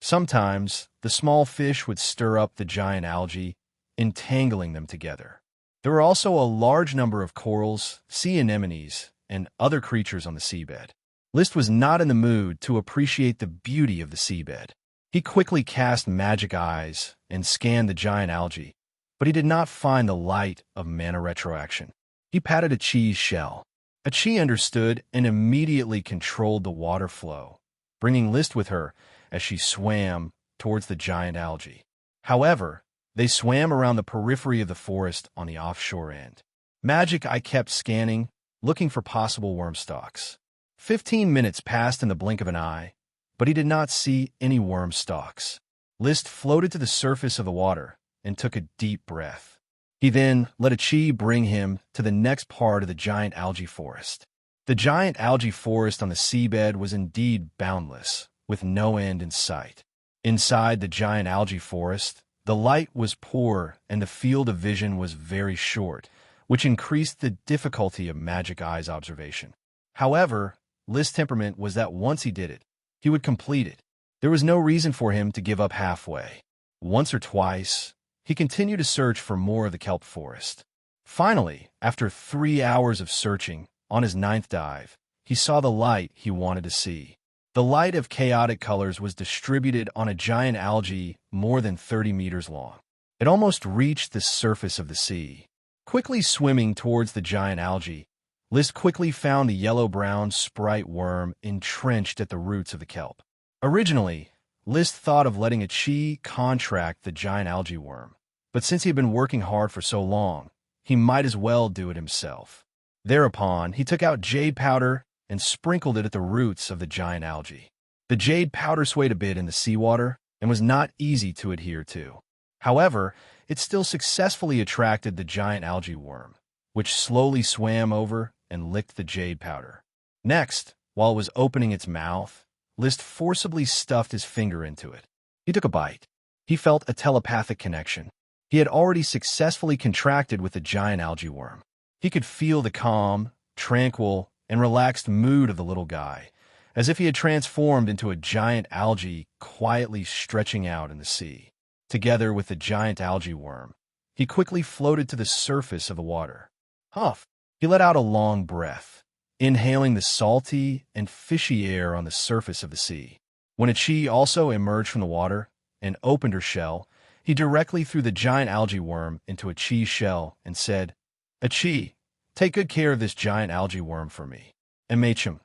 Speaker 1: Sometimes, the small fish would stir up the giant algae, entangling them together. There were also a large number of corals, sea anemones, and other creatures on the seabed. List was not in the mood to appreciate the beauty of the seabed. He quickly cast magic eyes and scanned the giant algae, but he did not find the light of mana retroaction. He patted Achi's shell. Achi understood and immediately controlled the water flow, bringing List with her as she swam towards the giant algae. However, they swam around the periphery of the forest on the offshore end. Magic Eye kept scanning, looking for possible worm stalks. 15 minutes passed in the blink of an eye, but he did not see any worm stalks. List floated to the surface of the water and took a deep breath. He then let Achi bring him to the next part of the giant algae forest. The giant algae forest on the seabed was indeed boundless, with no end in sight. Inside the giant algae forest, the light was poor and the field of vision was very short, which increased the difficulty of Magic Eye's observation. However, List's temperament was that once he did it, he would complete it. There was no reason for him to give up halfway. Once or twice, he continued to search for more of the kelp forest. Finally, after 3 hours of searching, on his 9th dive, he saw the light he wanted to see. The light of chaotic colors was distributed on a giant algae more than 30 meters long. It almost reached the surface of the sea. Quickly swimming towards the giant algae, List quickly found the yellow-brown sprite worm entrenched at the roots of the kelp. Originally, List thought of letting Achi contract the giant algae worm, but since he had been working hard for so long, he might as well do it himself. Thereupon, he took out jade powder and sprinkled it at the roots of the giant algae. The jade powder swayed a bit in the seawater and was not easy to adhere to. However, it still successfully attracted the giant algae worm, which slowly swam over and licked the jade powder. Next, while it was opening its mouth, List forcibly stuffed his finger into it. He took a bite. He felt a telepathic connection. He had already successfully contracted with the giant algae worm. He could feel the calm, tranquil, and relaxed mood of the little guy, as if he had transformed into a giant algae quietly stretching out in the sea. Together with the giant algae worm, he quickly floated to the surface of the water. Huff! He let out a long breath, inhaling the salty and fishy air on the surface of the sea. When Achi also emerged from the water and opened her shell, he directly threw the giant algae worm into Achi's shell and said, "Achi, take good care of this giant algae worm for me." And Machem.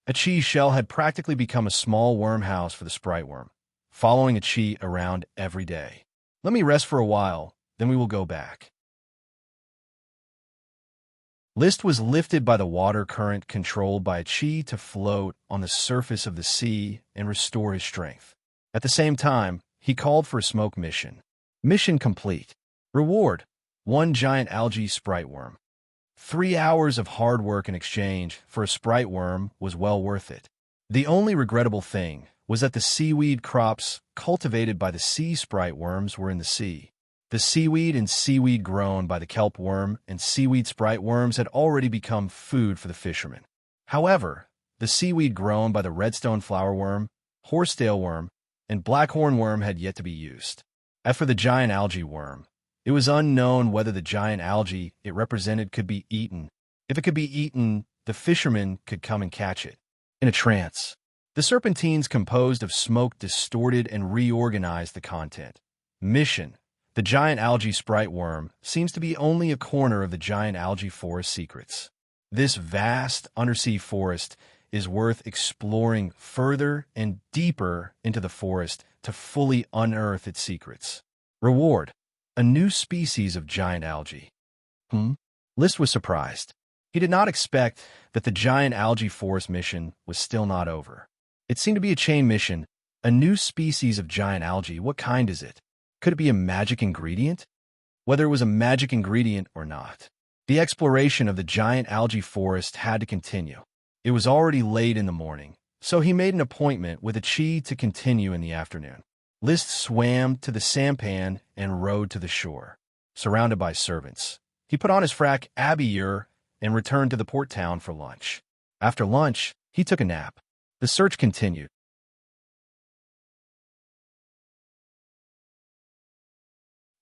Speaker 1: Achi's shell had practically become a small worm house for the sprite worm, following Achi around every day. "Let me rest for a while, then we will go back." List was lifted by the water current controlled by Achi to float on the surface of the sea and restore his strength. At the same time, he called for a smoke mission. Mission complete. Reward: 1 giant algae sprite worm. 3 hours of hard work in exchange for a sprite worm was well worth it. The only regrettable thing was that the seaweed crops cultivated by the sea sprite worms were in the sea. The seaweed and seaweed grown by the kelp worm and seaweed sprite worms had already become food for the fishermen. However, the seaweed grown by the redstone flower worm, horsetail worm, and blackhorn worm had yet to be used. As for the giant algae worm, it was unknown whether the giant algae it represented could be eaten. If it could be eaten, the fishermen could come and catch it. In a trance, the serpentines composed of smoke distorted and reorganized the content. Mission: the giant algae sprite worm seems to be only a corner of the giant algae forest secrets. This vast undersea forest is worth exploring further and deeper into the forest to fully unearth its secrets. Reward: a new species of giant algae. List was surprised. He did not expect that the giant algae forest mission was still not over. It seemed to be a chain mission. A new species of giant algae. What kind is it? Could it be a magic ingredient? Whether it was a magic ingredient or not, the exploration of the giant algae forest had to continue. It was already late in the morning, so he made an appointment with Achi to continue in the afternoon. List swam to the sampan and rowed to the shore. Surrounded by servants, he put on his frack Abiyur and returned to the port town for lunch. After lunch, he took a nap. The search continued.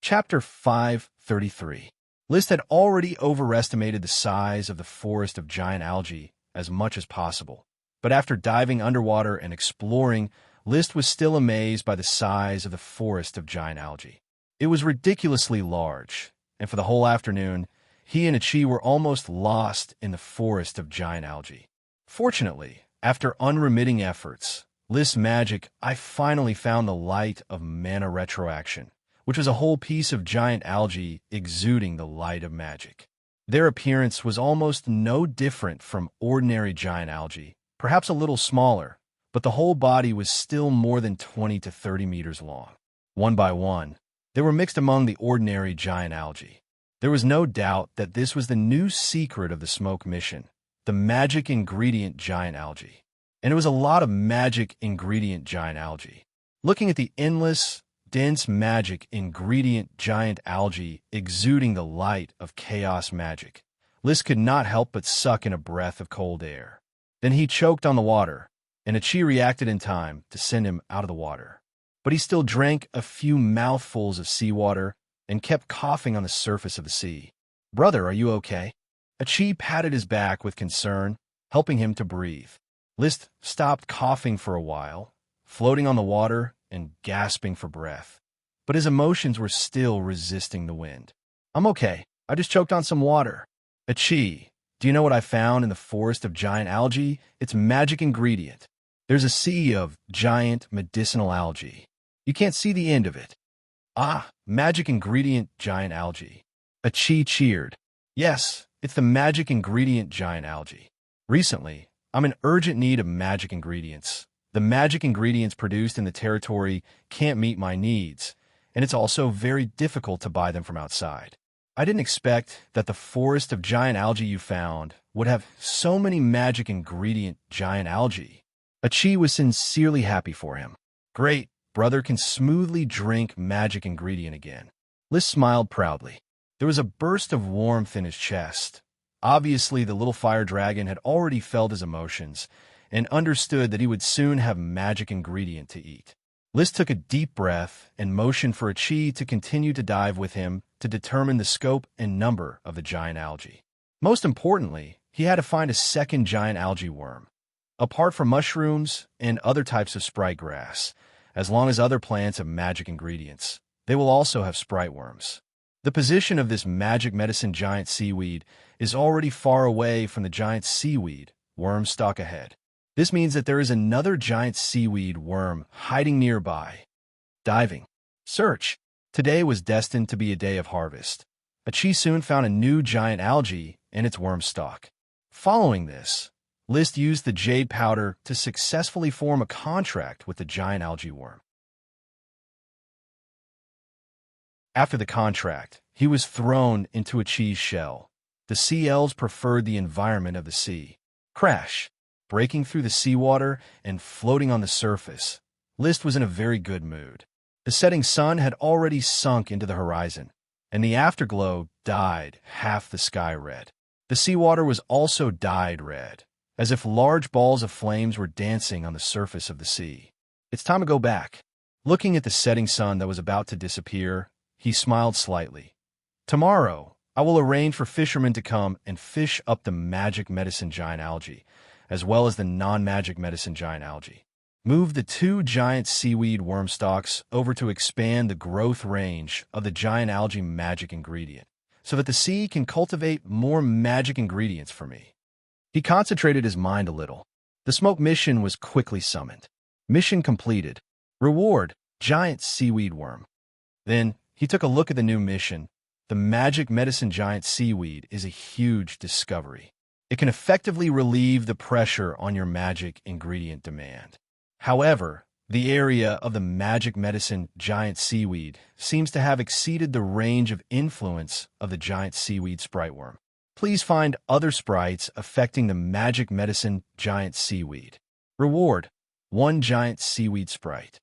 Speaker 1: Chapter 533. List had already overestimated the size of the forest of giant algae as much as possible, but after diving underwater and exploring List was still amazed by the size of the forest of giant algae. It was ridiculously large, and for the whole afternoon, he and Ichi were almost lost in the forest of giant algae. Fortunately, after unremitting efforts, List's magic, I finally found the light of mana retroaction, which was a whole piece of giant algae exuding the light of magic. Their appearance was almost no different from ordinary giant algae, perhaps a little smaller, but the whole body was still more than 20 to 30 meters long. One by one, they were mixed among the ordinary giant algae. There was no doubt that this was the new secret of the smoke mission, the magic ingredient giant algae. And it was a lot of magic ingredient giant algae. Looking at the endless, dense magic ingredient giant algae exuding the light of chaos magic, List could not help but suck in a breath of cold air. Then he choked on the water, and Ichi reacted in time to send him out of the water. But he still drank a few mouthfuls of seawater and kept coughing on the surface of the sea. "Brother, are you okay?" Ichi patted his back with concern, helping him to breathe. List stopped coughing for a while, floating on the water and gasping for breath. But his emotions were still resisting the wind. "I'm okay. I just choked on some water." "Ichi, do you know what I found in the forest of giant algae? It's magic ingredient. There's a sea of giant medicinal algae. You can't see the end of it." "Ah, magic ingredient giant algae." Ichi cheered. "Yes, it's the magic ingredient giant algae. Recently, I'm in urgent need of magic ingredients. The magic ingredients produced in the territory can't meet my needs, and it's also very difficult to buy them from outside. I didn't expect that the forest of giant algae you found would have so many magic ingredient giant algae." Ichi was sincerely happy for him. "Great, brother can smoothly drink magic ingredient again." List smiled proudly. There was a burst of warmth in his chest. Obviously, the little fire dragon had already felt his emotions and understood that he would soon have magic ingredient to eat. List took a deep breath and motioned for Ichi to continue to dive with him to determine the scope and number of the giant algae. Most importantly, he had to find a second giant algae worm. Apart from mushrooms and other types of sprite grass, as long as other plants have magic ingredients, they will also have sprite worms. The position of this magic medicine giant seaweed is already far away from the giant seaweed worm stalk ahead. This means that there is another giant seaweed worm hiding nearby. Diving. Search. Today was destined to be a day of harvest. Ichi soon found a new giant algae and its worm stalk. Following this, List used the jade powder to successfully form a contract with the giant algae worm. After the contract, he was thrown into Ichi's shell. The sea elves preferred the environment of the sea. Crash! Breaking through the seawater and floating on the surface, List was in a very good mood. The setting sun had already sunk into the horizon, and the afterglow dyed half the sky red. The seawater was also dyed red, as if large balls of flames were dancing on the surface of the sea. "It's time to go back." Looking at the setting sun that was about to disappear, he smiled slightly. "Tomorrow, I will arrange for fishermen to come and fish up the magic medicine giant algae, as well as the non-magic medicine giant algae. Move the two giant seaweed worm stalks over to expand the growth range of the giant algae magic ingredient, so that the sea can cultivate more magic ingredients for me." He concentrated his mind a little. The smoke mission was quickly summoned. Mission completed. Reward, giant seaweed worm. Then he took a look at the new mission. The magic medicine giant seaweed is a huge discovery. It can effectively relieve the pressure on your magic ingredient demand. However, the area of the magic medicine giant seaweed seems to have exceeded the range of influence of the giant seaweed sprite worm. Please find other sprites affecting the magic medicine giant seaweed. Reward, 1 giant seaweed sprite.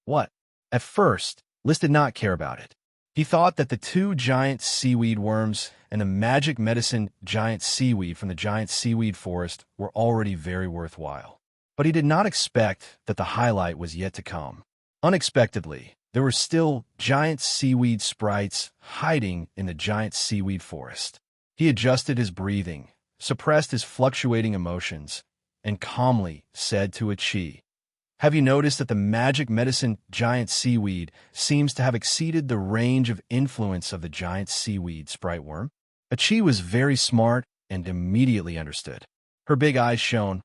Speaker 1: What? At first, List did not care about it. He thought that the 2 giant seaweed worms and the magic medicine giant seaweed from the giant seaweed forest were already very worthwhile. But he did not expect that the highlight was yet to come. Unexpectedly, there were still giant seaweed sprites hiding in the giant seaweed forest. He adjusted his breathing, suppressed his fluctuating emotions, and calmly said to Ichi, Have you noticed that the magic medicine giant seaweed seems to have exceeded the range of influence of the giant seaweed sprite worm? Achi was very smart and immediately understood. Her big eyes shone.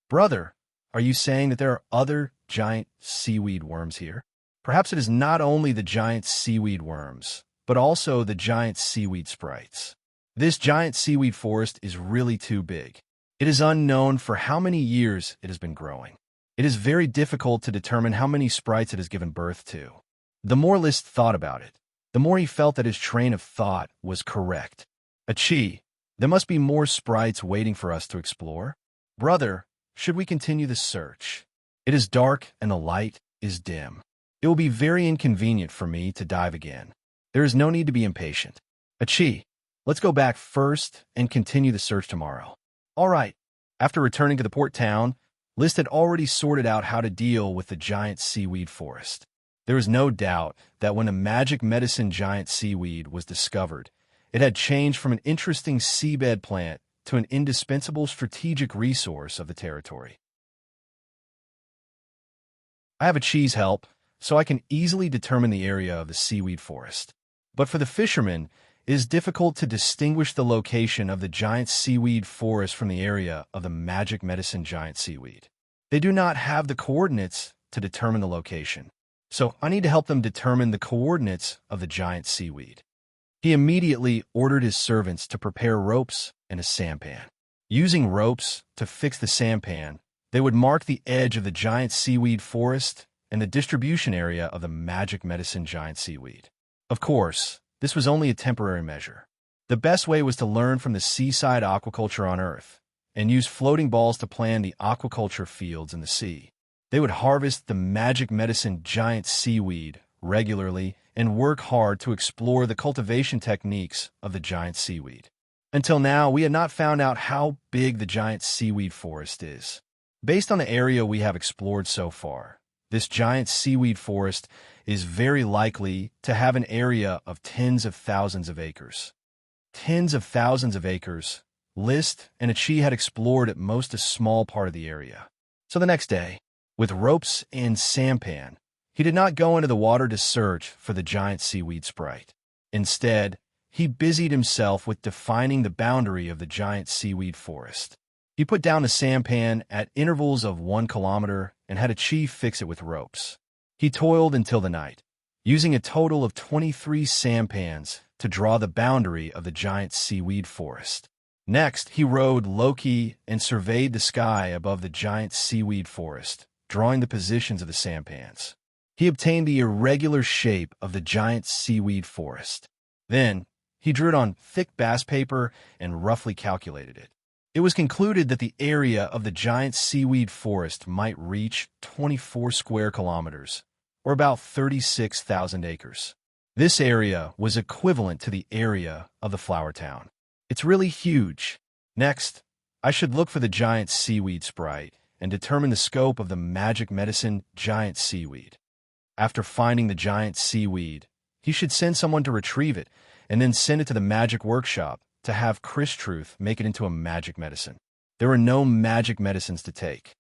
Speaker 1: Brother, are you saying that there are other giant seaweed worms here? Perhaps it is not only the giant seaweed worms, but also the giant seaweed sprites. This giant seaweed forest is really too big. It is unknown for how many years it has been growing. It is very difficult to determine how many sprites it has given birth to. The more List thought about it, the more he felt that his train of thought was correct. Achi, there must be more sprites waiting for us to explore. Brother, should we continue the search? It is dark and the light is dim. It will be very inconvenient for me to dive again. There is no need to be impatient. Achi, let's go back first and continue the search tomorrow. All right. After returning to the port town, List had already sorted out how to deal with the giant seaweed forest. There is no doubt that when the magic medicine giant seaweed was discovered, it had changed from an interesting seabed plant to an indispensable strategic resource of the territory. I have Achi's help, so I can easily determine the area of the seaweed forest. But for the fishermen, it is difficult to distinguish the location of the giant seaweed forest from the area of the magic medicine giant seaweed. They do not have the coordinates to determine the location, so I need to help them determine the coordinates of the giant seaweed. He immediately ordered his servants to prepare ropes and a sampan. Using ropes to fix the sampan, they would mark the edge of the giant seaweed forest and the distribution area of the magic medicine giant seaweed. Of course, this was only a temporary measure. The best way was to learn from the seaside aquaculture on Earth and use floating balls to plan the aquaculture fields in the sea. They would harvest the magic medicine giant seaweed regularly and work hard to explore the cultivation techniques of the giant seaweed. Until now, we had not found out how big the giant seaweed forest is. Based on the area we have explored so far, this giant seaweed forest is very likely to have an area of tens of thousands of acres. Tens of thousands of acres. List and Achi had explored at most a small part of the area. So the next day, with ropes and sampan, he did not go into the water to search for the giant seaweed sprite. Instead, he busied himself with defining the boundary of the giant seaweed forest. He put down the sampan at intervals of 1 kilometer and had Achi fix it with ropes. He toiled until the night, using a total of 23 sampans to draw the boundary of the giant seaweed forest. Next, he rowed low-key and surveyed the sky above the giant seaweed forest, drawing the positions of the sampans. He obtained the irregular shape of the giant seaweed forest. Then, he drew it on thick bass paper and roughly calculated it. It was concluded that the area of the giant seaweed forest might reach 24 square kilometers, or about 36,000 acres. This area was equivalent to the area of the flower town. It's really huge. Next, I should look for the giant seaweed sprite and determine the scope of the magic medicine giant seaweed. After finding the giant seaweed, he should send someone to retrieve it and then send it to the magic workshop to have Chris Truth make it into a magic medicine. There are no magic medicines to take.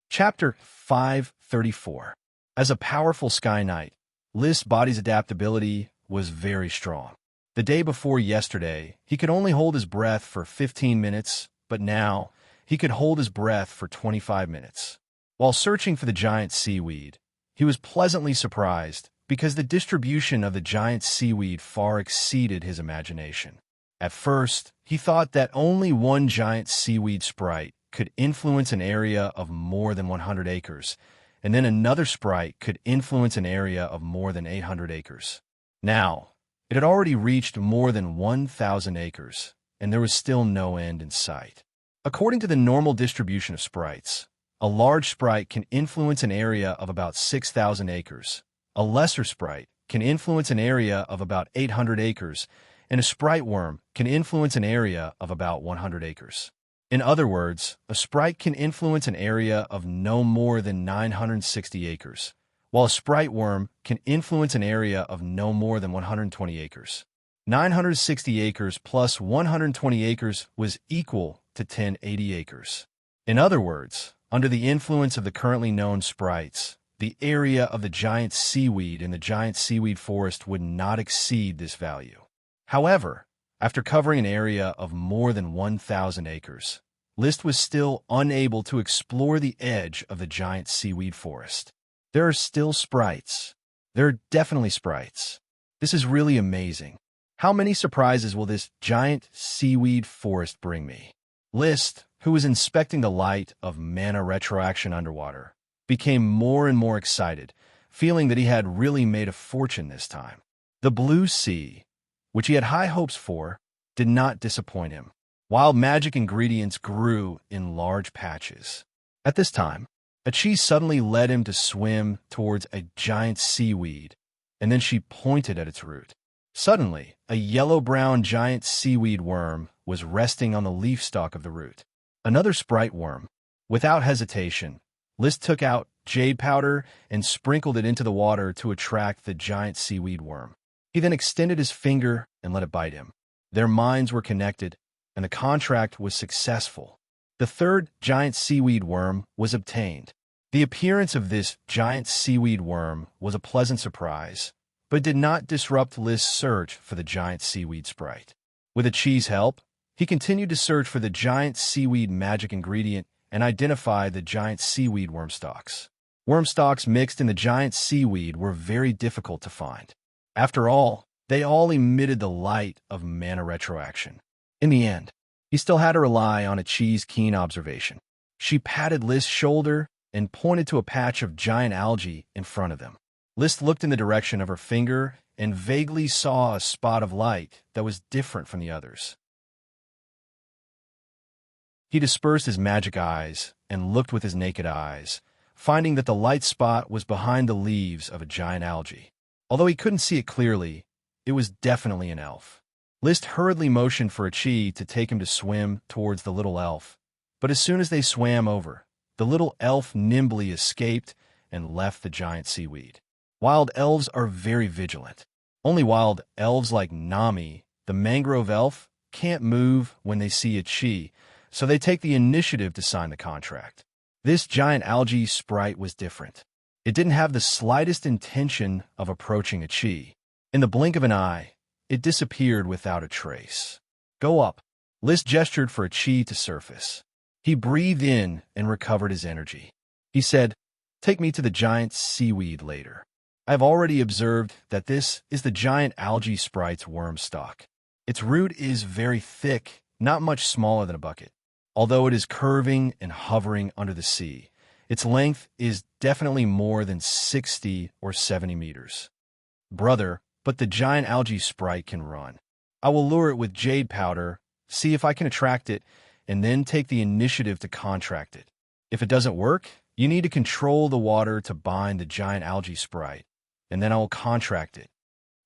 Speaker 1: Chapter 534. As a powerful Sky Knight, List's body's adaptability was very strong. The day before yesterday, he could only hold his breath for 15 minutes, but now he could hold his breath for 25 minutes. While searching for the giant seaweed, he was pleasantly surprised because the distribution of the giant seaweed far exceeded his imagination. At first, he thought that only one giant seaweed sprite could influence an area of more than 100 acres, and then another sprite could influence an area of more than 800 acres. Now, it had already reached more than 1,000 acres, and there was still no end in sight. According to the normal distribution of sprites, a large sprite can influence an area of about 6,000 acres, a lesser sprite can influence an area of about 800 acres, and a sprite worm can influence an area of about 100 acres. In other words, a sprite can influence an area of no more than 960 acres, while a sprite worm can influence an area of no more than 120 acres. 960 acres plus 120 acres was equal to 1080 acres. In other words, under the influence of the currently known sprites, the area of the giant seaweed in the giant seaweed forest would not exceed this value. However, after covering an area of more than 1,000 acres, List was still unable to explore the edge of the giant seaweed forest. There are still sprites. There are definitely sprites. This is really amazing. How many surprises will this giant seaweed forest bring me? List, who was inspecting the light of mana retroaction underwater, became more and more excited, feeling that he had really made a fortune this time. The blue sea, which he had high hopes for, did not disappoint him. Wild magic ingredients grew in large patches. At this time, a cheese suddenly led him to swim towards a giant seaweed, and then she pointed at its root. Suddenly, a yellow-brown giant seaweed worm was resting on the leaf stalk of the root. Another sprite worm. Without hesitation, List took out jade powder and sprinkled it into the water to attract the giant seaweed worm. He then extended his finger and let it bite him. Their minds were connected, and the contract was successful. The third giant seaweed worm was obtained. The appearance of this giant seaweed worm was a pleasant surprise, but did not disrupt List's search for the giant seaweed sprite. With Achi's help, he continued to search for the giant seaweed magic ingredient and identify the giant seaweed worm stalks. Worm stalks mixed in the giant seaweed were very difficult to find. After all, they all emitted the light of mana retroaction. In the end, he still had to rely on Achi's keen observation. She patted List's shoulder and pointed to a patch of giant algae in front of them. List looked in the direction of her finger and vaguely saw a spot of light that was different from the others. He dispersed his magic eyes and looked with his naked eyes, finding that the light spot was behind the leaves of a giant algae. Although he couldn't see it clearly, it was definitely an elf. List hurriedly motioned for Achi to take him to swim towards the little elf, but as soon as they swam over, the little elf nimbly escaped and left the giant seaweed. Wild elves are very vigilant. Only wild elves like Nami, the mangrove elf, can't move when they see Achi, so they take the initiative to sign the contract. This giant algae sprite was different. It didn't have the slightest intention of approaching Achi. In the blink of an eye, it disappeared without a trace. Go up. List gestured for Achi to surface. He breathed in and recovered his energy. He said, "Take me to the giant seaweed later. I have already observed that this is the giant algae sprite's worm stalk. Its root is very thick, not much smaller than a bucket. Although it is curving and hovering under the sea, its length is definitely more than 60 or 70 meters. Brother, but the giant algae sprite can run. I will lure it with jade powder, see if I can attract it, and then take the initiative to contract it. If it doesn't work, you need to control the water to bind the giant algae sprite, and then I will contract it."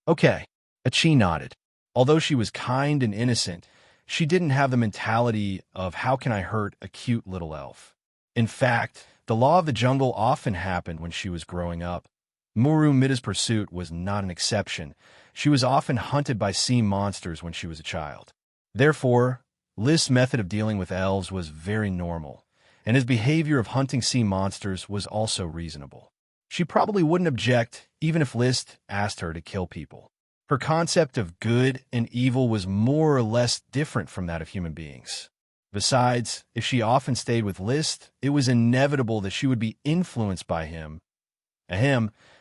Speaker 1: Okay, Achi nodded. Although she was kind and innocent, she didn't have the mentality of how can I hurt a cute little elf. In fact, the law of the jungle often happened when she was growing up. Muru Mida's pursuit was not an exception. She was often hunted by sea monsters when she was a child. Therefore, List's method of dealing with elves was very normal, and his behavior of hunting sea monsters was also reasonable. She probably wouldn't object even if List asked her to kill people. Her concept of good and evil was more or less different from that of human beings. Besides, if she often stayed with List, it was inevitable that she would be influenced by him.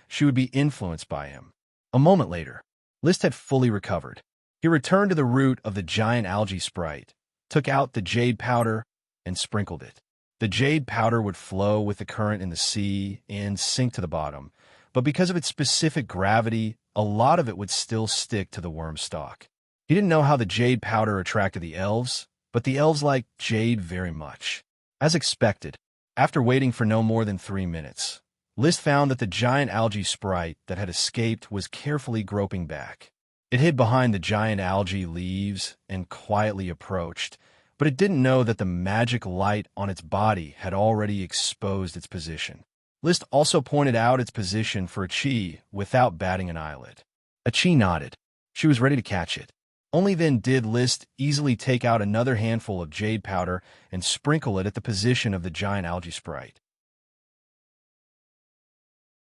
Speaker 1: She would be influenced by him. A moment later, List had fully recovered. He returned to the root of the giant algae sprite, took out the jade powder, and sprinkled it. The jade powder would flow with the current in the sea and sink to the bottom, but because of its specific gravity, a lot of it would still stick to the worm stalk. He didn't know how the jade powder attracted the elves, but the elves liked jade very much. As expected, after waiting for no more than 3 minutes, List found that the giant algae sprite that had escaped was carefully groping back. It hid behind the giant algae leaves and quietly approached, but it didn't know that the magic light on its body had already exposed its position. List also pointed out its position for Achi without batting an eyelid. Achi nodded. She was ready to catch it. Only then did List easily take out another handful of jade powder and sprinkle it at the position of the giant algae sprite.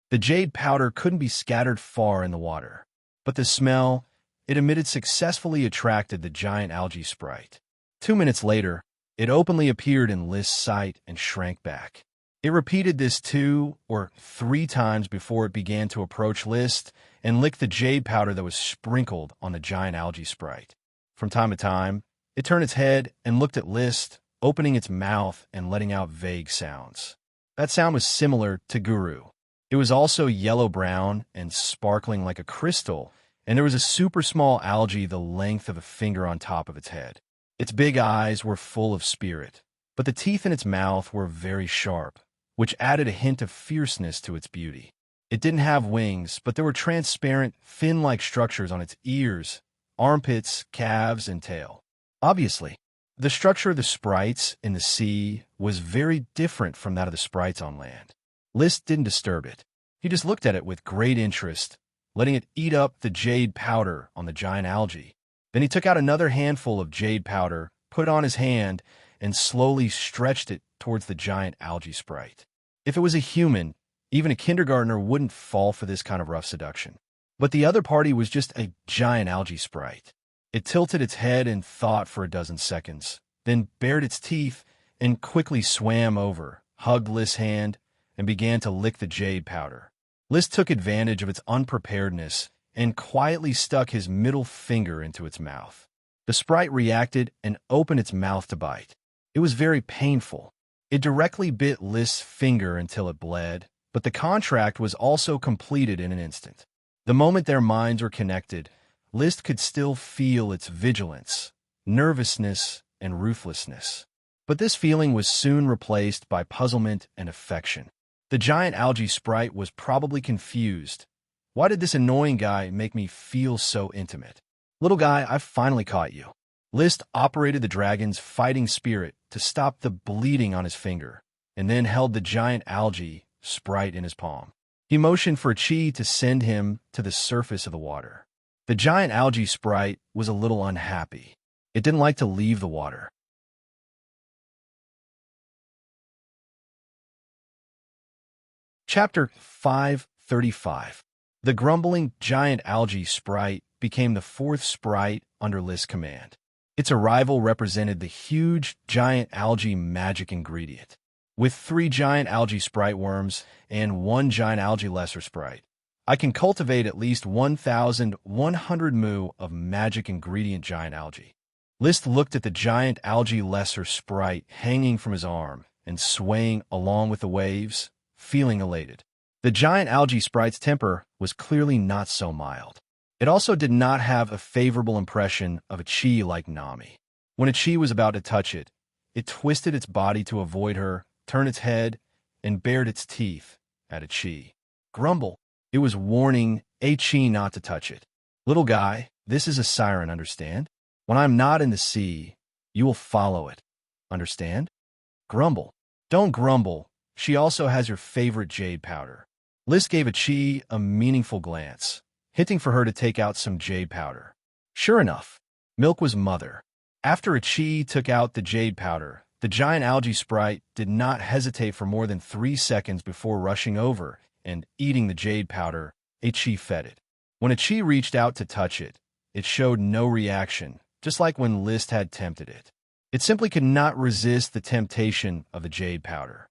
Speaker 1: The jade powder couldn't be scattered far in the water, but the smell it emitted successfully attracted the giant algae sprite. 2 minutes later, it openly appeared in List's sight and shrank back. It repeated this 2 or 3 times before it began to approach List and lick the jade powder that was sprinkled on the giant algae sprite. From time to time, it turned its head and looked at List, opening its mouth and letting out vague sounds. That sound was similar to Guru. It was also yellow-brown and sparkling like a crystal, and there was a super small algae the length of a finger on top of its head. Its big eyes were full of spirit, but the teeth in its mouth were very sharp, which added a hint of fierceness to its beauty. It didn't have wings, but there were transparent, fin-like structures on its ears, armpits, calves, and tail. Obviously, the structure of the sprites in the sea was very different from that of the sprites on land. List didn't disturb it. He just looked at it with great interest, letting it eat up the jade powder on the giant algae. Then he took out another handful of jade powder, put it on his hand, and slowly stretched it towards the giant algae sprite. If it was a human, even a kindergartner wouldn't fall for this kind of rough seduction. But the other party was just a giant algae sprite. It tilted its head and thought for a dozen seconds, then bared its teeth and quickly swam over, hugged List's hand, and began to lick the jade powder. List took advantage of its unpreparedness and quietly stuck his middle finger into its mouth. The sprite reacted and opened its mouth to bite. It was very painful. It directly bit List's finger until it bled, but the contract was also completed in an instant. The moment their minds were connected, List could still feel its vigilance, nervousness, and ruthlessness. But this feeling was soon replaced by puzzlement and affection. The giant algae sprite was probably confused. Why did this annoying guy make me feel so intimate? Little guy, I've finally caught you. List operated the dragon's fighting spirit to stop the bleeding on his finger, and then held the giant algae sprite in his palm. He motioned for Chi to send him to the surface of the water. The giant algae sprite was a little unhappy. It didn't like to leave the water. Chapter 535. The grumbling giant algae sprite became the 4th sprite under List's command. Its arrival represented the huge giant algae magic ingredient. With 3 giant algae sprite worms and 1 giant algae lesser sprite, I can cultivate at least 1,100 mu of magic ingredient giant algae. List looked at the giant algae lesser sprite hanging from his arm and swaying along with the waves, feeling elated. The giant algae sprite's temper was clearly not so mild. It also did not have a favorable impression of a chi like Nami. When a chi was about to touch it, it twisted its body to avoid her, turned its head, and bared its teeth at a chi. Grumble. It was warning a chi not to touch it. Little guy, this is a siren, understand? When I'm not in the sea, you will follow it. Understand? Grumble. Don't grumble. She also has your favorite jade powder. List gave a chi a meaningful glance, hinting for her to take out some jade powder. Sure enough, Milk was mother. After a chi took out the jade powder, the giant algae sprite did not hesitate for more than 3 seconds before rushing over and eating the jade powder. A chi fed it. When a chi reached out to touch it, it showed no reaction, just like when List had tempted it. It simply could not resist the temptation of the jade powder.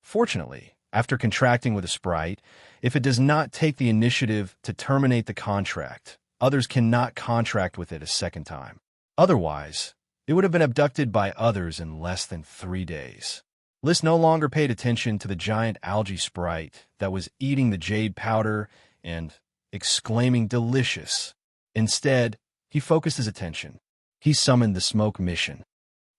Speaker 1: Fortunately, after contracting with a sprite, if it does not take the initiative to terminate the contract, others cannot contract with it a second time. Otherwise, it would have been abducted by others in less than 3 days. List no longer paid attention to the giant algae sprite that was eating the jade powder and exclaiming delicious. Instead, he focused his attention. He summoned the smoke mission.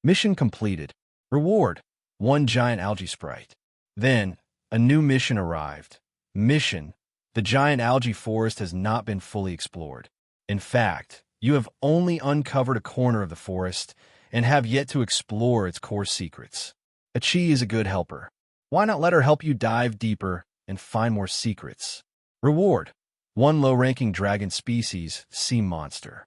Speaker 1: Mission completed. Reward: 1 giant algae sprite. Then, a new mission arrived. Mission: the giant algae forest has not been fully explored. In fact, you have only uncovered a corner of the forest and have yet to explore its core secrets. A chi is a good helper. Why not let her help you dive deeper and find more secrets? Reward: One low-ranking dragon species, sea monster.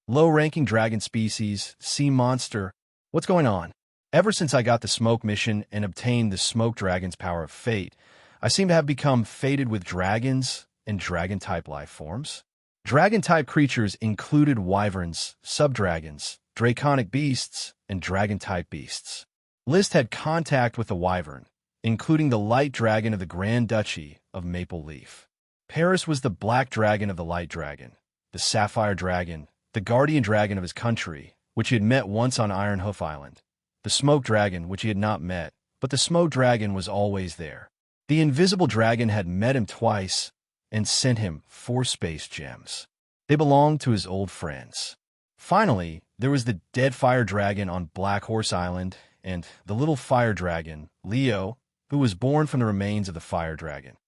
Speaker 1: Low-ranking dragon species, sea monster. What's going on? Ever since I got the smoke mission and obtained the smoke dragon's power of fate, I seem to have become fated with dragons and dragon-type life forms. Dragon-type creatures included wyverns, subdragons, draconic beasts, and dragon-type beasts. List had contact with the wyvern, including the light dragon of the Grand Duchy of Maple Leaf. Paris was the black dragon of the light dragon, the sapphire dragon, the guardian dragon of his country, which he had met once on Iron Hoof Island, the smoke dragon, which he had not met, but the smoke dragon was always there. The invisible dragon had met him twice and sent him 4 space gems. They belonged to his old friends. Finally, there was the dead fire dragon on Black Horse Island and the little fire dragon, Leo, who was born from the remains of the fire dragon.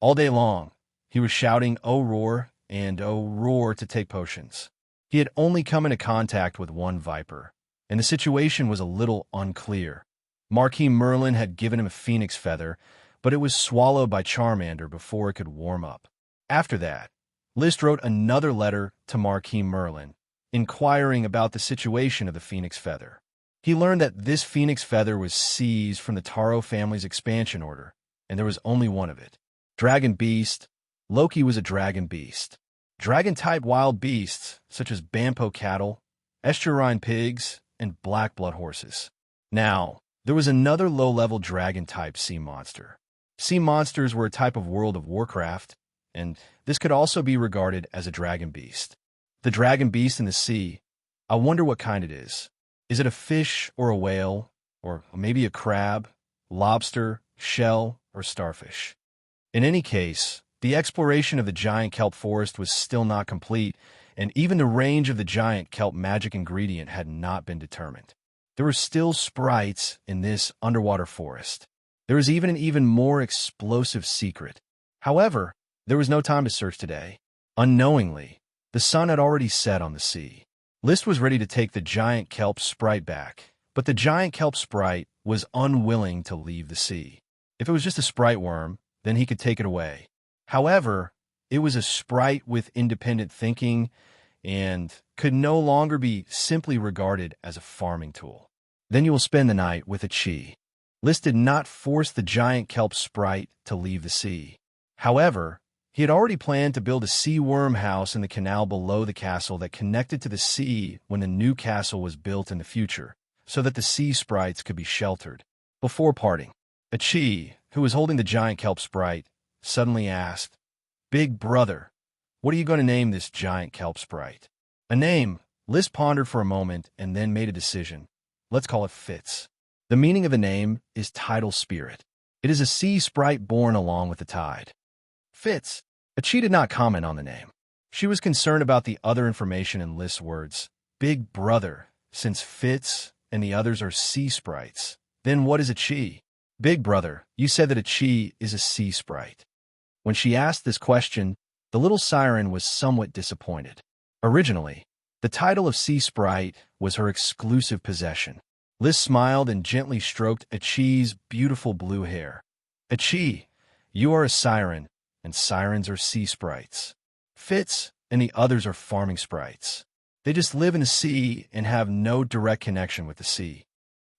Speaker 1: All day long, he was shouting, "Oh, roar," and "Oh, roar" to take potions. He had only come into contact with one viper, and the situation was a little unclear. Marquis Merlin had given him a phoenix feather, but it was swallowed by Charmander before it could warm up. After that, List wrote another letter to Marquis Merlin, inquiring about the situation of the phoenix feather. He learned that this phoenix feather was seized from the Taro family's expansion order, and there was only one of it. Dragon beast. Loki was a dragon beast. Dragon-type wild beasts, such as Bampo cattle, estuarine pigs, and black blood horses. Now, there was another low-level dragon-type sea monster. Sea monsters were a type of World of Warcraft, and this could also be regarded as a dragon beast. The dragon beast in the sea, I wonder what kind it is. Is it a fish or a whale, or maybe a crab, lobster, shell, or starfish? In any case, the exploration of the giant kelp forest was still not complete, and even the range of the giant kelp magic ingredient had not been determined. There were still sprites in this underwater forest. There was even an even more explosive secret. However, there was no time to search today. Unknowingly, the sun had already set on the sea. List was ready to take the giant kelp sprite back, but the giant kelp sprite was unwilling to leave the sea. If it was just a sprite worm, then he could take it away. However, it was a sprite with independent thinking and could no longer be simply regarded as a farming tool. Then you will spend the night with a chi. List did not force the giant kelp sprite to leave the sea. However, he had already planned to build a sea worm house in the canal below the castle that connected to the sea when the new castle was built in the future, so that the sea sprites could be sheltered. Before parting, a chi, who was holding the giant kelp sprite, suddenly asked, "Big brother, what are you going to name this giant kelp sprite?" A name. List pondered for a moment and then made a decision. Let's call it Fitz. The meaning of the name is tidal spirit. It is a sea sprite born along with the tide. Fitz. Achi did not comment on the name. She was concerned about the other information in List's words. Big brother, since Fitz and the others are sea sprites. Then what is a chi? Big brother, you said that a chi is a sea sprite. When she asked this question, the little siren was somewhat disappointed. Originally, the title of Sea Sprite was her exclusive possession. Liz smiled and gently stroked Achi's beautiful blue hair. Achi, you are a siren, and sirens are sea sprites. Fitz and the others are farming sprites. They just live in the sea and have no direct connection with the sea.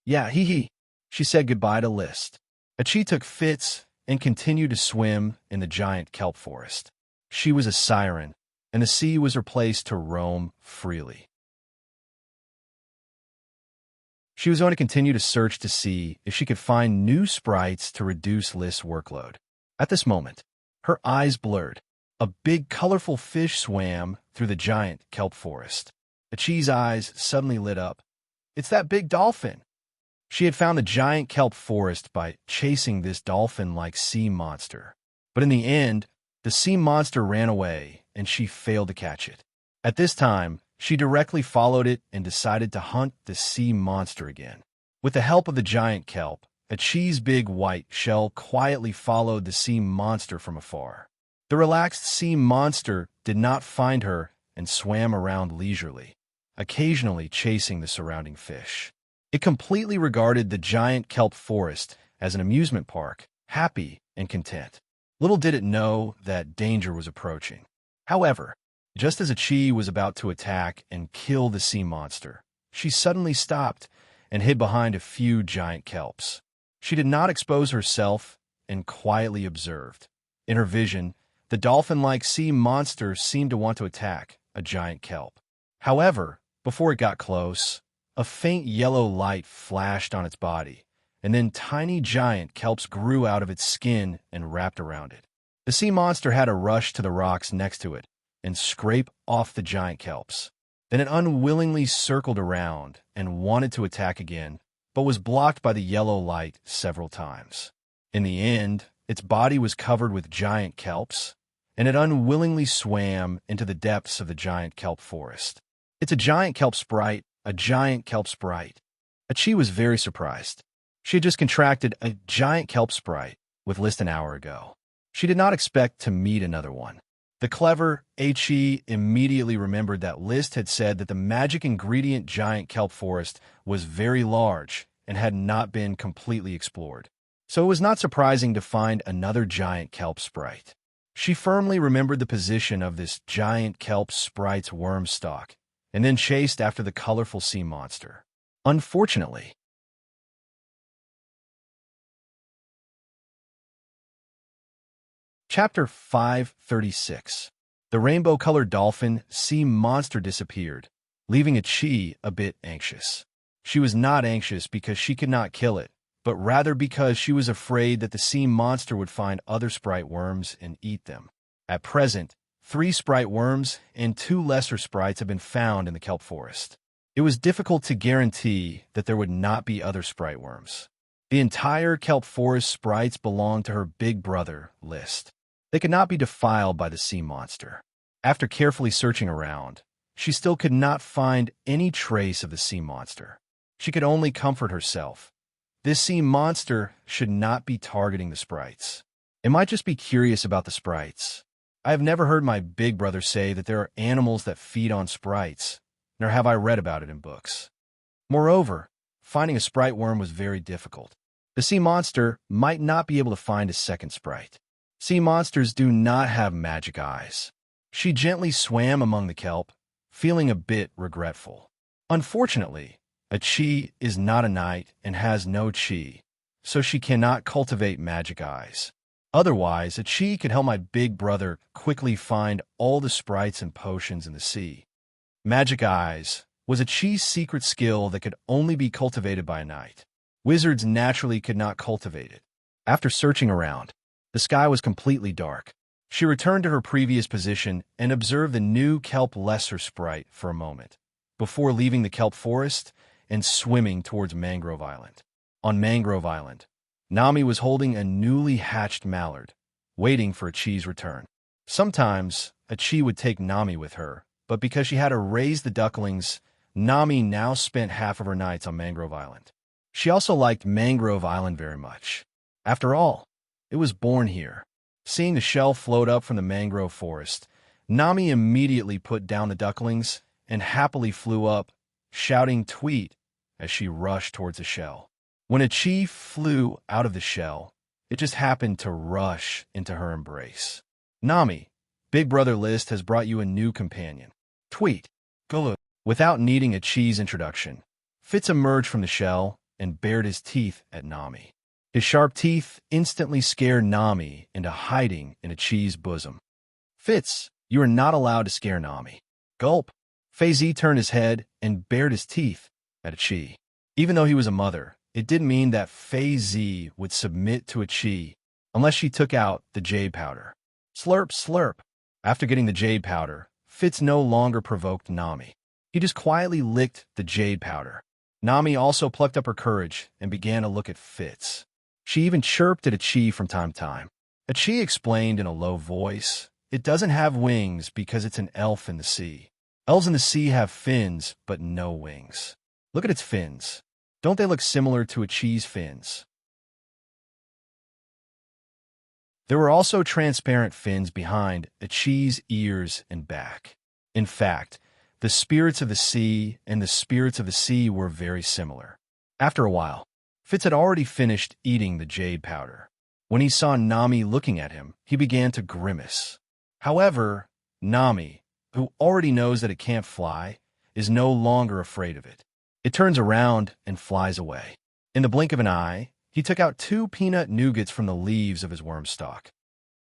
Speaker 1: Yeah, hee. She said goodbye to List. Achi took Fitz and continued to swim in the giant kelp forest. She was a siren, and the sea was her place to roam freely. She was going to continue to search to see if she could find new sprites to reduce List's workload. At this moment, her eyes blurred. A big, colorful fish swam through the giant kelp forest. Achi's eyes suddenly lit up. It's that big dolphin! She had found the giant kelp forest by chasing this dolphin-like sea monster. But in the end, the sea monster ran away, and she failed to catch it. At this time, she directly followed it and decided to hunt the sea monster again. With the help of the giant kelp, Achi's big white shell quietly followed the sea monster from afar. The relaxed sea monster did not find her and swam around leisurely, occasionally chasing the surrounding fish. It completely regarded the giant kelp forest as an amusement park, happy and content. Little did it know that danger was approaching. However, just as Ichi was about to attack and kill the sea monster, she suddenly stopped and hid behind a few giant kelps. She did not expose herself and quietly observed. In her vision, the dolphin-like sea monster seemed to want to attack a giant kelp. However, before it got close, a faint yellow light flashed on its body, and then tiny giant kelps grew out of its skin and wrapped around it. The sea monster had to rush to the rocks next to it and scrape off the giant kelps. Then it unwillingly circled around and wanted to attack again, but was blocked by the yellow light several times. In the end, its body was covered with giant kelps, and it unwillingly swam into the depths of the giant kelp forest. It's a giant kelp sprite, a giant kelp sprite. Ichi was very surprised. She had just contracted a giant kelp sprite with List an hour ago. She did not expect to meet another one. The clever Ichi immediately remembered that List had said that the magic ingredient giant kelp forest was very large and had not been completely explored. So it was not surprising to find another giant kelp sprite. She firmly remembered the position of this giant kelp sprite's worm stalk and then chased after the colorful sea monster. Unfortunately, Chapter 536. The rainbow-colored dolphin sea monster disappeared, leaving Ichi a bit anxious. She was not anxious because she could not kill it, but rather because she was afraid that the sea monster would find other sprite worms and eat them. At present, 3 sprite worms and 2 lesser sprites have been found in the kelp forest. It was difficult to guarantee that there would not be other sprite worms. The entire kelp forest sprites belonged to her big brother, List. They could not be defiled by the sea monster. After carefully searching around, she still could not find any trace of the sea monster. She could only comfort herself. This sea monster should not be targeting the sprites. It might just be curious about the sprites. I have never heard my big brother say that there are animals that feed on sprites, nor have I read about it in books. Moreover, finding a sprite worm was very difficult. The sea monster might not be able to find a second sprite. Sea monsters do not have magic eyes. She gently swam among the kelp, feeling a bit regretful. Unfortunately, Ichi is not a knight and has no chi, so she cannot cultivate magic eyes. Otherwise, Ichi could help my big brother quickly find all the sprites and potions in the sea. Magic eyes was Ichi's secret skill that could only be cultivated by a knight. Wizards naturally could not cultivate it. After searching around, the sky was completely dark. She returned to her previous position and observed the new kelp lesser sprite for a moment, before leaving the kelp forest and swimming towards Mangrove Island. On Mangrove Island, Nami was holding a newly hatched mallard, waiting for Ichi's return. Sometimes, Ichi would take Nami with her, but because she had to raise the ducklings, Nami now spent half of her nights on Mangrove Island. She also liked Mangrove Island very much. After all, it was born here. Seeing the shell float up from the mangrove forest, Nami immediately put down the ducklings and happily flew up, shouting "Tweet" as she rushed towards the shell. When Ichi flew out of the shell, it just happened to rush into her embrace. Nami, Big Brother List has brought you a new companion. Tweet. Go. Without needing Ichi's introduction, Fitz emerged from the shell and bared his teeth at Nami. His sharp teeth instantly scared Nami into hiding in Ichi's bosom. Fitz, you are not allowed to scare Nami. Gulp. Fei-Zi turned his head and bared his teeth at Ichi. Even though he was a mother, it did mean that Fei-Zi would submit to Ichi unless she took out the jade powder. Slurp, slurp. After getting the jade powder, Fitz no longer provoked Nami. He just quietly licked the jade powder. Nami also plucked up her courage and began to look at Fitz. She even chirped at Ichi from time to time. Ichi explained in a low voice, "It doesn't have wings because it's an elf in the sea. Elves in the sea have fins, but no wings. Look at its fins. Don't they look similar to Ichi's fins?" There were also transparent fins behind Ichi's ears and back. In fact, the spirits of the sea and the spirits of the sea were very similar. After a while, Fitz had already finished eating the jade powder. When he saw Nami looking at him, he began to grimace. However, Nami, who already knows that it can't fly, is no longer afraid of it. It turns around and flies away. In the blink of an eye, he took out 2 peanut nougats from the leaves of his worm stalk.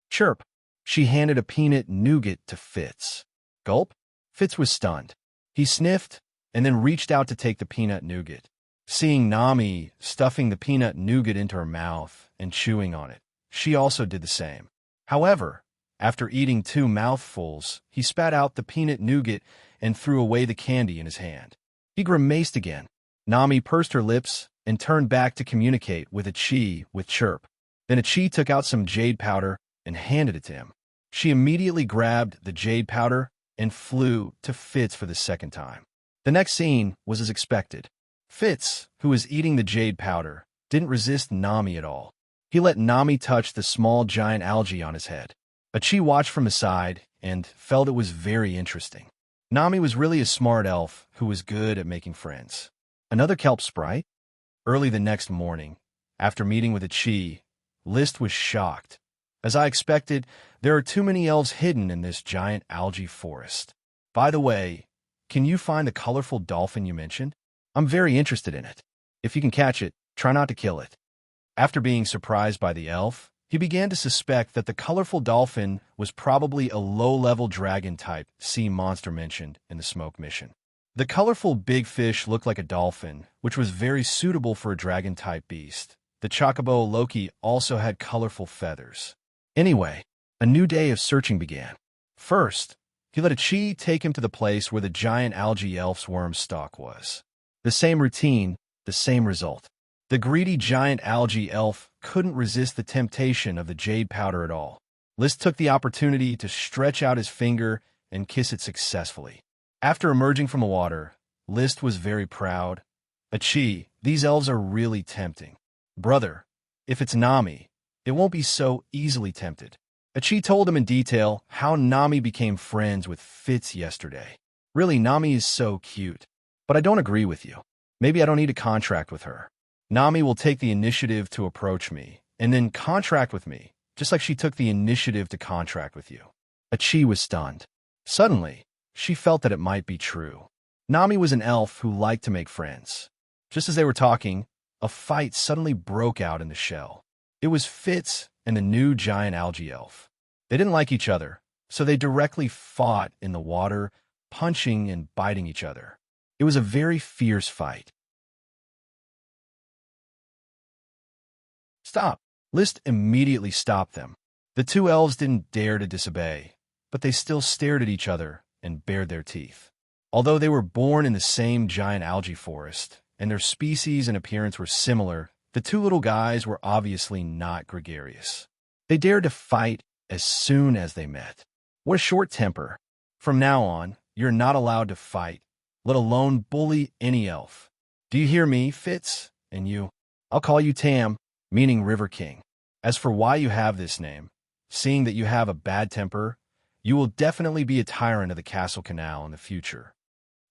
Speaker 1: Chirp! She handed a peanut nougat to Fitz. Gulp! Fitz was stunned. He sniffed and then reached out to take the peanut nougat. Seeing Nami stuffing the peanut nougat into her mouth and chewing on it, she also did the same. However, after eating 2 mouthfuls, he spat out the peanut nougat and threw away the candy in his hand. He grimaced again. Nami pursed her lips and turned back to communicate with Ichi with Chirp. Then Ichi took out some jade powder and handed it to him. She immediately grabbed the jade powder and flew to Fitz for the second time. The next scene was as expected. Fitz, who was eating the jade powder, didn't resist Nami at all. He let Nami touch the small giant algae on his head. Ichi watched from his side and felt it was very interesting. Nami was really a smart elf who was good at making friends. Another kelp sprite? Early the next morning, after meeting with Ichi, List was shocked. As I expected, there are too many elves hidden in this giant algae forest. By the way, can you find the colorful dolphin you mentioned? I'm very interested in it. If you can catch it, try not to kill it. After being surprised by the elf, he began to suspect that the colorful dolphin was probably a low-level dragon-type sea monster mentioned in the smoke mission. The colorful big fish looked like a dolphin, which was very suitable for a dragon-type beast. The chocobo Loki also had colorful feathers. Anyway, a new day of searching began. First, he let Ichi take him to the place where the giant algae elf's worm stalk was. The same routine, the same result. The greedy giant algae elf couldn't resist the temptation of the jade powder at all. List took the opportunity to stretch out his finger and kiss it successfully. After emerging from the water, List was very proud. Ichi, these elves are really tempting. Brother, if it's Nami, it won't be so easily tempted. Ichi told him in detail how Nami became friends with Fitz yesterday. Really, Nami is so cute. But I don't agree with you. Maybe I don't need a contract with her. Nami will take the initiative to approach me, and then contract with me, just like she took the initiative to contract with you. Ichi was stunned. Suddenly, she felt that it might be true. Nami was an elf who liked to make friends. Just as they were talking, a fight suddenly broke out in the shell. It was Fitz and the new giant algae elf. They didn't like each other, so they directly fought in the water, punching and biting each other. It was a very fierce fight. Stop! List immediately stopped them. The 2 elves didn't dare to disobey, but they still stared at each other and bared their teeth. Although they were born in the same giant algae forest, and their species and appearance were similar, the 2 little guys were obviously not gregarious. They dared to fight as soon as they met. What a short temper. From now on, you're not allowed to fight, let alone bully any elf. Do you hear me, Fitz? And you? I'll call you Tam, meaning River King. As for why you have this name, seeing that you have a bad temper, you will definitely be a tyrant of the Castle Canal in the future.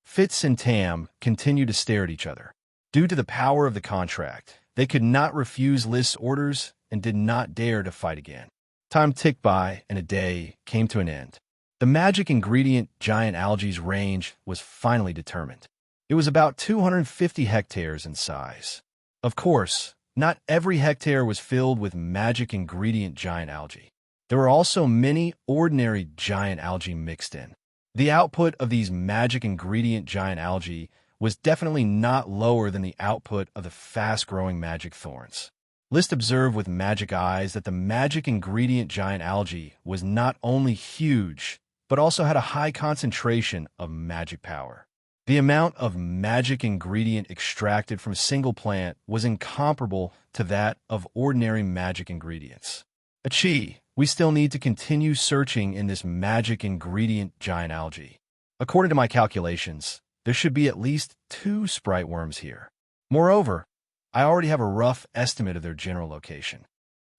Speaker 1: Fitz and Tam continued to stare at each other. Due to the power of the contract, they could not refuse List's orders and did not dare to fight again. Time ticked by and a day came to an end. The magic ingredient giant algae's range was finally determined. It was about 250 hectares in size. Of course, not every hectare was filled with magic ingredient giant algae. There were also many ordinary giant algae mixed in. The output of these magic ingredient giant algae was definitely not lower than the output of the fast-growing magic thorns. List observed with magic eyes that the magic ingredient giant algae was not only huge, but also had a high concentration of magic power. The amount of magic ingredient extracted from a single plant was incomparable to that of ordinary magic ingredients. Ichi, we still need to continue searching in this magic ingredient giant algae. According to my calculations, there should be at least 2 sprite worms here. Moreover, I already have a rough estimate of their general location.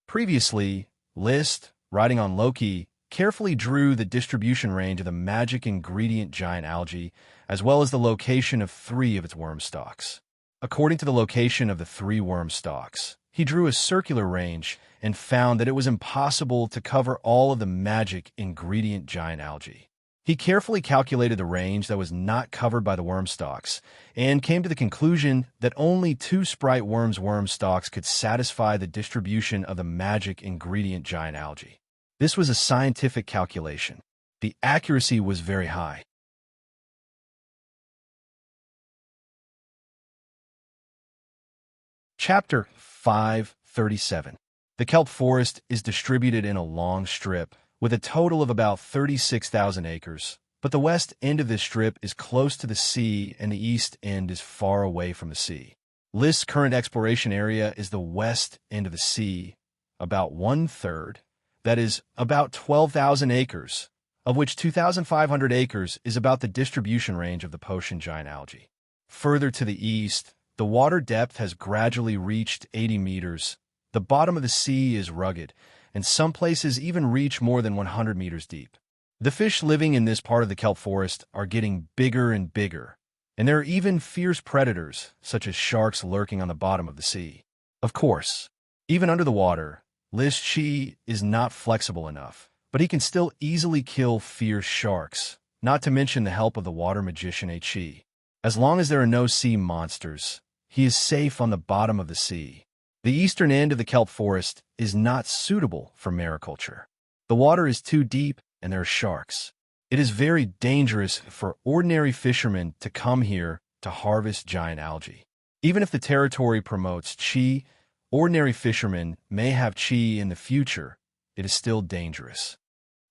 Speaker 1: Previously, List, riding on Loki, carefully drew the distribution range of the magic ingredient giant algae, as well as the location of 3 of its worm stalks. According to the location of the 3 worm stalks, he drew a circular range and found that it was impossible to cover all of the magic ingredient giant algae. He carefully calculated the range that was not covered by the worm stalks and came to the conclusion that only 2 Sprite worms' worm stalks could satisfy the distribution of the magic ingredient giant algae. This was a scientific calculation. The accuracy was very high. Chapter 537. The kelp forest is distributed in a long strip with a total of about 36,000 acres, but the west end of this strip is close to the sea and the east end is far away from the sea. List's current exploration area is the west end of the sea, about 1/3, that is, about 12,000 acres, of which 2,500 acres is about the distribution range of the Potion giant algae. Further to the east, the water depth has gradually reached 80 meters. The bottom of the sea is rugged, and some places even reach more than 100 meters deep. The fish living in this part of the kelp forest are getting bigger and bigger, and there are even fierce predators, such as sharks lurking on the bottom of the sea. Of course, even under the water, List Chi is not flexible enough, but he can still easily kill fierce sharks, not to mention the help of the water magician Chi. As long as there are no sea monsters, he is safe on the bottom of the sea. The eastern end of the kelp forest is not suitable for mariculture. The water is too deep and there are sharks. It is very dangerous for ordinary fishermen to come here to harvest giant algae. Even if the territory promotes chi, ordinary fishermen may have chi in the future. It is still dangerous.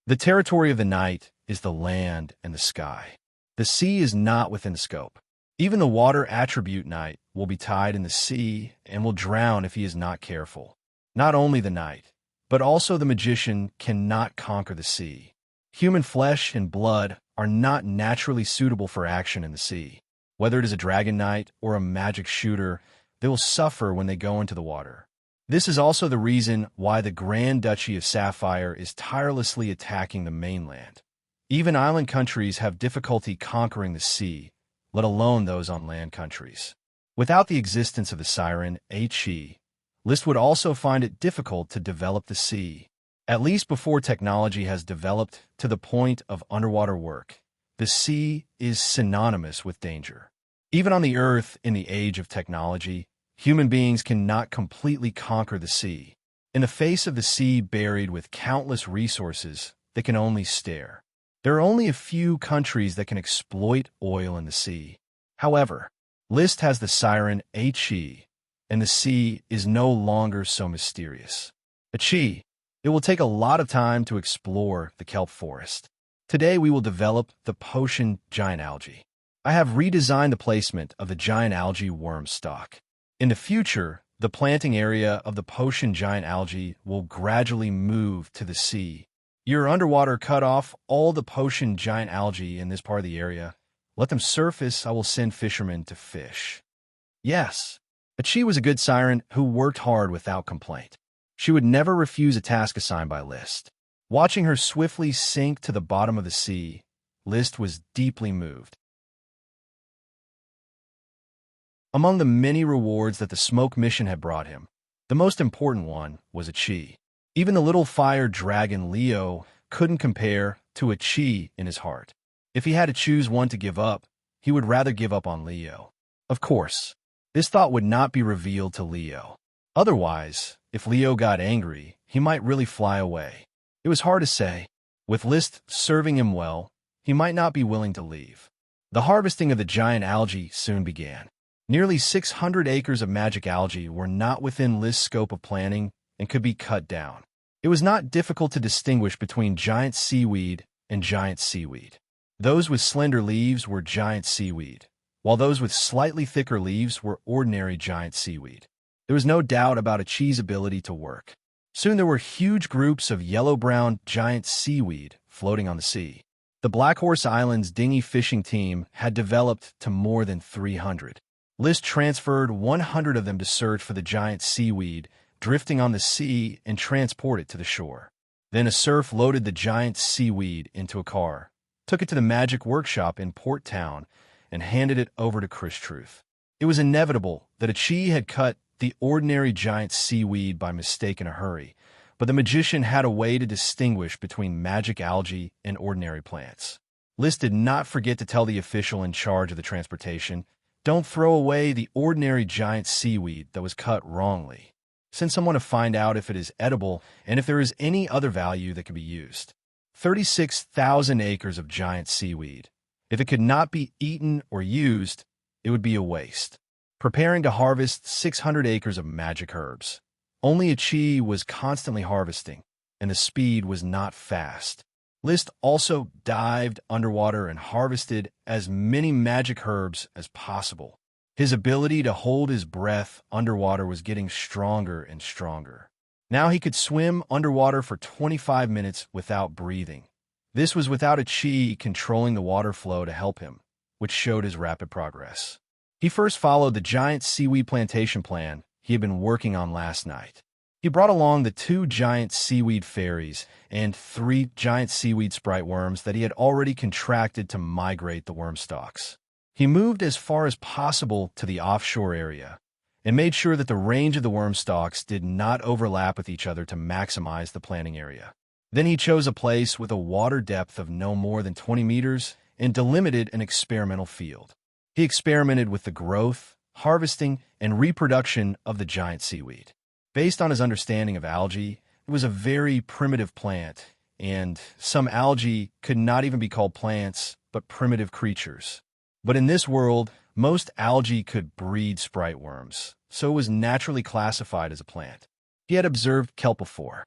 Speaker 1: The territory of the night is the land and the sky. The sea is not within the scope. Even the water attribute night will be tied in the sea and will drown if he is not careful. Not only the night, but also the magician cannot conquer the sea. Human flesh and blood are not naturally suitable for action in the sea. Whether it is a dragon knight or a magic shooter, they will suffer when they go into the water. This is also the reason why the Grand Duchy of Sapphire is tirelessly attacking the mainland. Even island countries have difficulty conquering the sea, let alone those on land countries. Without the existence of the siren, Chi, List would also find it difficult to develop the sea. At least before technology has developed to the point of underwater work, the sea is synonymous with danger. Even on the Earth in the age of technology, human beings cannot completely conquer the sea. In the face of the sea buried with countless resources, they can only stare. There are only a few countries that can exploit oil in the sea. However, List has the siren Chi, and the sea is no longer so mysterious. Chi, it will take a lot of time to explore the kelp forest. Today we will develop the Potion giant algae. I have redesigned the placement of the giant algae worm stock. In the future, the planting area of the Potion giant algae will gradually move to the sea. Your underwater cut off all the Potion giant algae in this part of the area. Let them surface. I will send fishermen to fish. Yes, Chi was a good siren who worked hard without complaint. She would never refuse a task assigned by List. Watching her swiftly sink to the bottom of the sea, List was deeply moved. Among the many rewards that the smoke mission had brought him, the most important one was a Chi. Even the little fire dragon Leo couldn't compare to a Chi in his heart. If he had to choose one to give up, he would rather give up on Leo. Of course, this thought would not be revealed to Leo. Otherwise, if Leo got angry, he might really fly away. It was hard to say. With List serving him well, he might not be willing to leave. The harvesting of the giant algae soon began. Nearly 600 acres of magic algae were not within List's scope of planning and could be cut down. It was not difficult to distinguish between giant seaweed and giant seaweed. Those with slender leaves were giant seaweed, while those with slightly thicker leaves were ordinary giant seaweed. There was no doubt about Chi's ability to work. Soon there were huge groups of yellow-brown giant seaweed floating on the sea. The Black Horse Islands dinghy fishing team had developed to more than 300. List transferred 100 of them to search for the giant seaweed drifting on the sea and transport it to the shore. Then a surf loaded the giant seaweed into a car, took it to the magic workshop in Port Town, and handed it over to Chris Truth. It was inevitable that Chi had cut the ordinary giant seaweed by mistake in a hurry, but the magician had a way to distinguish between magic algae and ordinary plants. List did not forget to tell the official in charge of the transportation, "Don't throw away the ordinary giant seaweed that was cut wrongly. Send someone to find out if it is edible and if there is any other value that can be used." 36,000 acres of giant seaweed. If it could not be eaten or used, it would be a waste. Preparing to harvest 600 acres of magic herbs. Only Chi was constantly harvesting, and the speed was not fast. List also dived underwater and harvested as many magic herbs as possible. His ability to hold his breath underwater was getting stronger and stronger. Now he could swim underwater for 25 minutes without breathing. This was without a Chi controlling the water flow to help him, which showed his rapid progress. He first followed the giant seaweed plantation plan he had been working on last night. He brought along the 2 giant seaweed fairies and 3 giant seaweed sprite worms that he had already contracted to migrate the worm stalks. He moved as far as possible to the offshore area and made sure that the range of the worm stalks did not overlap with each other to maximize the planting area. Then he chose a place with a water depth of no more than 20 meters and delimited an experimental field. He experimented with the growth, harvesting, and reproduction of the giant seaweed. Based on his understanding of algae, it was a very primitive plant, and some algae could not even be called plants, but primitive creatures. But in this world, most algae could breed sprite worms, so it was naturally classified as a plant. He had observed kelp before.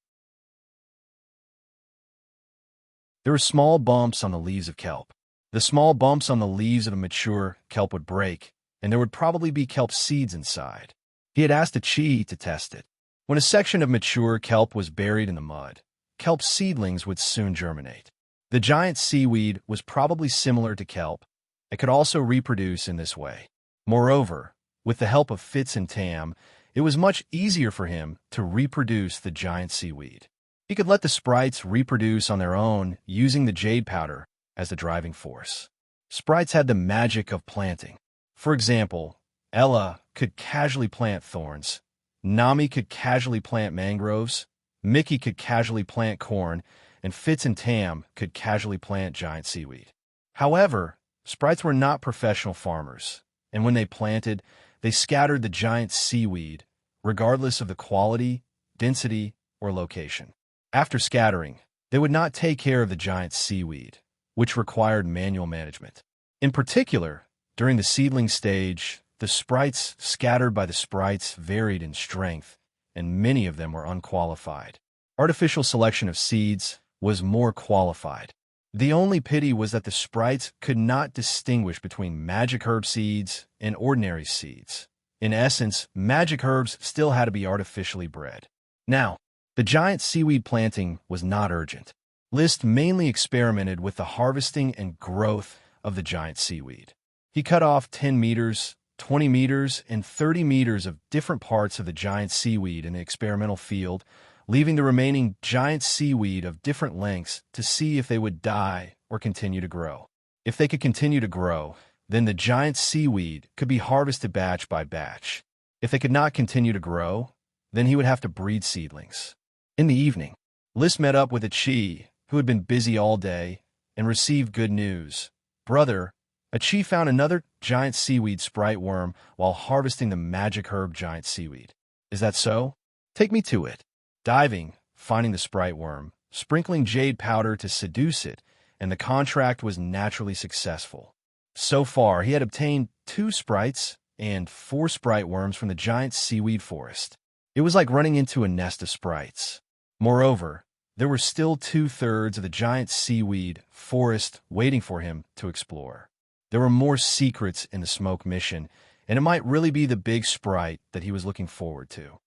Speaker 1: There were small bumps on the leaves of kelp. The small bumps on the leaves of a mature kelp would break, and there would probably be kelp seeds inside. He had asked a Chi to test it. When a section of mature kelp was buried in the mud, kelp seedlings would soon germinate. The giant seaweed was probably similar to kelp. It could also reproduce in this way. Moreover, with the help of Fitz and Tam, it was much easier for him to reproduce the giant seaweed. He could let the sprites reproduce on their own using the jade powder as the driving force. Sprites had the magic of planting. For example, Ella could casually plant thorns, Nami could casually plant mangroves, Mickey could casually plant corn, and Fitz and Tam could casually plant giant seaweed. However, sprites were not professional farmers, and when they planted, they scattered the giant seaweed, regardless of the quality, density, or location. After scattering, they would not take care of the giant seaweed, which required manual management. In particular, during the seedling stage, the sprites scattered by the sprites varied in strength, and many of them were unqualified. Artificial selection of seeds was more qualified. The only pity was that the sprites could not distinguish between magic herb seeds and ordinary seeds. In essence, magic herbs still had to be artificially bred. Now, the giant seaweed planting was not urgent. List mainly experimented with the harvesting and growth of the giant seaweed. He cut off 10 meters, 20 meters, and 30 meters of different parts of the giant seaweed in the experimental field, leaving the remaining giant seaweed of different lengths to see if they would die or continue to grow. If they could continue to grow, then the giant seaweed could be harvested batch by batch. If they could not continue to grow, then he would have to breed seedlings. In the evening, List met up with a Chi who had been busy all day and received good news. "Brother, a Chi found another giant seaweed sprite worm while harvesting the magic herb giant seaweed. Is that so? Take me to it." Diving, finding the sprite worm, sprinkling jade powder to seduce it, and the contract was naturally successful. So far, he had obtained 2 sprites and 4 sprite worms from the giant seaweed forest. It was like running into a nest of sprites. Moreover, there were still 2/3 of the giant seaweed forest waiting for him to explore. There were more secrets in the smoke mission, and it might really be the big sprite that he was looking forward to.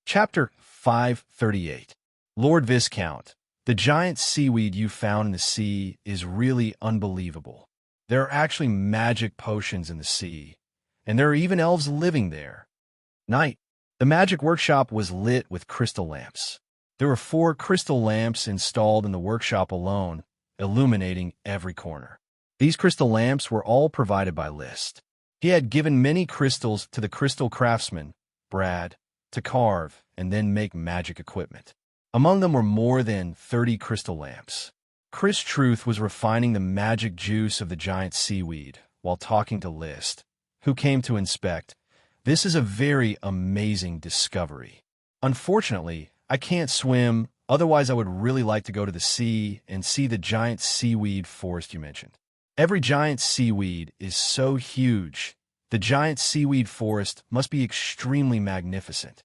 Speaker 1: Chapter 538. Lord Viscount, the giant seaweed you found in the sea is really unbelievable. There are actually magic potions in the sea, and there are even elves living there. Night. The magic workshop was lit with crystal lamps. There were 4 crystal lamps installed in the workshop alone, illuminating every corner. These crystal lamps were all provided by List. He had given many crystals to the crystal craftsman, Brad, to carve and then make magic equipment. Among them were more than 30 crystal lamps. Chris Truth was refining the magic juice of the giant seaweed while talking to List, who came to inspect. This is a very amazing discovery. Unfortunately, I can't swim, otherwise I would really like to go to the sea and see the giant seaweed forest you mentioned. Every giant seaweed is so huge. The giant seaweed forest must be extremely magnificent.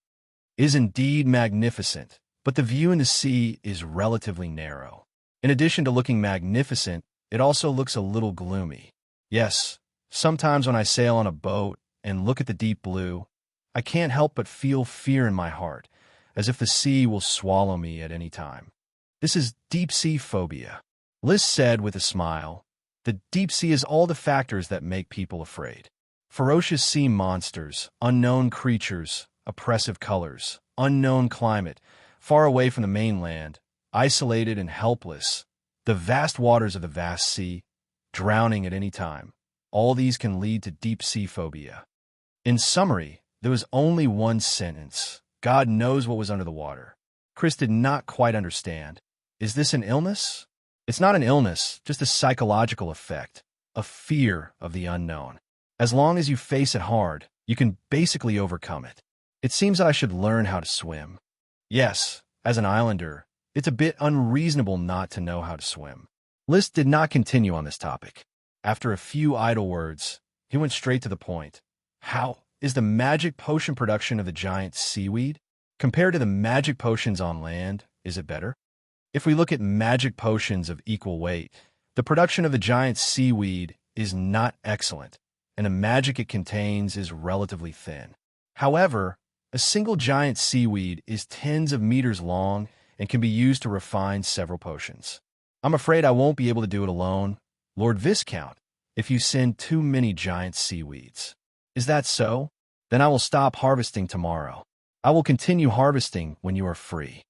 Speaker 1: It is indeed magnificent, but the view in the sea is relatively narrow. In addition to looking magnificent, it also looks a little gloomy. Yes, sometimes when I sail on a boat and look at the deep blue, I can't help but feel fear in my heart, as if the sea will swallow me at any time. This is deep-sea phobia. Liz said with a smile. The deep sea is all the factors that make people afraid. Ferocious sea monsters, unknown creatures, oppressive colors, unknown climate, far away from the mainland, isolated and helpless, the vast waters of the vast sea, drowning at any time. All these can lead to deep-sea phobia. In summary, there was only one sentence. God knows what was under the water. Chris did not quite understand. Is this an illness? It's not an illness, just a psychological effect, a fear of the unknown. As long as you face it hard, you can basically overcome it. It seems that I should learn how to swim. Yes, as an islander, it's a bit unreasonable not to know how to swim. List did not continue on this topic. After a few idle words, he went straight to the point. How is the magic potion production of the giant seaweed? Compared to the magic potions on land, is it better? If we look at magic potions of equal weight, the production of the giant seaweed is not excellent, and the magic it contains is relatively thin. However, a single giant seaweed is tens of meters long and can be used to refine several potions. I'm afraid I won't be able to do it alone, Lord Viscount, if you send too many giant seaweeds. Is that so? Then I will stop harvesting tomorrow. I will continue harvesting when you are free.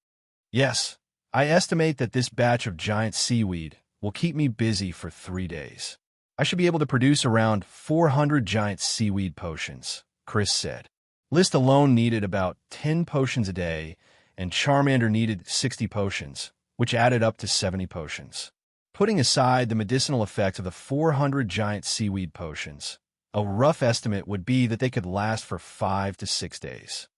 Speaker 1: Yes, I estimate that this batch of giant seaweed will keep me busy for 3 days. I should be able to produce around 400 giant seaweed potions, Chris said. List alone needed about 10 potions a day, and Charmander needed 60 potions, which added up to 70 potions. Putting aside the medicinal effects of the 400 giant seaweed potions, a rough estimate would be that they could last for 5 to 6 days.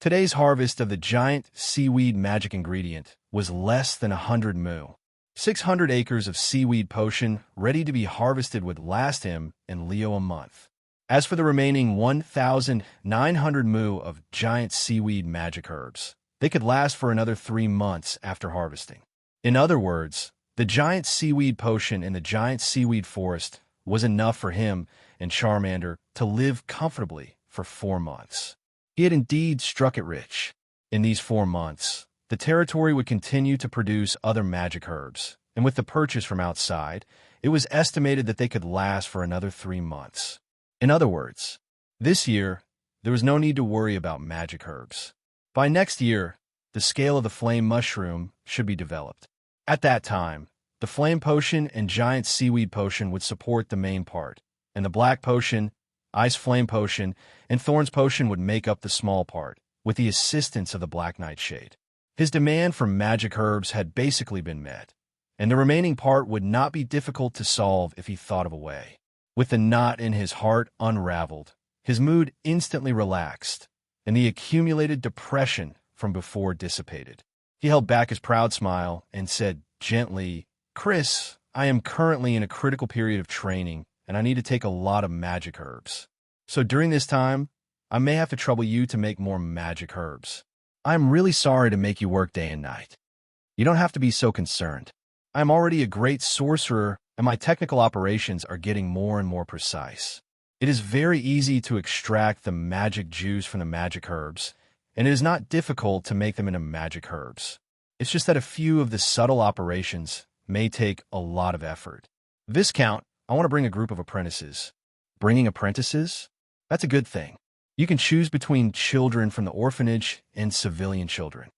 Speaker 1: Today's harvest of the giant seaweed magic ingredient was less than 100 mu. 600 acres of seaweed potion ready to be harvested would last him and Leo a month. As for the remaining 1,900 mu of giant seaweed magic herbs, they could last for another 3 months after harvesting. In other words, the giant seaweed potion in the giant seaweed forest was enough for him and Charmander to live comfortably for 4 months. He had indeed struck it rich. In these 4 months, the territory would continue to produce other magic herbs, and with the purchase from outside, it was estimated that they could last for another 3 months. In other words, this year, there was no need to worry about magic herbs. By next year, the scale of the flame mushroom should be developed. At that time, the flame potion and giant seaweed potion would support the main part, and the black potion, ice flame potion, and thorns potion would make up the small part, with the assistance of the Black Nightshade. His demand for magic herbs had basically been met, and the remaining part would not be difficult to solve if he thought of a way. With the knot in his heart unraveled, his mood instantly relaxed, and the accumulated depression from before dissipated. He held back his proud smile and said gently, "Chris, I am currently in a critical period of training, and I need to take a lot of magic herbs. So during this time, I may have to trouble you to make more magic herbs. I am really sorry to make you work day and night. You don't have to be so concerned. I am already a great sorcerer, and my technical operations are getting more and more precise. It is very easy to extract the magic juice from the magic herbs, and it is not difficult to make them into magic herbs. It's just that a few of the subtle operations may take a lot of effort. Viscount, I want to bring a group of apprentices." Bringing apprentices? That's a good thing. You can choose between children from the orphanage and civilian children.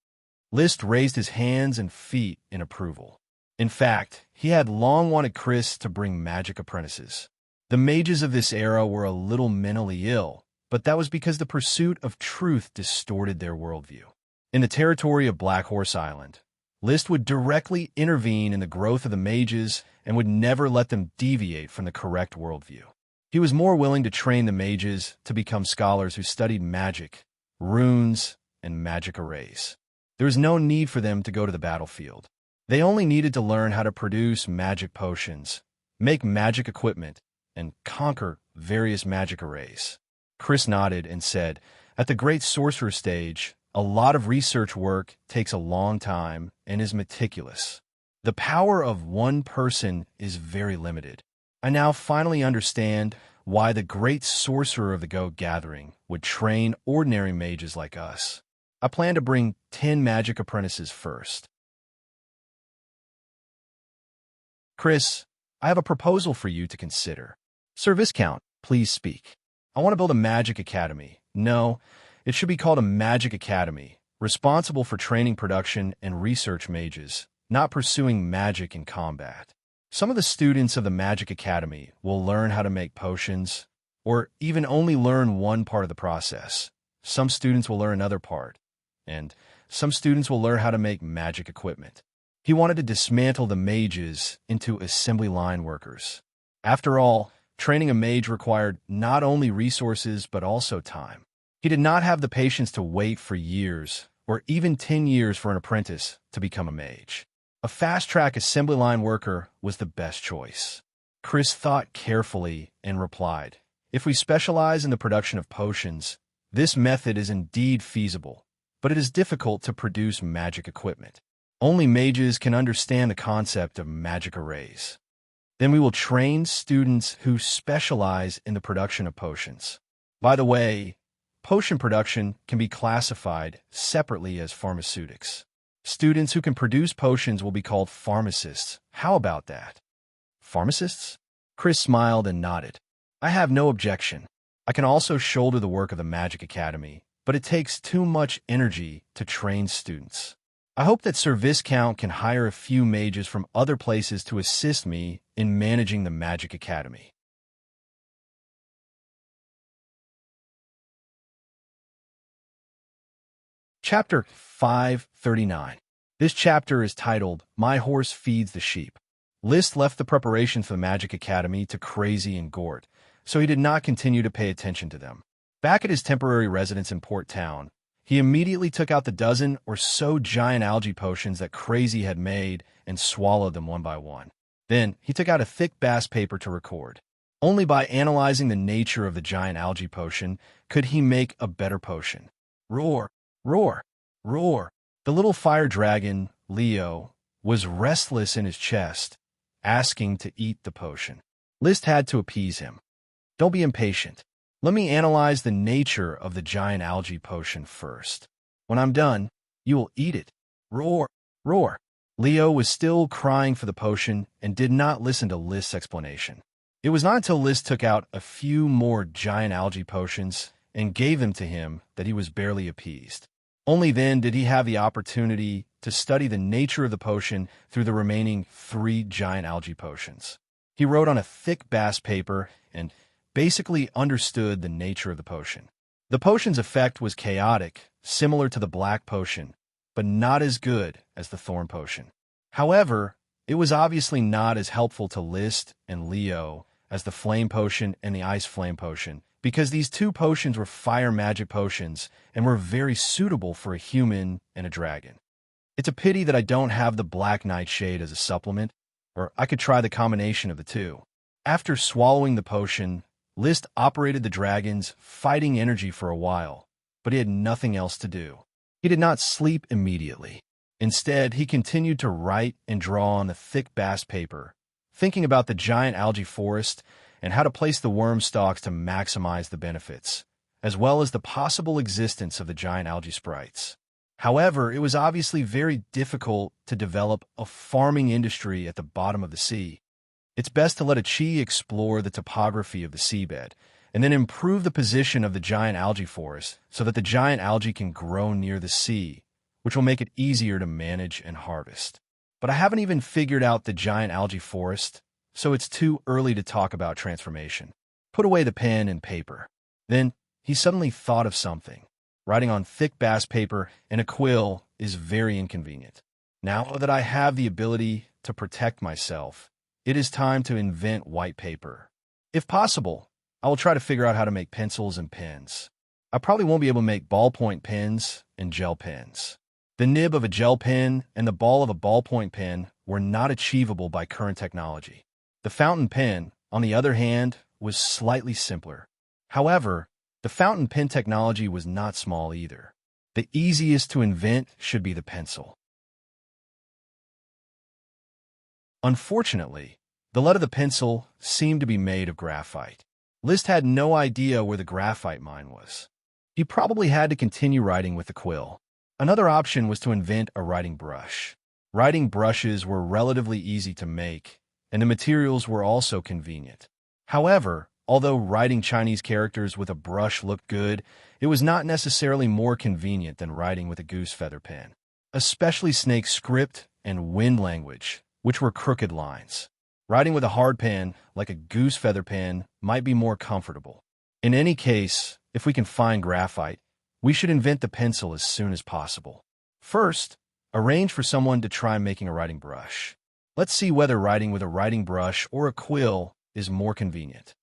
Speaker 1: List raised his hands and feet in approval. In fact, he had long wanted Chris to bring magic apprentices. The mages of this era were a little mentally ill, but that was because the pursuit of truth distorted their worldview. In the territory of Black Horse Island, List would directly intervene in the growth of the mages and would never let them deviate from the correct worldview. He was more willing to train the mages to become scholars who studied magic, runes, and magic arrays. There was no need for them to go to the battlefield. They only needed to learn how to produce magic potions, make magic equipment, and conquer various magic arrays. Chris nodded and said, "At the Great Sorcerer stage, a lot of research work takes a long time and is meticulous. The power of one person is very limited. I now finally understand why the Great Sorcerer of the Go Gathering would train ordinary mages like us. I plan to bring 10 magic apprentices first." "Chris, I have a proposal for you to consider." "Sir Viscount, please speak." "I want to build a magic academy. No, it should be called a magic academy, responsible for training production and research mages, not pursuing magic in combat. Some of the students of the magic academy will learn how to make potions, or even only learn one part of the process. Some students will learn another part, and some students will learn how to make magic equipment." He wanted to dismantle the mages into assembly line workers. After all, training a mage required not only resources but also time. He did not have the patience to wait for years, or even 10 years for an apprentice to become a mage. A fast-track assembly line worker was the best choice. Chris thought carefully and replied, "If we specialize in the production of potions, this method is indeed feasible, but it is difficult to produce magic equipment. Only mages can understand the concept of magic arrays. Then we will train students who specialize in the production of potions. By the way, potion production can be classified separately as pharmaceutics. Students who can produce potions will be called pharmacists. How about that?" "Pharmacists?" Chris smiled and nodded. "I have no objection. I can also shoulder the work of the Magic Academy, but it takes too much energy to train students. I hope that Sir Viscount can hire a few mages from other places to assist me in managing the Magic Academy." Chapter 539. This chapter is titled, "My Horse Feeds the Sheep." List left the preparations for the Magic Academy to Crazy and Gort, so he did not continue to pay attention to them. Back at his temporary residence in Port Town, he immediately took out the dozen or so giant algae potions that Crazy had made and swallowed them one by one. Then he took out a thick bass paper to record. Only by analyzing the nature of the giant algae potion could he make a better potion. Roar, roar, roar. The little fire dragon, Leo, was restless in his chest, asking to eat the potion. List had to appease him. "Don't be impatient. Let me analyze the nature of the giant algae potion first. When I'm done, you will eat it." Roar, roar. Leo was still crying for the potion and did not listen to List's explanation. It was not until List took out a few more giant algae potions and gave them to him that he was barely appeased. Only then did he have the opportunity to study the nature of the potion through the remaining 3 giant algae potions. He wrote on a thick bass paper and basically understood the nature of the potion. The potion's effect was chaotic, similar to the black potion, but not as good as the thorn potion. However, it was obviously not as helpful to List and Leo as the flame potion and the ice flame potion, because these 2 potions were fire magic potions and were very suitable for a human and a dragon. It's a pity that I don't have the black nightshade as a supplement, or I could try the combination of the 2. After swallowing the potion, List operated the dragon's fighting energy for a while, but he had nothing else to do. He did not sleep immediately. Instead, he continued to write and draw on the thick bass paper, thinking about the giant algae forest and how to place the worm stalks to maximize the benefits, as well as the possible existence of the giant algae sprites. However, it was obviously very difficult to develop a farming industry at the bottom of the sea. It's best to let a chi explore the topography of the seabed, and then improve the position of the giant algae forest so that the giant algae can grow near the sea, which will make it easier to manage and harvest. but I haven't even figured out the giant algae forest, so it's too early to talk about transformation. Put away the pen and paper. Then he suddenly thought of something. Writing on thick bass paper and a quill is very inconvenient. Now that I have the ability to protect myself, it is time to invent white paper. If possible, I will try to figure out how to make pencils and pens. I probably won't be able to make ballpoint pens and gel pens. The nib of a gel pen and the ball of a ballpoint pen were not achievable by current technology. The fountain pen, on the other hand, was slightly simpler. However, the fountain pen technology was not small either. The easiest to invent should be the pencil. Unfortunately, the lead of the pencil seemed to be made of graphite. Liszt had no idea where the graphite mine was. He probably had to continue writing with the quill. Another option was to invent a writing brush. Writing brushes were relatively easy to make, and the materials were also convenient. However, although writing Chinese characters with a brush looked good, it was not necessarily more convenient than writing with a goose feather pen, especially snake script and wind language, which were crooked lines. Writing with a hard pen, like a goose feather pen, might be more comfortable. In any case, if we can find graphite, we should invent the pencil as soon as possible. First, arrange for someone to try making a writing brush. Let's see whether writing with a writing brush or a quill is more convenient.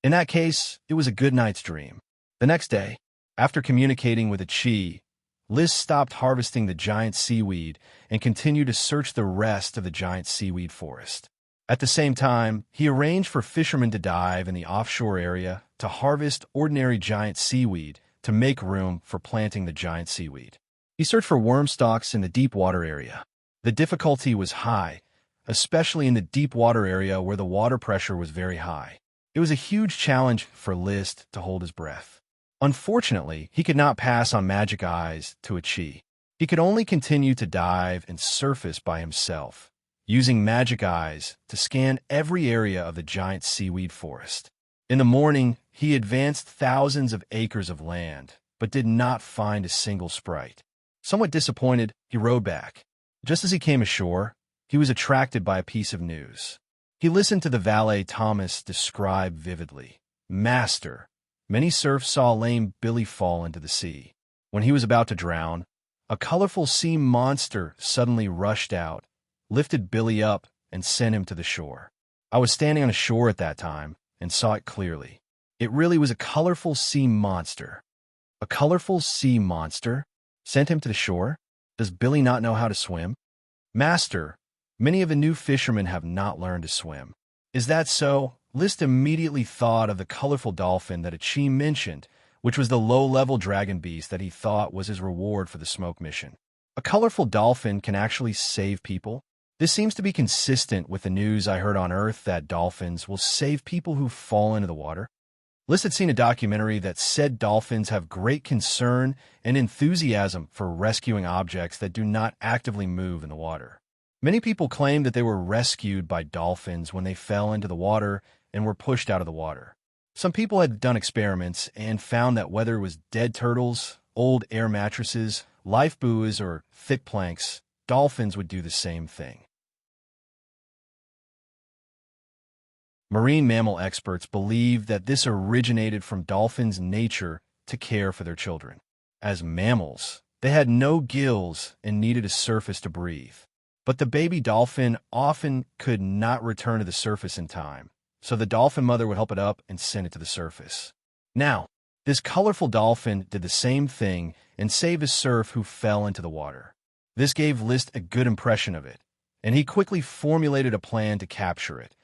Speaker 1: In that case, it was a good night's dream. The next day, after communicating with a chi, Liz stopped harvesting the giant seaweed and continued to search the rest of the giant seaweed forest. At the same time, he arranged for fishermen to dive in the offshore area to harvest ordinary giant seaweed to make room for planting the giant seaweed. He searched for worm stalks in the deep water area. The difficulty was high, especially in the deep water area where the water pressure was very high. It was a huge challenge for Liszt to hold his breath. Unfortunately, he could not pass on magic eyes to a chi. He could only continue to dive and surface by himself, using magic eyes to scan every area of the giant seaweed forest. In the morning, he advanced thousands of acres of land, but did not find a single sprite. Somewhat disappointed, he rowed back. Just as he came ashore, he was attracted by a piece of news. He listened to the valet Thomas describe vividly. "Master, many serfs saw lame Billy fall into the sea. When he was about to drown, a colorful sea monster suddenly rushed out, lifted Billy up, and sent him to the shore. I was standing on a shore at that time and saw it clearly. It really was a colorful sea monster." A colorful sea monster sent him to the shore? Does Billy not know how to swim? "Master, many of the new fishermen have not learned to swim." Is that so? Liszt immediately thought of the colorful dolphin that a chi mentioned, which was the low-level dragon beast that he thought was his reward for the smoke mission. A colorful dolphin can actually save people? This seems to be consistent with the news I heard on Earth that dolphins will save people who fall into the water. Liszt had seen a documentary that said dolphins have great concern and enthusiasm for rescuing objects that do not actively move in the water. Many people claim that they were rescued by dolphins when they fell into the water and were pushed out of the water. Some people had done experiments and found that whether it was dead turtles, old air mattresses, life buoys, or thick planks, dolphins would do the same thing. Marine mammal experts believe that this originated from dolphins' nature to care for their children. As mammals, they had no gills and needed a surface to breathe. But the baby dolphin often could not return to the surface in time, so the dolphin mother would help it up and send it to the surface. Now, this colorful dolphin did the same thing and saved a serf who fell into the water. This gave Liszt a good impression of it, and he quickly formulated a plan to capture it.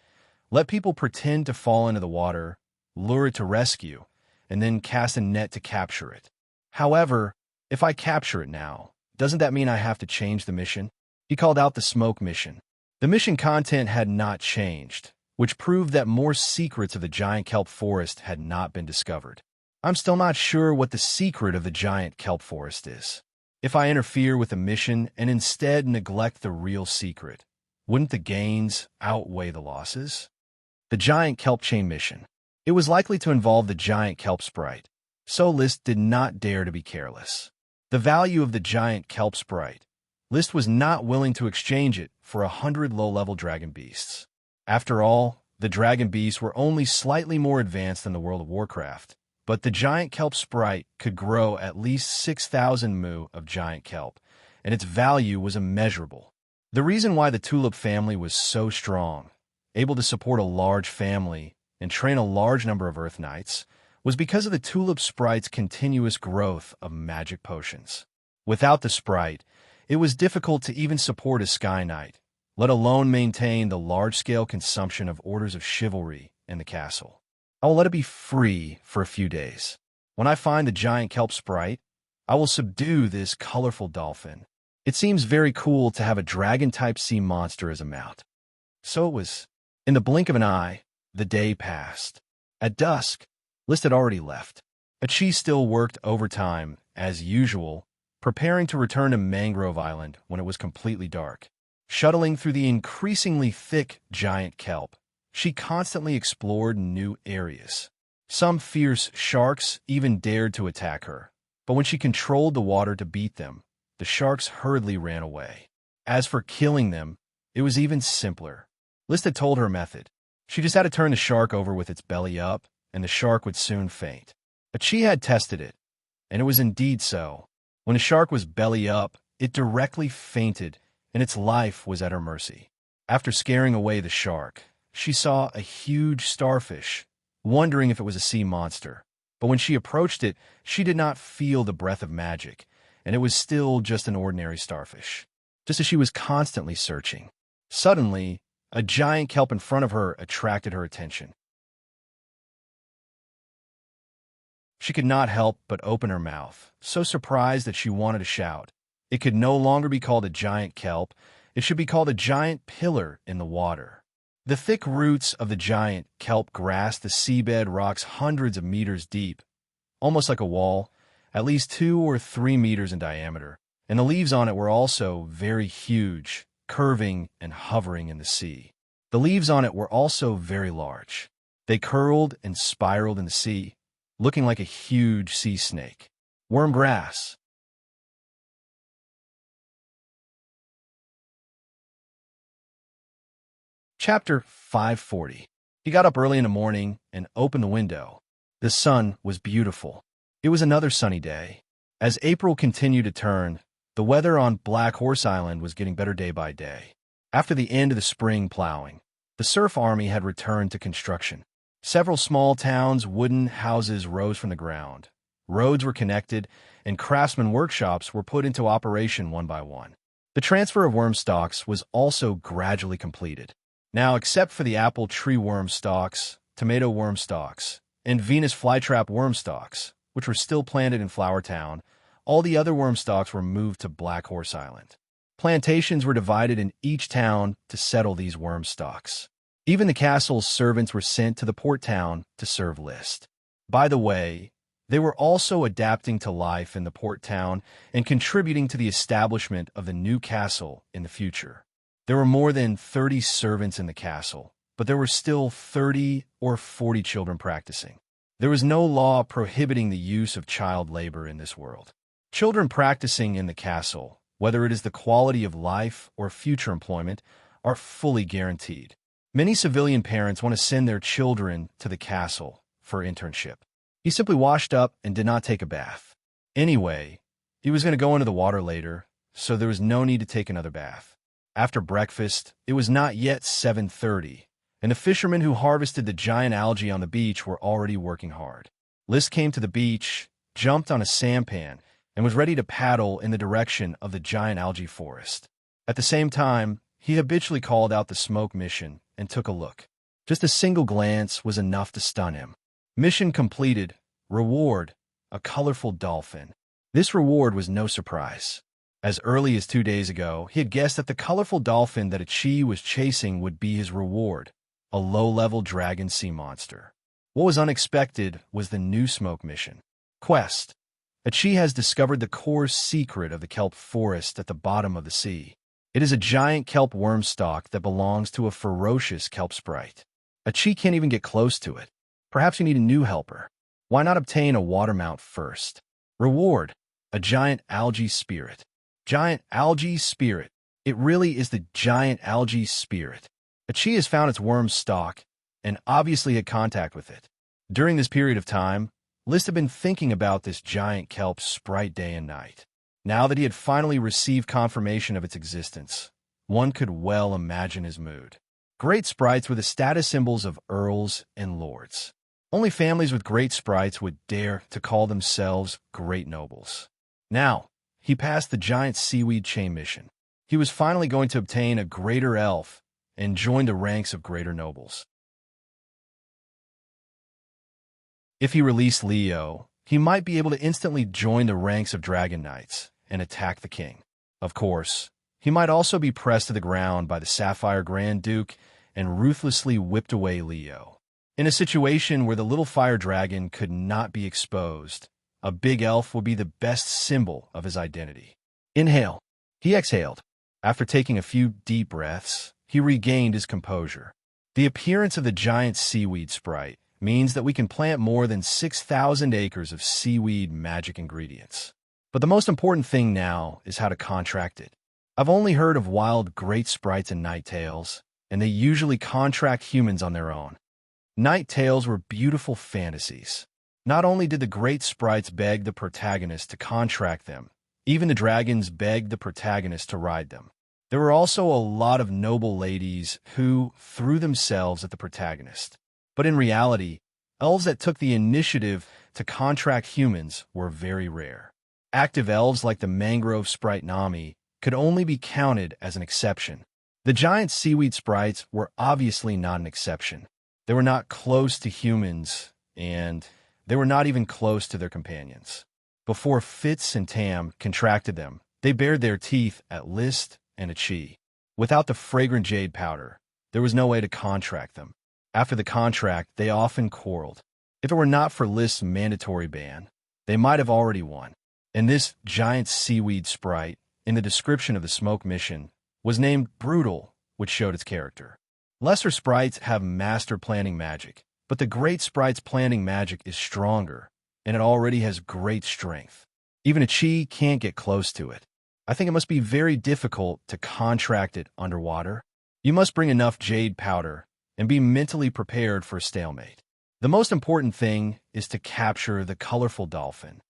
Speaker 1: Let people pretend to fall into the water, lure it to rescue, and then cast a net to capture it. However, if I capture it now, doesn't that mean I have to change the mission? He called out the smoke mission. The mission content had not changed, which proved that more secrets of the giant kelp forest had not been discovered. I'm still not sure what the secret of the giant kelp forest is. If I interfere with the mission and instead neglect the real secret, wouldn't the gains outweigh the losses? The giant kelp chain mission. It was likely to involve the giant kelp sprite, so Liszt did not dare to be careless. The value of the giant kelp sprite List was not willing to exchange it for 100 low-level dragon beasts. After all, the dragon beasts were only slightly more advanced than the World of Warcraft, but the giant kelp sprite could grow at least 6,000 mu of giant kelp, and its value was immeasurable. The reason why the tulip family was so strong, able to support a large family and train a large number of Earth Knights, was because of the tulip sprite's continuous growth of magic potions. Without the sprite, it was difficult to even support a Sky Knight, let alone maintain the large-scale consumption of orders of chivalry in the castle. I will let it be free for a few days. When I find the giant kelp sprite, I will subdue this colorful dolphin. It seems very cool to have a dragon-type sea monster as a mount. So it was. In the blink of an eye, the day passed. At dusk, List had already left, but she still worked overtime, as usual, preparing to return to Mangrove Island when it was completely dark. Shuttling through the increasingly thick giant kelp, she constantly explored new areas. Some fierce sharks even dared to attack her, but when she controlled the water to beat them, the sharks hurriedly ran away. As for killing them, it was even simpler. List had told her method. She just had to turn the shark over with its belly up, and the shark would soon faint. But she had tested it, and it was indeed so. When the shark was belly up, it directly fainted, and its life was at her mercy. After scaring away the shark, she saw a huge starfish, wondering if it was a sea monster. But when she approached it, she did not feel the breath of magic, and it was still just an ordinary starfish. Just as she was constantly searching, suddenly, a giant kelp in front of her attracted her attention. She could not help but open her mouth, so surprised that she wanted to shout. It could no longer be called a giant kelp. It should be called a giant pillar in the water. The thick roots of the giant kelp grasped the seabed rocks hundreds of meters deep, almost like a wall, at least 2 or 3 meters in diameter, and the leaves on it were also very huge, curving and hovering in the sea. The leaves on it were also very large. They curled and spiraled in the sea, looking like a huge sea snake. Worm grass. Chapter 540. He got up early in the morning and opened the window. The sun was beautiful. It was another sunny day. As April continued to turn, the weather on Black Horse Island was getting better day by day. After the end of the spring plowing, the surf army had returned to construction. Several small towns' wooden houses rose from the ground. Roads were connected, and craftsman workshops were put into operation one by one. The transfer of worm stalks was also gradually completed. Now, except for the apple tree worm stalks, tomato worm stalks, and Venus flytrap worm stalks, which were still planted in Flower Town, all the other worm stalks were moved to Black Horse Island. Plantations were divided in each town to settle these worm stalks. Even the castle's servants were sent to the port town to serve List. By the way, they were also adapting to life in the port town and contributing to the establishment of the new castle in the future. There were more than 30 servants in the castle, but there were still 30 or 40 children practicing. There was no law prohibiting the use of child labor in this world. Children practicing in the castle, whether it is the quality of life or future employment, are fully guaranteed. Many civilian parents want to send their children to the castle for internship. He simply washed up and did not take a bath. Anyway, he was going to go into the water later, so there was no need to take another bath. After breakfast, it was not yet 7:30, and the fishermen who harvested the giant algae on the beach were already working hard. List came to the beach, jumped on a sampan, and was ready to paddle in the direction of the giant algae forest. At the same time, he habitually called out the smoke mission and took a look. Just a single glance was enough to stun him. Mission completed. Reward, a colorful dolphin. This reward was no surprise. As early as 2 days ago, he had guessed that the colorful dolphin that Ichi was chasing would be his reward, a low-level dragon sea monster. What was unexpected was the new smoke mission. Quest. Ichi has discovered the core secret of the kelp forest at the bottom of the sea. It is a giant kelp worm stalk that belongs to a ferocious kelp sprite. Ichi can't even get close to it. Perhaps you need a new helper. Why not obtain a water mount first? Reward, a giant algae spirit. Giant algae spirit. It really is the giant algae spirit. Ichi has found its worm's stalk and obviously had contact with it. During this period of time, List had been thinking about this giant kelp sprite day and night. Now that he had finally received confirmation of its existence, one could well imagine his mood. Great sprites were the status symbols of earls and lords. Only families with great sprites would dare to call themselves great nobles. Now, he passed the giant seaweed chain mission. He was finally going to obtain a greater elf and join the ranks of greater nobles. If he released Leo, he might be able to instantly join the ranks of dragon knights and attack the king. Of course, he might also be pressed to the ground by the Sapphire Grand Duke and ruthlessly whipped away Leo. In a situation where the little fire dragon could not be exposed, a big elf would be the best symbol of his identity. Inhale. He exhaled. After taking a few deep breaths, he regained his composure. The appearance of the giant seaweed sprite means that we can plant more than 6,000 acres of seaweed magic ingredients. But the most important thing now is how to contract it. I've only heard of wild great sprites and night tales, and they usually contract humans on their own. Night tales were beautiful fantasies. Not only did the great sprites beg the protagonist to contract them, even the dragons begged the protagonist to ride them. There were also a lot of noble ladies who threw themselves at the protagonist. But in reality, elves that took the initiative to contract humans were very rare. Active elves like the mangrove sprite Nami could only be counted as an exception. The giant seaweed sprites were obviously not an exception. They were not close to humans, and they were not even close to their companions. Before Fitz and Tam contracted them, they bared their teeth at List and Ichi. Without the fragrant jade powder, there was no way to contract them. After the contract, they often quarreled. If it were not for List's mandatory ban, they might have already won. And this giant seaweed sprite, in the description of the smoke mission, was named Brutal, which showed its character. Lesser sprites have master planting magic, but the great sprite's planting magic is stronger, and it already has great strength. Even Ichi can't get close to it. I think it must be very difficult to contract it underwater. You must bring enough jade powder and be mentally prepared for a stalemate. The most important thing is to capture the colorful dolphin.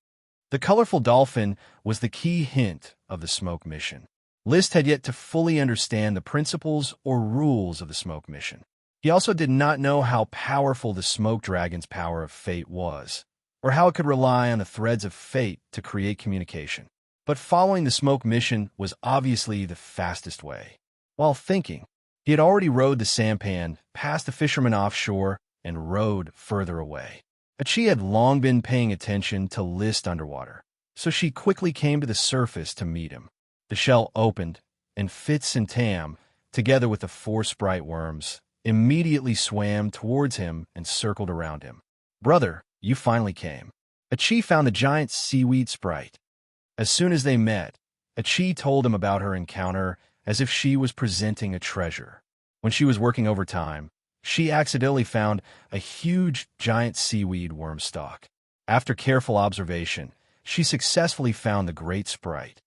Speaker 1: The colorful dolphin was the key hint of the smoke mission. List had yet to fully understand the principles or rules of the smoke mission. He also did not know how powerful the smoke dragon's power of fate was, or how it could rely on the threads of fate to create communication. But following the smoke mission was obviously the fastest way. While thinking, he had already rowed the sampan past the fisherman offshore and rowed further away. Ichi had long been paying attention to List underwater, so she quickly came to the surface to meet him. The shell opened, and Fitz and Tam, together with the 4 sprite worms, immediately swam towards him and circled around him. "Brother, you finally came." Ichi found the giant seaweed sprite. As soon as they met, Ichi told him about her encounter as if she was presenting a treasure. When she was working overtime, she accidentally found a huge giant seaweed worm stalk. After careful observation, she successfully found the great sprite.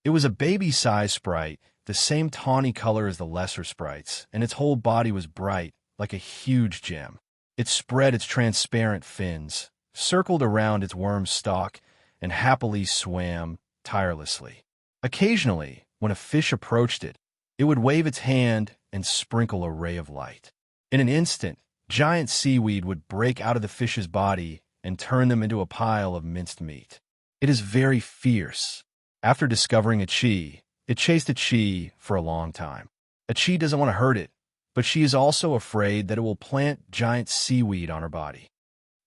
Speaker 1: It was a baby-sized sprite, the same tawny color as the lesser sprites, and its whole body was bright, like a huge gem. It spread its transparent fins, circled around its worm's stalk, and happily swam tirelessly. Occasionally, when a fish approached it, it would wave its hand and sprinkle a ray of light. In an instant, giant seaweed would break out of the fish's body and turn them into a pile of minced meat. It is very fierce. After discovering Ichi, it chased Ichi for a long time. Ichi doesn't want to hurt it, but she is also afraid that it will plant giant seaweed on her body.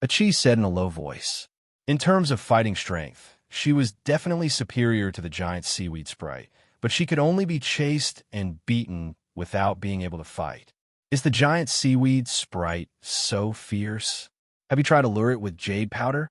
Speaker 1: Ichi said in a low voice. In terms of fighting strength, she was definitely superior to the giant seaweed sprite, but she could only be chased and beaten without being able to fight. Is the giant seaweed sprite so fierce? Have you tried to lure it with jade powder?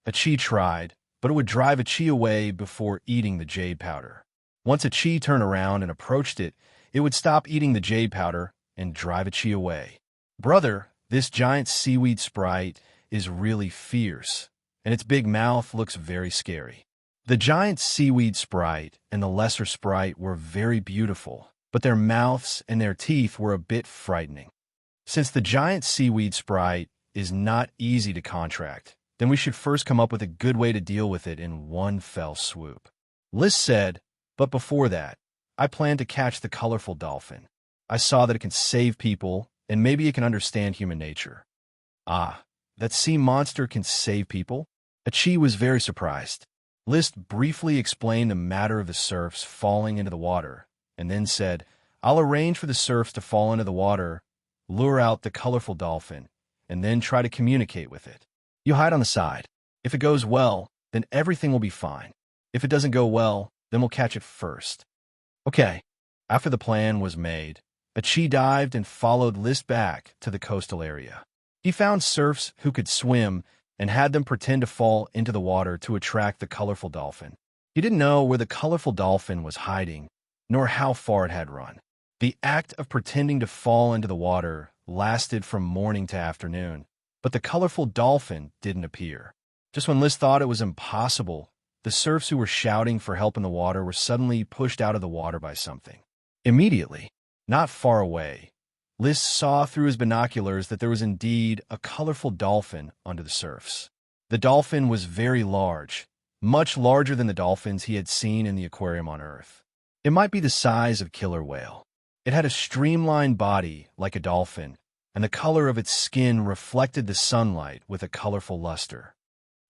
Speaker 1: Ichi tried, but it would drive Ichi away before eating the jade powder. Once Ichi turned around and approached it, it would stop eating the jade powder and drive Ichi away. Brother, this giant seaweed sprite is really fierce. and its big mouth looks very scary. The giant seaweed sprite and the lesser sprite were very beautiful, but their mouths and their teeth were a bit frightening. Since the giant seaweed sprite is not easy to contract, then we should first come up with a good way to deal with it in one fell swoop. Liz said, but before that, I plan to catch the colorful dolphin. I saw that it can save people, and maybe it can understand human nature. Ah, that sea monster can save people? Achi was very surprised. List briefly explained the matter of the surfs falling into the water, and then said, I'll arrange for the surfs to fall into the water, lure out the colorful dolphin, and then try to communicate with it. You hide on the side. If it goes well, then everything will be fine. If it doesn't go well, then we'll catch it first. Okay. After the plan was made, Achi dived and followed List back to the coastal area. He found serfs who could swim and had them pretend to fall into the water to attract the colorful dolphin. He didn't know where the colorful dolphin was hiding, nor how far it had run. The act of pretending to fall into the water lasted from morning to afternoon, but the colorful dolphin didn't appear. Just when List thought it was impossible, the serfs who were shouting for help in the water were suddenly pushed out of the water by something. Immediately, not far away, List saw through his binoculars that there was indeed a colorful dolphin under the surfs. The dolphin was very large, much larger than the dolphins he had seen in the aquarium on Earth. It might be the size of killer whale. It had a streamlined body like a dolphin, and the color of its skin reflected the sunlight with a colorful luster.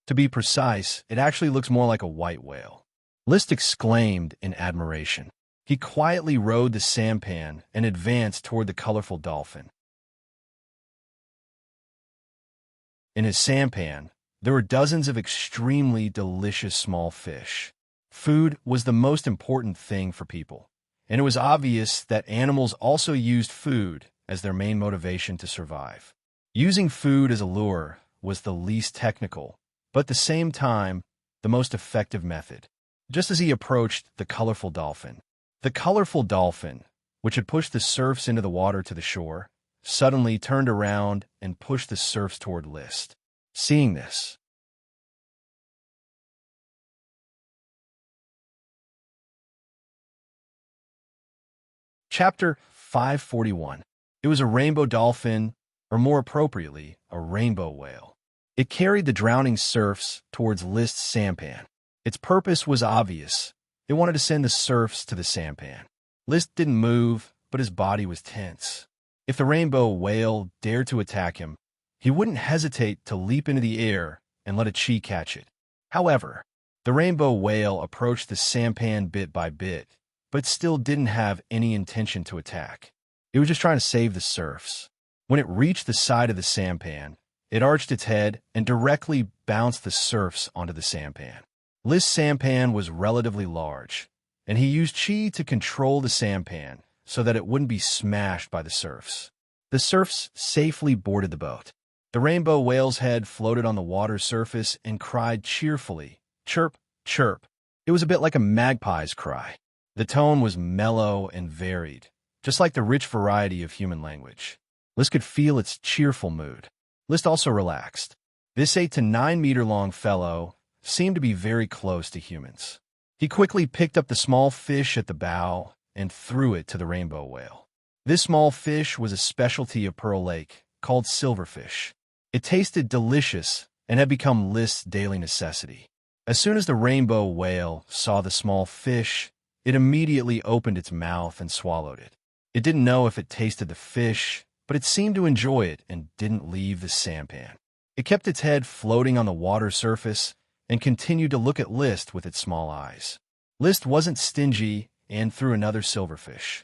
Speaker 1: To be precise, it actually looks more like a white whale. List exclaimed in admiration. He quietly rowed the sampan and advanced toward the colorful dolphin. In his sampan, there were dozens of extremely delicious small fish. Food was the most important thing for people, and it was obvious that animals also used food as their main motivation to survive. Using food as a lure was the least technical, but at the same time, the most effective method. Just as he approached the colorful dolphin, which had pushed the serfs into the water to the shore, suddenly turned around and pushed the serfs toward List. Seeing this, Chapter 541. It was a rainbow dolphin, or more appropriately, a rainbow whale. It carried the drowning serfs towards List's sampan. Its purpose was obvious. It wanted to send the serfs to the sampan. List didn't move, but his body was tense. If the rainbow whale dared to attack him, he wouldn't hesitate to leap into the air and let Achi catch it. However, the rainbow whale approached the sampan bit by bit, but still didn't have any intention to attack. It was just trying to save the serfs. When it reached the side of the sampan, it arched its head and directly bounced the serfs onto the sampan. List's sampan was relatively large, and he used chi to control the sampan so that it wouldn't be smashed by the serfs. The serfs safely boarded the boat. The rainbow whale's head floated on the water's surface and cried cheerfully, chirp, chirp. It was a bit like a magpie's cry. The tone was mellow and varied, just like the rich variety of human language. List could feel its cheerful mood. List also relaxed. This 8 to 9 meter long fellow seemed to be very close to humans. He quickly picked up the small fish at the bow and threw it to the rainbow whale. This small fish was a specialty of Pearl Lake called silverfish. It tasted delicious and had become List's daily necessity. As soon as the rainbow whale saw the small fish, it immediately opened its mouth and swallowed it. It didn't know if it tasted the fish, but it seemed to enjoy it and didn't leave the sampan. It kept its head floating on the water surface and continued to look at List with its small eyes. List wasn't stingy and threw another silverfish.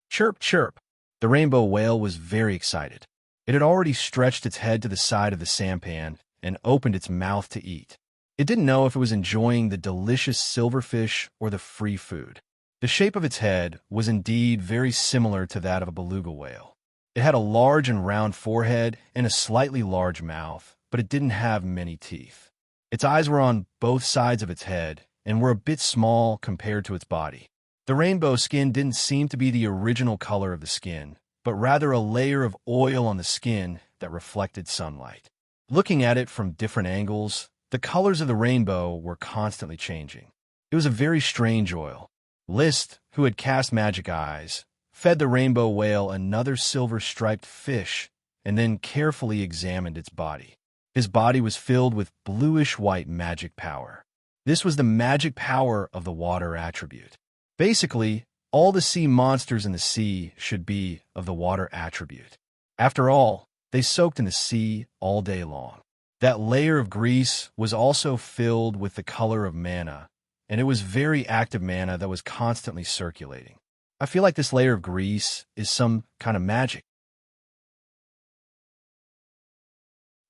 Speaker 1: Chirp, chirp. The rainbow whale was very excited. It had already stretched its head to the side of the sampan and opened its mouth to eat. It didn't know if it was enjoying the delicious silverfish or the free food. The shape of its head was indeed very similar to that of a beluga whale. It had a large and round forehead and a slightly large mouth, but it didn't have many teeth. Its eyes were on both sides of its head and were a bit small compared to its body. The rainbow skin didn't seem to be the original color of the skin, but rather a layer of oil on the skin that reflected sunlight. Looking at it from different angles, The colors of the rainbow were constantly changing. It was a very strange oil. List, who had cast magic eyes, fed the rainbow whale another silver-striped fish and then carefully examined its body. His body was filled with bluish-white magic power. This was the magic power of the water attribute. Basically, all the sea monsters in the sea should be of the water attribute. After all, they soaked in the sea all day long. That layer of grease was also filled with the color of mana, and it was very active mana that was constantly circulating. I feel like this layer of grease is some kind of magic.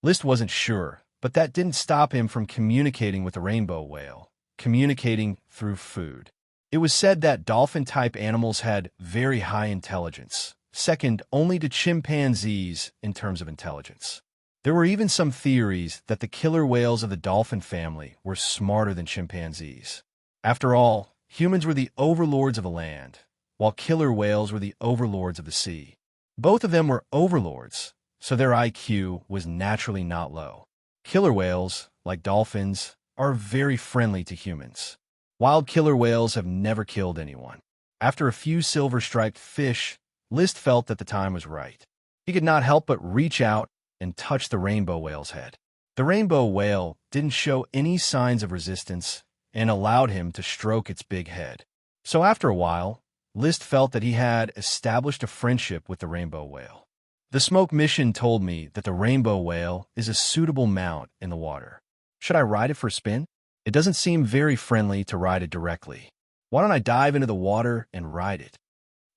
Speaker 1: List wasn't sure, but that didn't stop him from communicating with the rainbow whale, communicating through food. It was said that dolphin-type animals had very high intelligence, second only to chimpanzees in terms of intelligence. There were even some theories that the killer whales of the dolphin family were smarter than chimpanzees. After all, humans were the overlords of the land, while killer whales were the overlords of the sea. Both of them were overlords, so their IQ was naturally not low. Killer whales, like dolphins, are very friendly to humans. Wild killer whales have never killed anyone. After a few silver-striped fish, List felt that the time was right. He could not help but reach out and touch the rainbow whale's head. The rainbow whale didn't show any signs of resistance and allowed him to stroke its big head. So after a while, List felt that he had established a friendship with the rainbow whale. The smoke mission told me that the rainbow whale is a suitable mount in the water. Should I ride it for a spin? It doesn't seem very friendly to ride it directly. Why don't I dive into the water and ride it?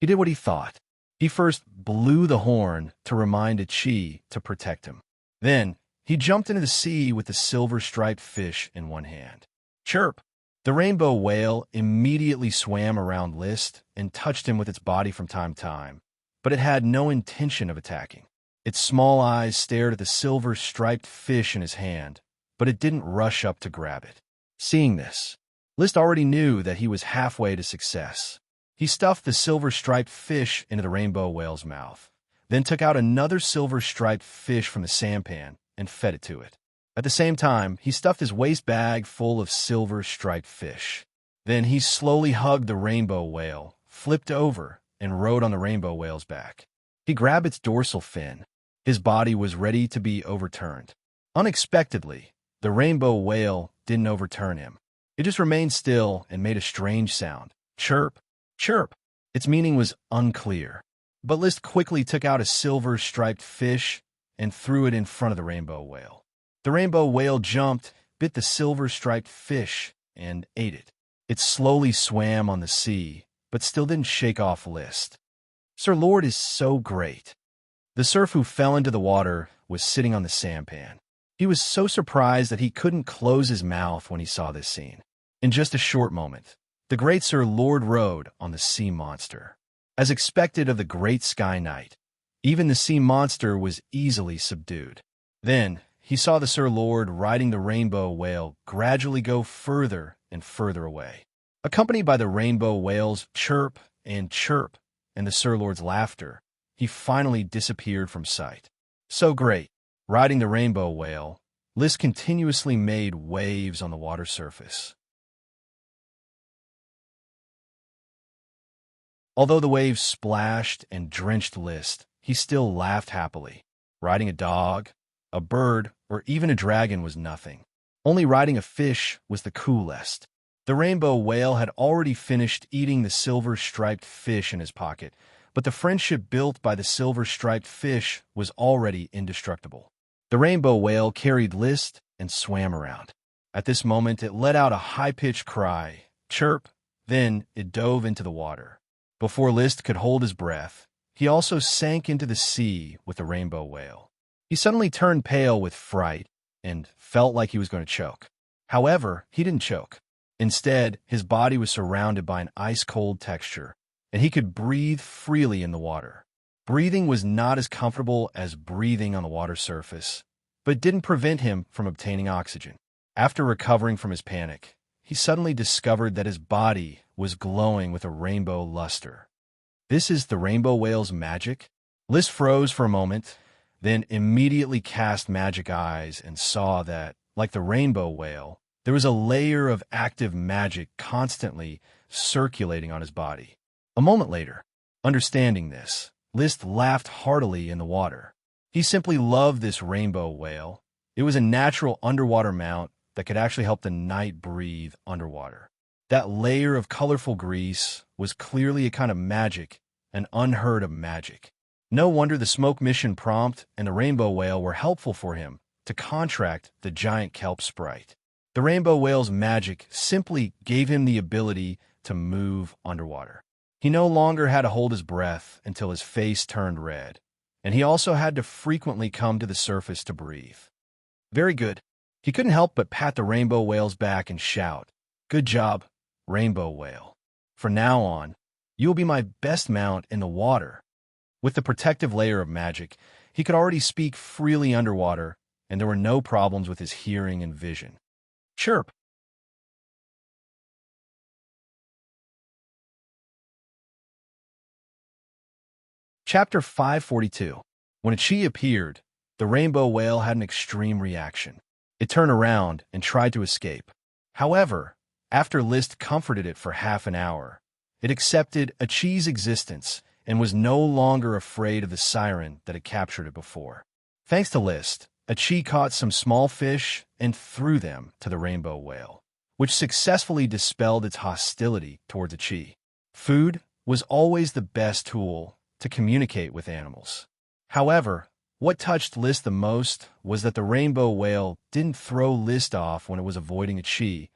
Speaker 1: He did what he thought. He first blew the horn to remind Chi to protect him. Then, he jumped into the sea with the silver-striped fish in one hand. Chirp! The rainbow whale immediately swam around List and touched him with its body from time to time, but it had no intention of attacking. Its small eyes stared at the silver-striped fish in his hand, but it didn't rush up to grab it. Seeing this, List already knew that he was halfway to success. He stuffed the silver-striped fish into the rainbow whale's mouth, then took out another silver-striped fish from the sampan and fed it to it. At the same time, he stuffed his waist bag full of silver-striped fish. Then he slowly hugged the rainbow whale, flipped over, and rode on the rainbow whale's back. He grabbed its dorsal fin. His body was ready to be overturned. Unexpectedly, the rainbow whale didn't overturn him. It just remained still and made a strange sound. Chirp, chirp. Its meaning was unclear. But List quickly took out a silver-striped fish and threw it in front of the rainbow whale. The rainbow whale jumped, bit the silver-striped fish, and ate it. It slowly swam on the sea, but still didn't shake off List. Sir Lord is so great. The serf who fell into the water was sitting on the sampan. He was so surprised that he couldn't close his mouth when he saw this scene. In just a short moment, the great Sir Lord rode on the sea monster. As expected of the great Sky Knight, even the sea monster was easily subdued. Then, he saw the Sir Lord riding the rainbow whale gradually go further and further away. Accompanied by the rainbow whale's chirp and the Sir Lord's laughter, he finally disappeared from sight. So great. Riding the rainbow whale, List continuously made waves on the water surface. Although the waves splashed and drenched List, he still laughed happily. Riding a dog, a bird, or even a dragon was nothing. Only riding a fish was the coolest. The rainbow whale had already finished eating the silver-striped fish in his pocket, but the friendship built by the silver-striped fish was already indestructible. The rainbow whale carried List and swam around. At this moment, it let out a high-pitched cry, chirp, then it dove into the water. Before List could hold his breath, he also sank into the sea with the rainbow whale. He suddenly turned pale with fright and felt like he was going to choke. However, he didn't choke. Instead, his body was surrounded by an ice-cold texture, and he could breathe freely in the water. Breathing was not as comfortable as breathing on the water surface, but it didn't prevent him from obtaining oxygen. After recovering from his panic, he suddenly discovered that his body was glowing with a rainbow luster. This is the rainbow whale's magic? List froze for a moment, then immediately cast magic eyes and saw that, like the rainbow whale, there was a layer of active magic constantly circulating on his body. A moment later, understanding this, List laughed heartily in the water. He simply loved this rainbow whale. It was a natural underwater mount that could actually help the knight breathe underwater. That layer of colorful grease was clearly a kind of magic, an unheard of magic. No wonder the smoke mission prompt and the rainbow whale were helpful for him to contract the giant kelp sprite. The rainbow whale's magic simply gave him the ability to move underwater. He no longer had to hold his breath until his face turned red, and he also had to frequently come to the surface to breathe. Very good. He couldn't help but pat the rainbow whale's back and shout, "Good job, rainbow whale. From now on, you will be my best mount in the water." With the protective layer of magic, he could already speak freely underwater, and there were no problems with his hearing and vision. Chirp. Chapter 542. When a Chi appeared, the rainbow whale had an extreme reaction. It turned around and tried to escape. However, after List comforted it for half an hour, it accepted a Chi's existence and was no longer afraid of the siren that had captured it before. Thanks to List, a Chi caught some small fish and threw them to the rainbow whale, which successfully dispelled its hostility towards a Chi. Food was always the best tool to communicate with animals. However, what touched List the most was that the rainbow whale didn't throw List off when it was avoiding a Chi,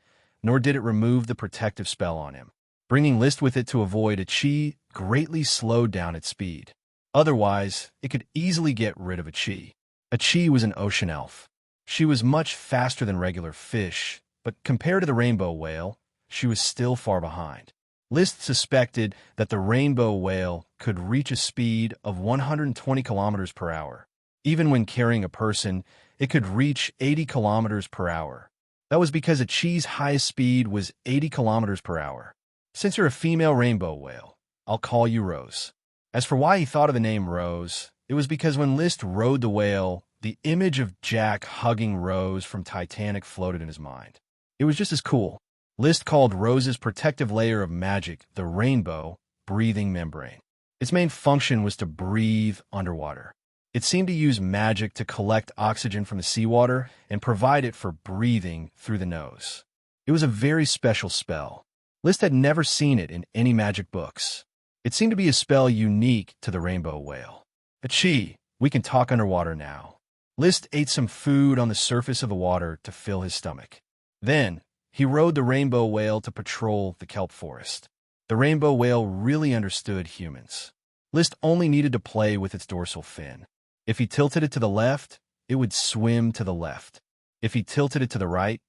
Speaker 1: nor did it remove the protective spell on him. Bringing List with it to avoid a Chi greatly slowed down its speed. Otherwise, it could easily get rid of a Chi. A Chi was an ocean elf. She was much faster than regular fish, but compared to the rainbow whale, she was still far behind. List suspected that the rainbow whale could reach a speed of 120 kilometers per hour. Even when carrying a person, it could reach 80 kilometers per hour. That was because a Chi's highest speed was 80 kilometers per hour. Since you're a female rainbow whale, I'll call you Rose. As for why he thought of the name Rose, it was because when List rode the whale, the image of Jack hugging Rose from Titanic floated in his mind. It was just as cool. List called Rose's protective layer of magic the rainbow breathing membrane. Its main function was to breathe underwater. It seemed to use magic to collect oxygen from the seawater and provide it for breathing through the nose. It was a very special spell. List had never seen it in any magic books. It seemed to be a spell unique to the rainbow whale. Achie, we can talk underwater now. List ate some food on the surface of the water to fill his stomach. Then, he rode the rainbow whale to patrol the kelp forest. The rainbow whale really understood humans. List only needed to play with its dorsal fin. If he tilted it to the left, it would swim to the left. If he tilted it to the right,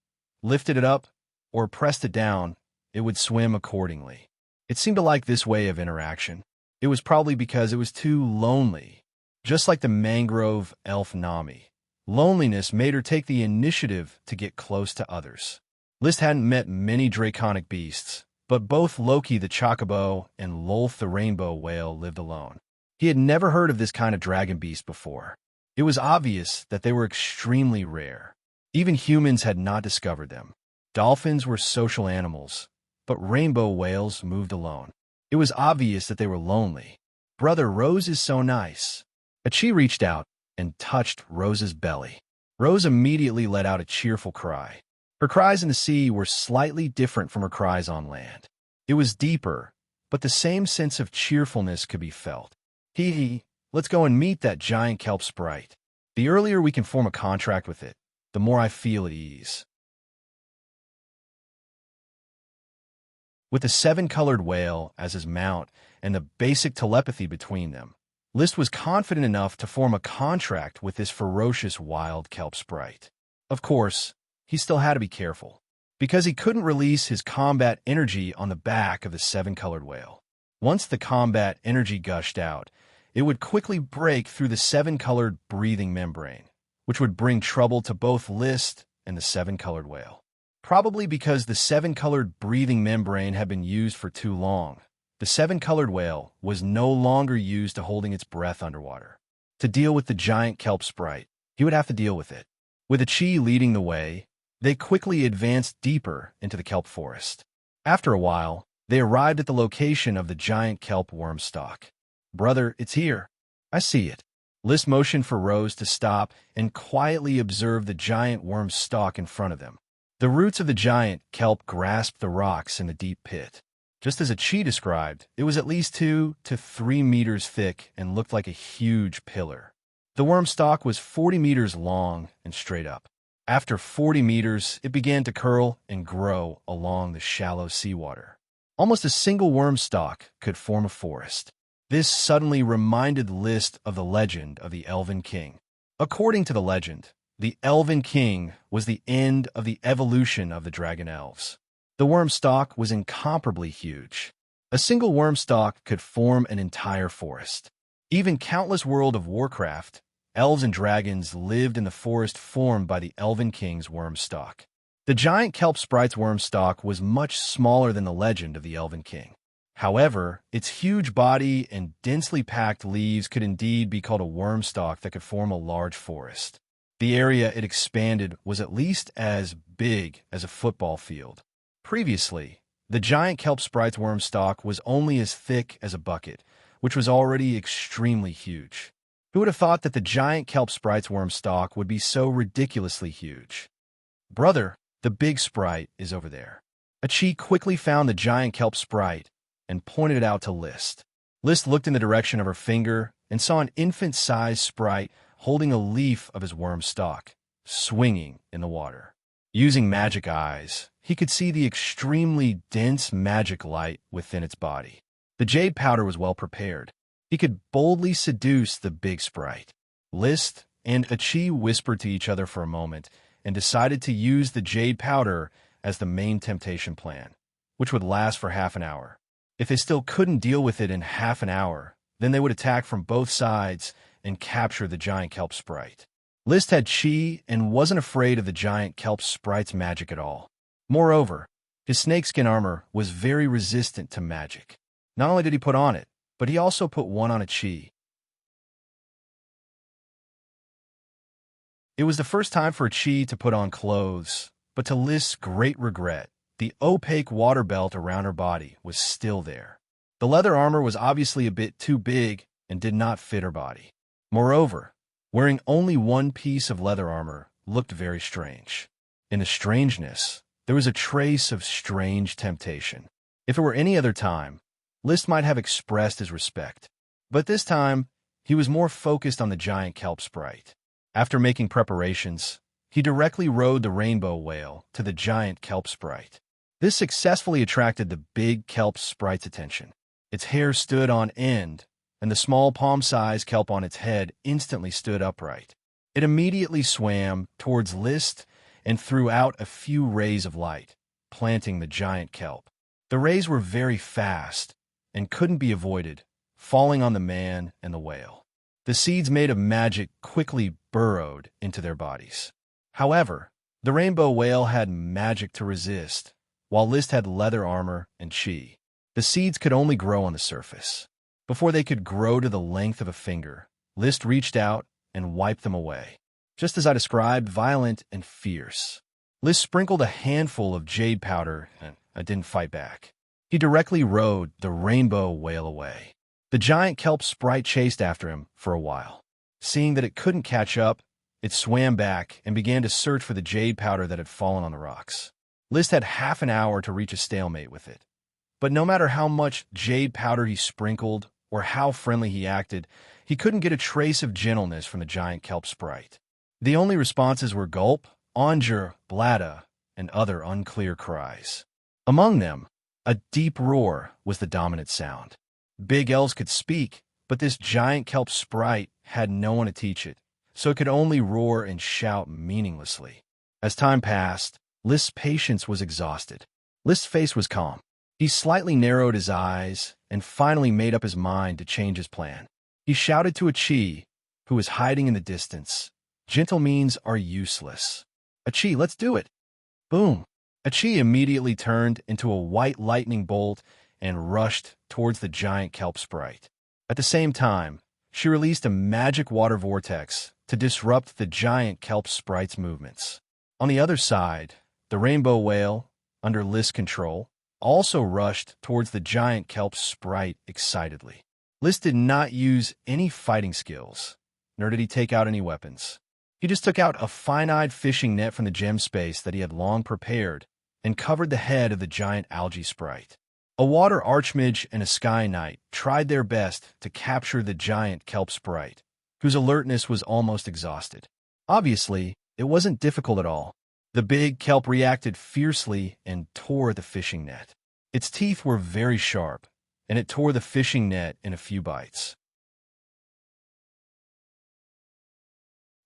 Speaker 1: lifted it up, or pressed it down, it would swim accordingly. It seemed to like this way of interaction. It was probably because it was too lonely. Just like the mangrove elf Nami, loneliness made her take the initiative to get close to others. List hadn't met many draconic beasts, but both Loki the chocobo and Lolth the rainbow whale lived alone. He had never heard of this kind of dragon beast before. It was obvious that they were extremely rare. Even humans had not discovered them. Dolphins were social animals, but rainbow whales moved alone. It was obvious that they were lonely. Brother, Rose is so nice. Achie reached out and touched Rose's belly. Rose immediately let out a cheerful cry. Her cries in the sea were slightly different from her cries on land. It was deeper, but the same sense of cheerfulness could be felt. Hee, let's go and meet that giant kelp sprite. The earlier we can form a contract with it, the more I feel at ease. With the seven-colored whale as his mount and the basic telepathy between them, List was confident enough to form a contract with this ferocious wild kelp sprite. Of course, he still had to be careful, because he couldn't release his combat energy on the back of the seven-colored whale. Once the combat energy gushed out, it would quickly break through the seven-colored breathing membrane, which would bring trouble to both List and the seven-colored whale. Probably because the seven-colored breathing membrane had been used for too long, the seven-colored whale was no longer used to holding its breath underwater. To deal with the giant kelp sprite, he would have to deal with it. With a Chi leading the way, they quickly advanced deeper into the kelp forest. After a while, they arrived at the location of the giant kelp worm stalk. "Brother, it's here. I see it." List motioned for Rose to stop and quietly observe the giant worm stalk in front of them. The roots of the giant kelp grasped the rocks in the deep pit. Just as a Chi described, it was at least 2 to 3 meters thick and looked like a huge pillar. The worm stalk was 40 meters long and straight up. After 40 meters, it began to curl and grow along the shallow seawater. Almost a single worm stalk could form a forest. This suddenly reminded List of the legend of the Elven King. According to the legend, the Elven King was the end of the evolution of the dragon elves. The worm stalk was incomparably huge. A single worm stalk could form an entire forest. Even countless World of Warcraft, elves and dragons lived in the forest formed by the Elven King's worm stalk. The giant kelp sprite's worm stalk was much smaller than the legend of the Elven King. However, its huge body and densely packed leaves could indeed be called a worm stalk that could form a large forest. The area it expanded was at least as big as a football field. Previously, the giant kelp sprite's worm stalk was only as thick as a bucket, which was already extremely huge. Who would have thought that the giant kelp sprite's worm stalk would be so ridiculously huge? "Brother, the big sprite is over there." A Chi quickly found the giant kelp sprite and pointed it out to List. List looked in the direction of her finger and saw an infant-sized sprite holding a leaf of his worm stalk, swinging in the water. Using magic eyes, he could see the extremely dense magic light within its body. The jade powder was well prepared. He could boldly seduce the big sprite. List and a Chi whispered to each other for a moment and decided to use the jade powder as the main temptation plan, which would last for half an hour. If they still couldn't deal with it in half an hour, then they would attack from both sides and capture the giant kelp sprite. List had Chi and wasn't afraid of the giant kelp sprite's magic at all. Moreover, his snakeskin armor was very resistant to magic. Not only did he put on it, but he also put one on a Chi. It was the first time for a Chi to put on clothes, but to List's great regret, the opaque water belt around her body was still there. The leather armor was obviously a bit too big and did not fit her body. Moreover, wearing only one piece of leather armor looked very strange. In the strangeness, there was a trace of strange temptation. If it were any other time, List might have expressed his respect, but this time he was more focused on the giant kelp sprite. After making preparations, he directly rode the rainbow whale to the giant kelp sprite. This successfully attracted the big kelp sprite's attention. Its hair stood on end, and the small palm-sized kelp on its head instantly stood upright. It immediately swam towards List and threw out a few rays of light, planting the giant kelp. The rays were very fast and couldn't be avoided, falling on the man and the whale. The seeds made of magic quickly burrowed into their bodies. However, the rainbow whale had magic to resist, while List had leather armor and Chi. The seeds could only grow on the surface. Before they could grow to the length of a finger, List reached out and wiped them away. Just as I described, violent and fierce. List sprinkled a handful of jade powder and I didn't fight back. He directly rode the rainbow whale away. The giant kelp sprite chased after him for a while. Seeing that it couldn't catch up, it swam back and began to search for the jade powder that had fallen on the rocks. List had half an hour to reach a stalemate with it. But no matter how much jade powder he sprinkled or how friendly he acted, he couldn't get a trace of gentleness from the giant kelp sprite. The only responses were gulp, onger, blada, and other unclear cries. Among them, a deep roar was the dominant sound. Big elves could speak, but this giant kelp sprite had no one to teach it, so it could only roar and shout meaninglessly. As time passed, List's patience was exhausted. List's face was calm. He slightly narrowed his eyes and finally made up his mind to change his plan. He shouted to a Chi, who was hiding in the distance, "Gentle means are useless. A Chi, let's do it." Boom! A Chi immediately turned into a white lightning bolt and rushed towards the giant kelp sprite. At the same time, she released a magic water vortex to disrupt the giant kelp sprite's movements. On the other side, the rainbow whale, under List's control, also rushed towards the giant kelp sprite excitedly. List did not use any fighting skills, nor did he take out any weapons. He just took out a fine-eyed fishing net from the gem space that he had long prepared and covered the head of the giant algae sprite. A water archmage and a sky knight tried their best to capture the giant kelp sprite, whose alertness was almost exhausted. Obviously, it wasn't difficult at all. The big kelp reacted fiercely and tore the fishing net. Its teeth were very sharp, and it tore the fishing net in a few bites.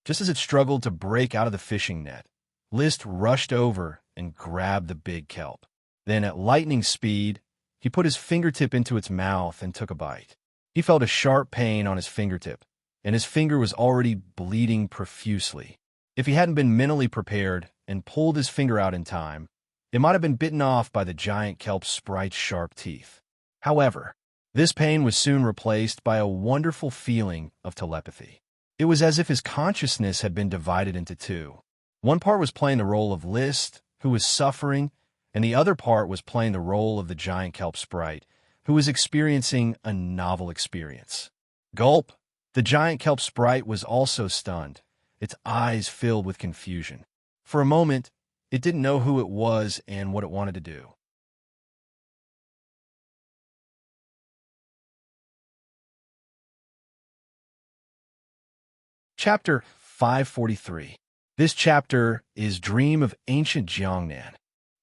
Speaker 1: Just as it struggled to break out of the fishing net, List rushed over and grabbed the big kelp. Then, at lightning speed, he put his fingertip into its mouth and took a bite. He felt a sharp pain on his fingertip, and his finger was already bleeding profusely. If he hadn't been mentally prepared and pulled his finger out in time, it might have been bitten off by the giant kelp sprite's sharp teeth. However, this pain was soon replaced by a wonderful feeling of telepathy. It was as if his consciousness had been divided into two. One part was playing the role of List, who was suffering, and the other part was playing the role of the giant kelp sprite, who was experiencing a novel experience. Gulp! The giant kelp sprite was also stunned, its eyes filled with confusion. For a moment, it didn't know who it was and what it wanted to do. Chapter 543. This chapter is Dream of Ancient Jiangnan.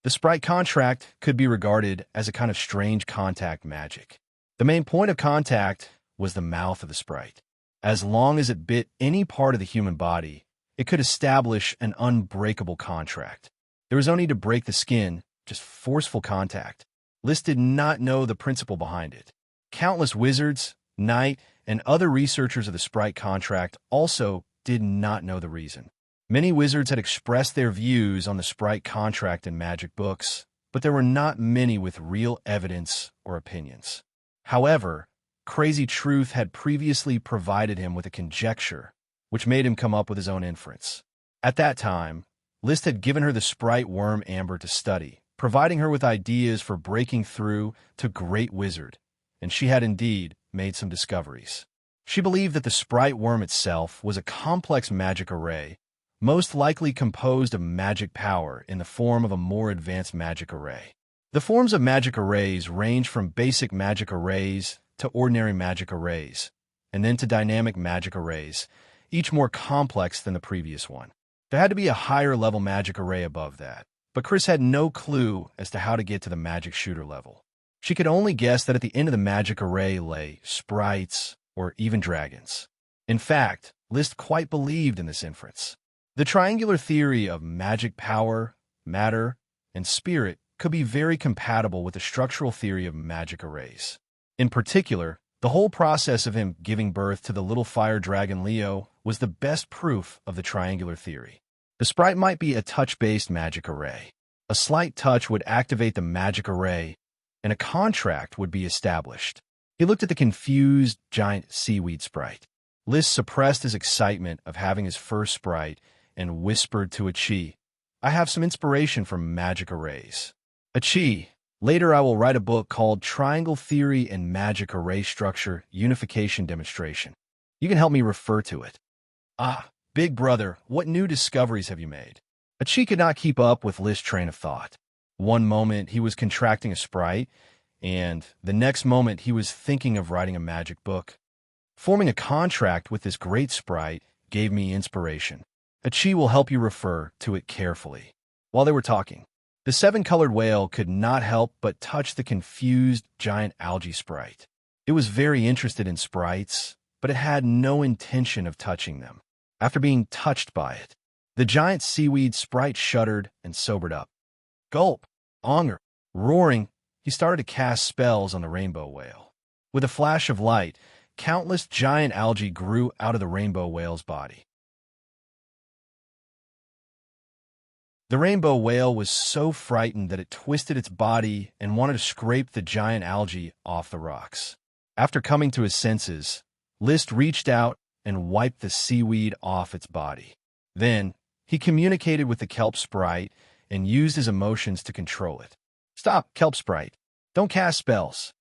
Speaker 1: The sprite contract could be regarded as a kind of strange contact magic. The main point of contact was the mouth of the sprite. As long as it bit any part of the human body, it could establish an unbreakable contract. There was no need to break the skin, just forceful contact. List did not know the principle behind it. Countless wizards, knight, and other researchers of the sprite contract also did not know the reason. Many wizards had expressed their views on the sprite contract in magic books, but there were not many with real evidence or opinions. However, Crazy Truth had previously provided him with a conjecture, which made him come up with his own inference. At that time, List had given her the sprite worm Amber to study, providing her with ideas for breaking through to Great Wizard, and she had indeed made some discoveries. She believed that the sprite worm itself was a complex magic array, most likely composed of magic power in the form of a more advanced magic array. The forms of magic arrays range from basic magic arrays to ordinary magic arrays, and then to dynamic magic arrays, each more complex than the previous one. There had to be a higher-level magic array above that, but Chris had no clue as to how to get to the magic shooter level. She could only guess that at the end of the magic array lay sprites or even dragons. In fact, List quite believed in this inference. The triangular theory of magic power, matter, and spirit could be very compatible with the structural theory of magic arrays. In particular, the whole process of him giving birth to the little fire dragon Leo was the best proof of the triangular theory. The sprite might be a touch-based magic array. A slight touch would activate the magic array, and a contract would be established. He looked at the confused, giant seaweed sprite. List suppressed his excitement of having his first sprite and whispered to Achi, "I have some inspiration from magic arrays." Achi, later I will write a book called Triangle Theory and Magic Array Structure Unification Demonstration. You can help me refer to it. Ah, big brother, what new discoveries have you made? Achi could not keep up with List's train of thought. One moment he was contracting a sprite, and the next moment he was thinking of writing a magic book. Forming a contract with this great sprite gave me inspiration. Achi will help you refer to it carefully. While they were talking, the seven-colored whale could not help but touch the confused giant algae sprite. It was very interested in sprites, but it had no intention of touching them. After being touched by it, the giant seaweed sprite shuddered and sobered up. Gulp! Onger! Roaring, he started to cast spells on the rainbow whale. With a flash of light, countless giant algae grew out of the rainbow whale's body. The rainbow whale was so frightened that it twisted its body and wanted to scrape the giant algae off the rocks. After coming to his senses, List reached out and wiped the seaweed off its body. Then, he communicated with the kelp sprite and used his emotions to control it. Stop, kelp sprite. Don't cast spells.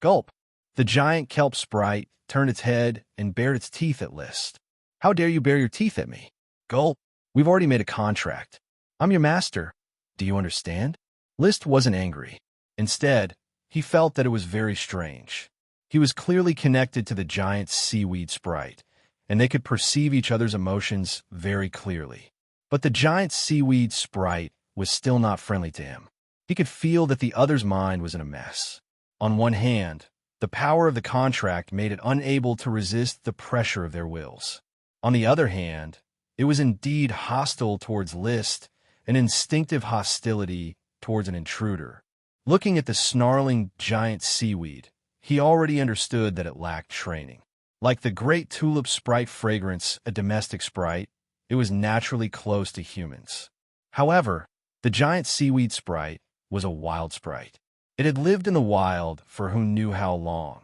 Speaker 1: Gulp. The giant kelp sprite turned its head and bared its teeth at List. How dare you bare your teeth at me? Gulp. We've already made a contract. I'm your master. Do you understand? List wasn't angry. Instead, he felt that it was very strange. He was clearly connected to the giant seaweed sprite, and they could perceive each other's emotions very clearly. But the giant seaweed sprite was still not friendly to him. He could feel that the other's mind was in a mess. On one hand, the power of the contract made it unable to resist the pressure of their wills. On the other hand, it was indeed hostile towards List, an instinctive hostility towards an intruder. Looking at the snarling giant seaweed, he already understood that it lacked training. Like the great tulip sprite fragrance, a domestic sprite, it was naturally close to humans. However, the giant seaweed sprite was a wild sprite. It had lived in the wild for who knew how long,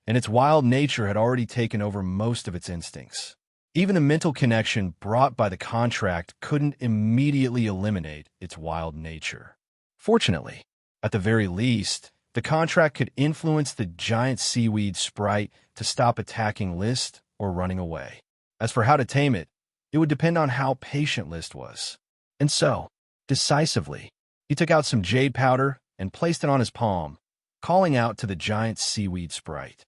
Speaker 1: and its wild nature had already taken over most of its instincts. Even the mental connection brought by the contract couldn't immediately eliminate its wild nature. Fortunately, at the very least, the contract could influence the giant seaweed sprite to stop attacking List or running away. As for how to tame it, it would depend on how patient List was. And so, decisively, he took out some jade powder and placed it on his palm, calling out to the giant seaweed sprite.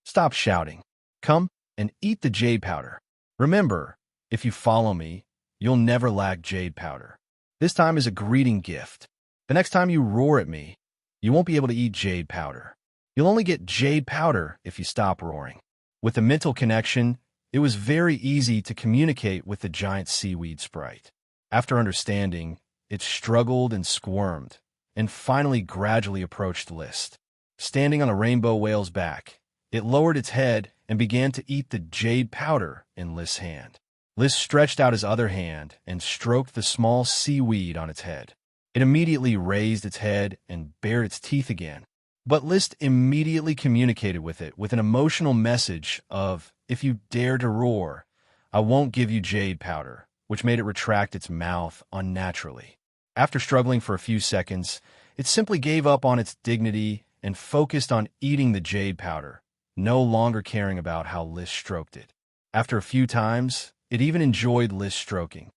Speaker 1: Stop shouting. Come and eat the jade powder. Remember, if you follow me, you'll never lack jade powder. This time is a greeting gift. The next time you roar at me, you won't be able to eat jade powder. You'll only get jade powder if you stop roaring. With the mental connection, it was very easy to communicate with the giant seaweed sprite. After understanding, it struggled and squirmed, and finally gradually approached List. Standing on a rainbow whale's back, it lowered its head and began to eat the jade powder in List's hand. List stretched out his other hand and stroked the small seaweed on its head. It immediately raised its head and bared its teeth again. But List immediately communicated with it with an emotional message of, if you dare to roar, I won't give you jade powder, which made it retract its mouth unnaturally. After struggling for a few seconds, it simply gave up on its dignity and focused on eating the jade powder, no longer caring about how List stroked it. After a few times, it even enjoyed List stroking.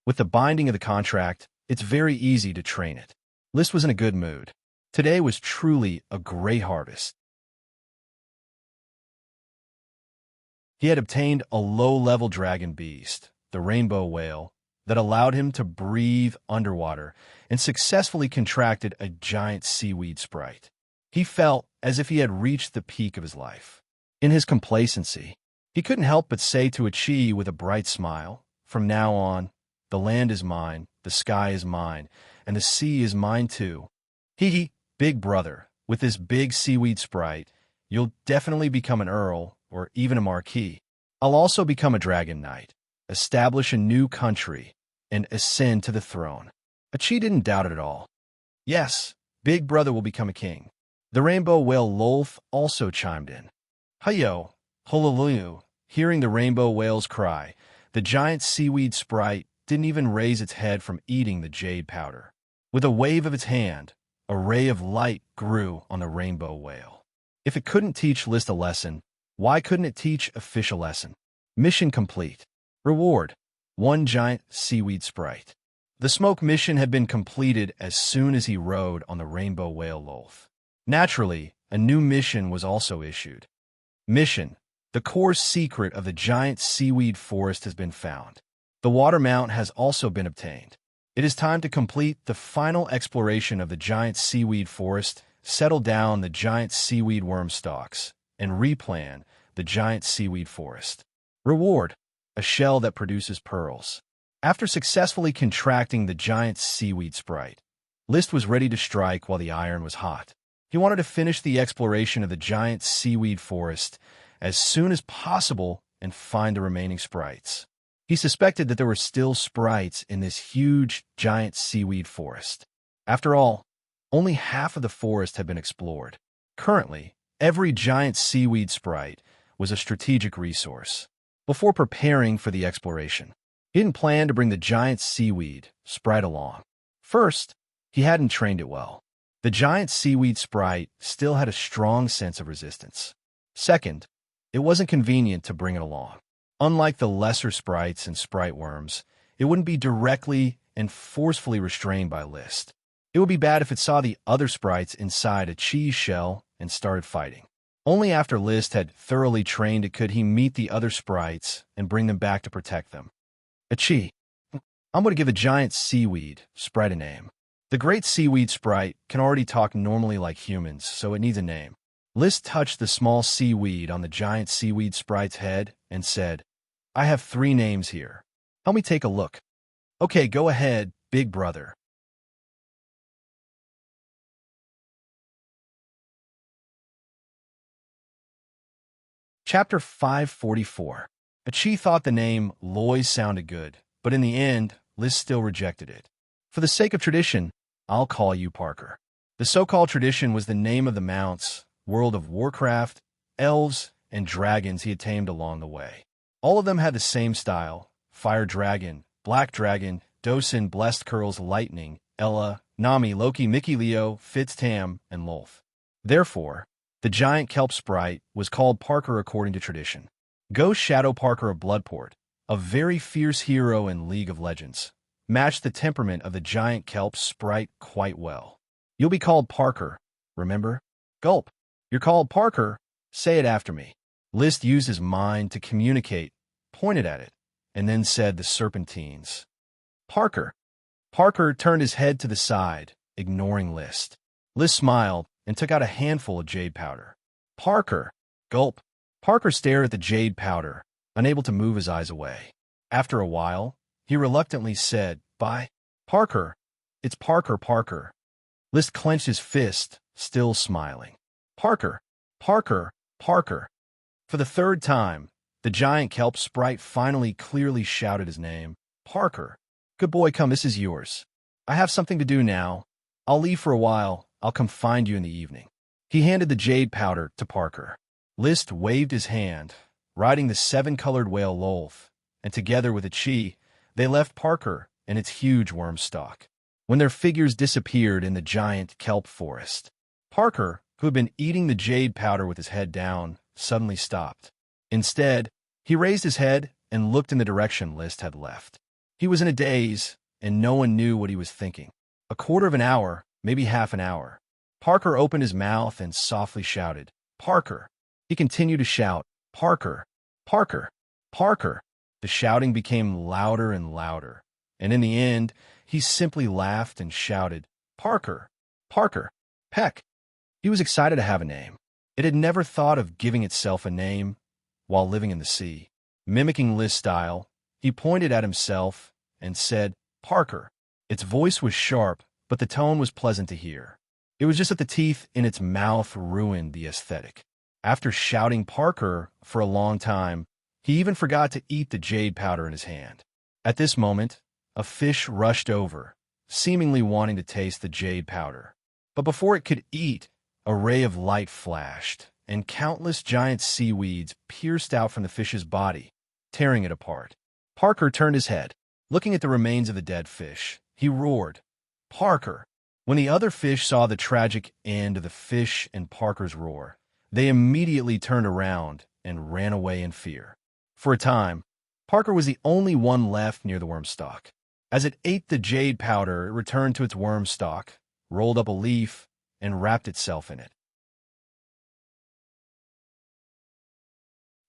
Speaker 1: With the binding of the contract, it's very easy to train it. List was in a good mood. Today was truly a great harvest. He had obtained a low-level dragon beast, the rainbow whale, that allowed him to breathe underwater and successfully contracted a giant seaweed sprite. He felt as if he had reached the peak of his life. In his complacency, he couldn't help but say to Chi with a bright smile, from now on, the land is mine, the sky is mine, and the sea is mine too. Hee, big brother, with this big seaweed sprite, you'll definitely become an earl or even a marquis. I'll also become a dragon knight, establish a new country, and ascend to the throne. Chi didn't doubt it at all. Yes, big brother will become a king. The rainbow whale Lolth also chimed in. Hi-yo, Hololulu. Hearing the rainbow whale's cry, the giant seaweed sprite didn't even raise its head from eating the jade powder. With a wave of its hand, a ray of light grew on the rainbow whale. If it couldn't teach List a lesson, why couldn't it teach a fish a lesson? Mission complete. Reward: 1 giant seaweed sprite. The smoke mission had been completed as soon as he rode on the rainbow whale Lolth. Naturally, a new mission was also issued. Mission: the core secret of the giant seaweed forest has been found. The water mount has also been obtained. It is time to complete the final exploration of the giant seaweed forest, settle down the giant seaweed worm stalks, and replan the giant seaweed forest. Reward: a shell that produces pearls. After successfully contracting the giant seaweed sprite, List was ready to strike while the iron was hot. He wanted to finish the exploration of the giant seaweed forest as soon as possible and find the remaining sprites. He suspected that there were still sprites in this huge, giant seaweed forest. After all, only half of the forest had been explored. Currently, every giant seaweed sprite was a strategic resource. Before preparing for the exploration, he didn't plan to bring the giant seaweed sprite along. First, he hadn't trained it well. The giant seaweed sprite still had a strong sense of resistance. Second, it wasn't convenient to bring it along. Unlike the lesser sprites and sprite worms, it wouldn't be directly and forcefully restrained by List. It would be bad if it saw the other sprites inside a cheese shell and started fighting. Only after List had thoroughly trained it could he meet the other sprites and bring them back to protect them. Achi, I'm going to give a giant seaweed sprite a name. The great seaweed sprite can already talk normally like humans, so it needs a name. List touched the small seaweed on the giant seaweed sprite's head and said, I have 3 names here. Help me take a look. Okay, go ahead, big brother. Chapter 544. Achi thought the name Loy sounded good, but in the end, List still rejected it. For the sake of tradition, I'll call you Parker. The so-called tradition was the name of the mounts, World of Warcraft, elves, and dragons he had tamed along the way. All of them had the same style: Fire Dragon, Black Dragon, Dosin, Blessed Curls, Lightning, Ella, Nami, Loki, Mickey, Leo, Fitz, Tam, and Lolth. Therefore, the giant kelp sprite was called Parker according to tradition. Ghost Shadow Parker of Bloodport, a very fierce hero in League of Legends, matched the temperament of the giant kelp sprite quite well. You'll be called Parker, remember? Gulp. You're called Parker. Say it after me. List used his mind to communicate, pointed at it, and then said the serpentines. Parker. Parker turned his head to the side, ignoring List. List smiled and took out a handful of jade powder. Parker. Gulp. Parker stared at the jade powder, unable to move his eyes away. After a while, he reluctantly said, Bye. Parker. It's Parker, Parker. List clenched his fist, still smiling. Parker. Parker. Parker. For the 3rd time, the giant kelp sprite finally clearly shouted his name. Parker. Good boy, come, this is yours. I have something to do now. I'll leave for a while. I'll come find you in the evening. He handed the jade powder to Parker. List waved his hand, riding the 7-colored whale Lolth, and together with Achi, they left Parker and its huge worm stalk. When their figures disappeared in the giant kelp forest, Parker, who had been eating the jade powder with his head down, suddenly stopped. Instead, he raised his head and looked in the direction List had left. He was in a daze, and no one knew what he was thinking. A quarter of an hour, maybe half an hour. Parker opened his mouth and softly shouted, Parker. He continued to shout, Parker, Parker, Parker. The shouting became louder and louder, and in the end, he simply laughed and shouted, Parker, Parker, Peck. He was excited to have a name. It had never thought of giving itself a name while living in the sea. Mimicking List's style, he pointed at himself and said, Parker. Its voice was sharp, but the tone was pleasant to hear. It was just that the teeth in its mouth ruined the aesthetic. After shouting Parker for a long time, he even forgot to eat the jade powder in his hand. At this moment, a fish rushed over, seemingly wanting to taste the jade powder. But before it could eat, a ray of light flashed, and countless giant seaweeds pierced out from the fish's body, tearing it apart. Parker turned his head. Looking at the remains of the dead fish, he roared, Parker! When the other fish saw the tragic end of the fish and Parker's roar, they immediately turned around and ran away in fear. For a time, Parker was the only one left near the worm stalk. As it ate the jade powder, it returned to its worm stalk, rolled up a leaf, and wrapped itself in it.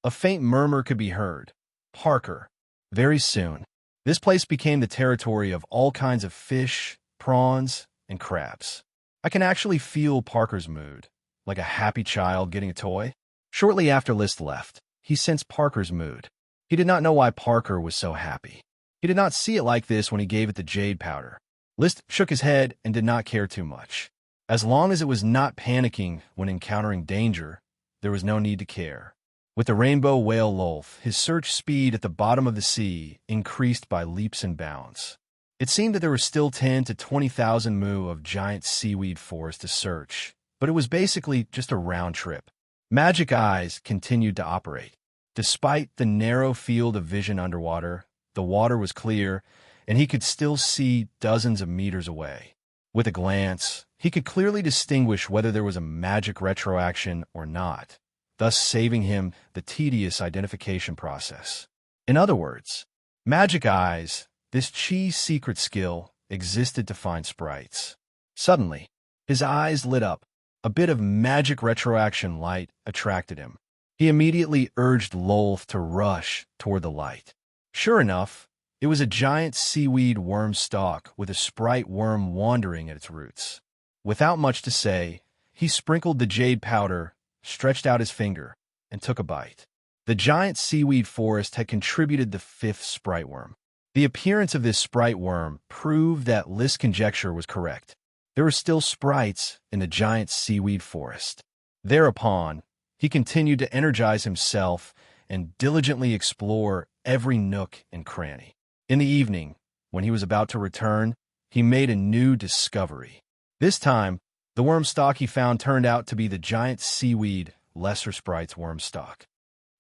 Speaker 1: A faint murmur could be heard. Parker. Very soon, this place became the territory of all kinds of fish, prawns, and crabs. I can actually feel Parker's mood, like a happy child getting a toy. Shortly after List left, he sensed Parker's mood. He did not know why Parker was so happy. He did not see it like this when he gave it the jade powder. List shook his head and did not care too much. As long as it was not panicking when encountering danger, there was no need to care. With the rainbow whale Lolth, his search speed at the bottom of the sea increased by leaps and bounds. It seemed that there were still 10 to 20,000 mu of giant seaweed forest to search, but it was basically just a round trip. Magic eyes continued to operate. Despite the narrow field of vision underwater, the water was clear, and he could still see dozens of meters away. With a glance, he could clearly distinguish whether there was a magic retroaction or not, thus saving him the tedious identification process. In other words, magic eyes, this Chi's secret skill, existed to find sprites. Suddenly, his eyes lit up. A bit of magic retroaction light attracted him. He immediately urged Lolth to rush toward the light. Sure enough, it was a giant seaweed worm stalk with a sprite worm wandering at its roots. Without much to say, he sprinkled the jade powder, stretched out his finger, and took a bite. The giant seaweed forest had contributed the fifth sprite worm. The appearance of this sprite worm proved that List's conjecture was correct. There were still sprites in the giant seaweed forest. Thereupon, he continued to energize himself and diligently explore every nook and cranny. In the evening, when he was about to return, he made a new discovery. This time, the worm stalk he found turned out to be the giant seaweed lesser sprite's worm stalk.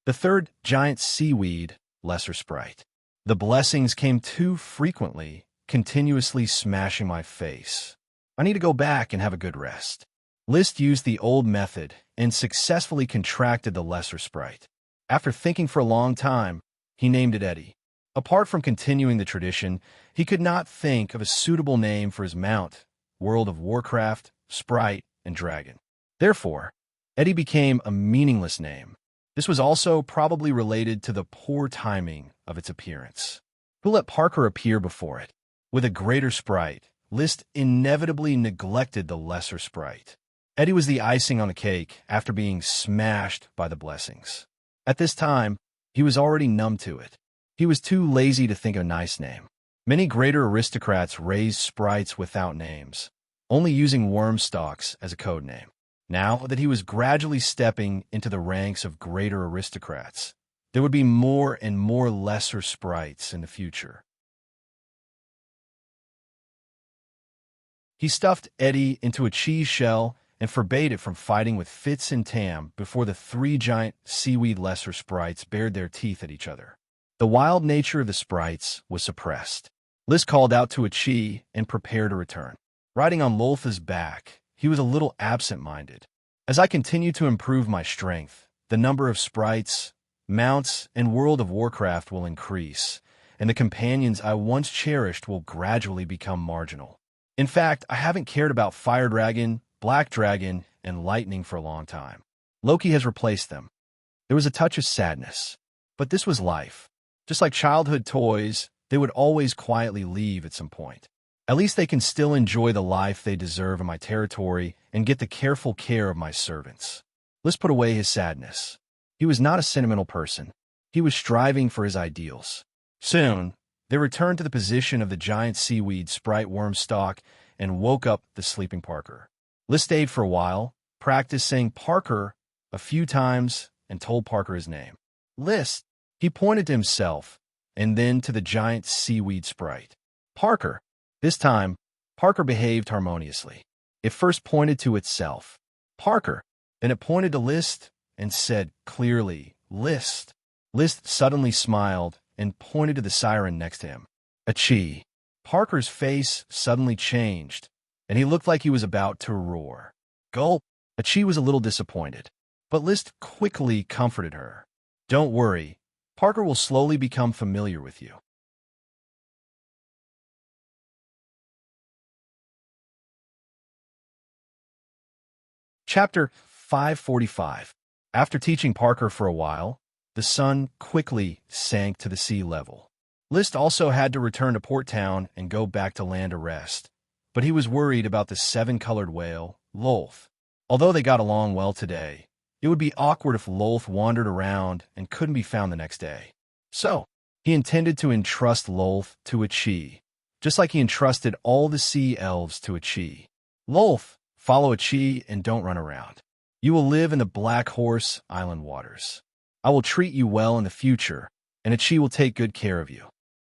Speaker 1: The third giant seaweed lesser sprite. The blessings came too frequently, continuously smashing my face. I need to go back and have a good rest. List used the old method and successfully contracted the lesser sprite. After thinking for a long time, he named it Eddie. Apart from continuing the tradition, he could not think of a suitable name for his mount, World of Warcraft, sprite, and dragon. Therefore, Eddie became a meaningless name. This was also probably related to the poor timing of its appearance. Who let Parker appear before it? With a greater sprite, List inevitably neglected the lesser sprite. Eddie was the icing on the cake after being smashed by the blessings. At this time, he was already numb to it. He was too lazy to think of a nice name. Many greater aristocrats raised sprites without names, only using worm stalks as a code name. Now that he was gradually stepping into the ranks of greater aristocrats, there would be more and more lesser sprites in the future. He stuffed Eddie into a cheese shell and forbade it from fighting with Fitz and Tam before the three giant seaweed lesser sprites bared their teeth at each other. The wild nature of the sprites was suppressed. Liz called out to a Chi and prepared to return. Riding on Lolth's back, he was a little absent-minded. As I continue to improve my strength, the number of sprites, mounts, and World of Warcraft will increase, and the companions I once cherished will gradually become marginal. In fact, I haven't cared about Fire Dragon, Black Dragon, and Lightning for a long time. Loki has replaced them. There was a touch of sadness. But this was life. Just like childhood toys, they would always quietly leave at some point. At least they can still enjoy the life they deserve in my territory and get the careful care of my servants. Let's put away his sadness. He was not a sentimental person. He was striving for his ideals. Soon, they returned to the position of the giant seaweed sprite worm stalk and woke up the sleeping Parker. Liz stayed for a while, practiced saying Parker a few times, and told Parker his name. List, he pointed to himself, and then to the giant seaweed sprite. Parker. This time, Parker behaved harmoniously. It first pointed to itself. Parker. Then it pointed to List and said clearly, List. List suddenly smiled and pointed to the siren next to him. A Chi. Parker's face suddenly changed, and he looked like he was about to roar. Gulp! A Chi was a little disappointed, but List quickly comforted her. Don't worry, Parker will slowly become familiar with you. Chapter 545. After teaching Parker for a while, the sun quickly sank to the sea level. List also had to return to Port Town and go back to land to rest, but he was worried about the seven-colored whale, Lolth. Although they got along well today, it would be awkward if Lolth wandered around and couldn't be found the next day. So, he intended to entrust Lolth to a Chi, just like he entrusted all the sea elves to a Chi. Lolth, follow a Chi and don't run around. You will live in the Black Horse Island waters. I will treat you well in the future, and a Chi will take good care of you.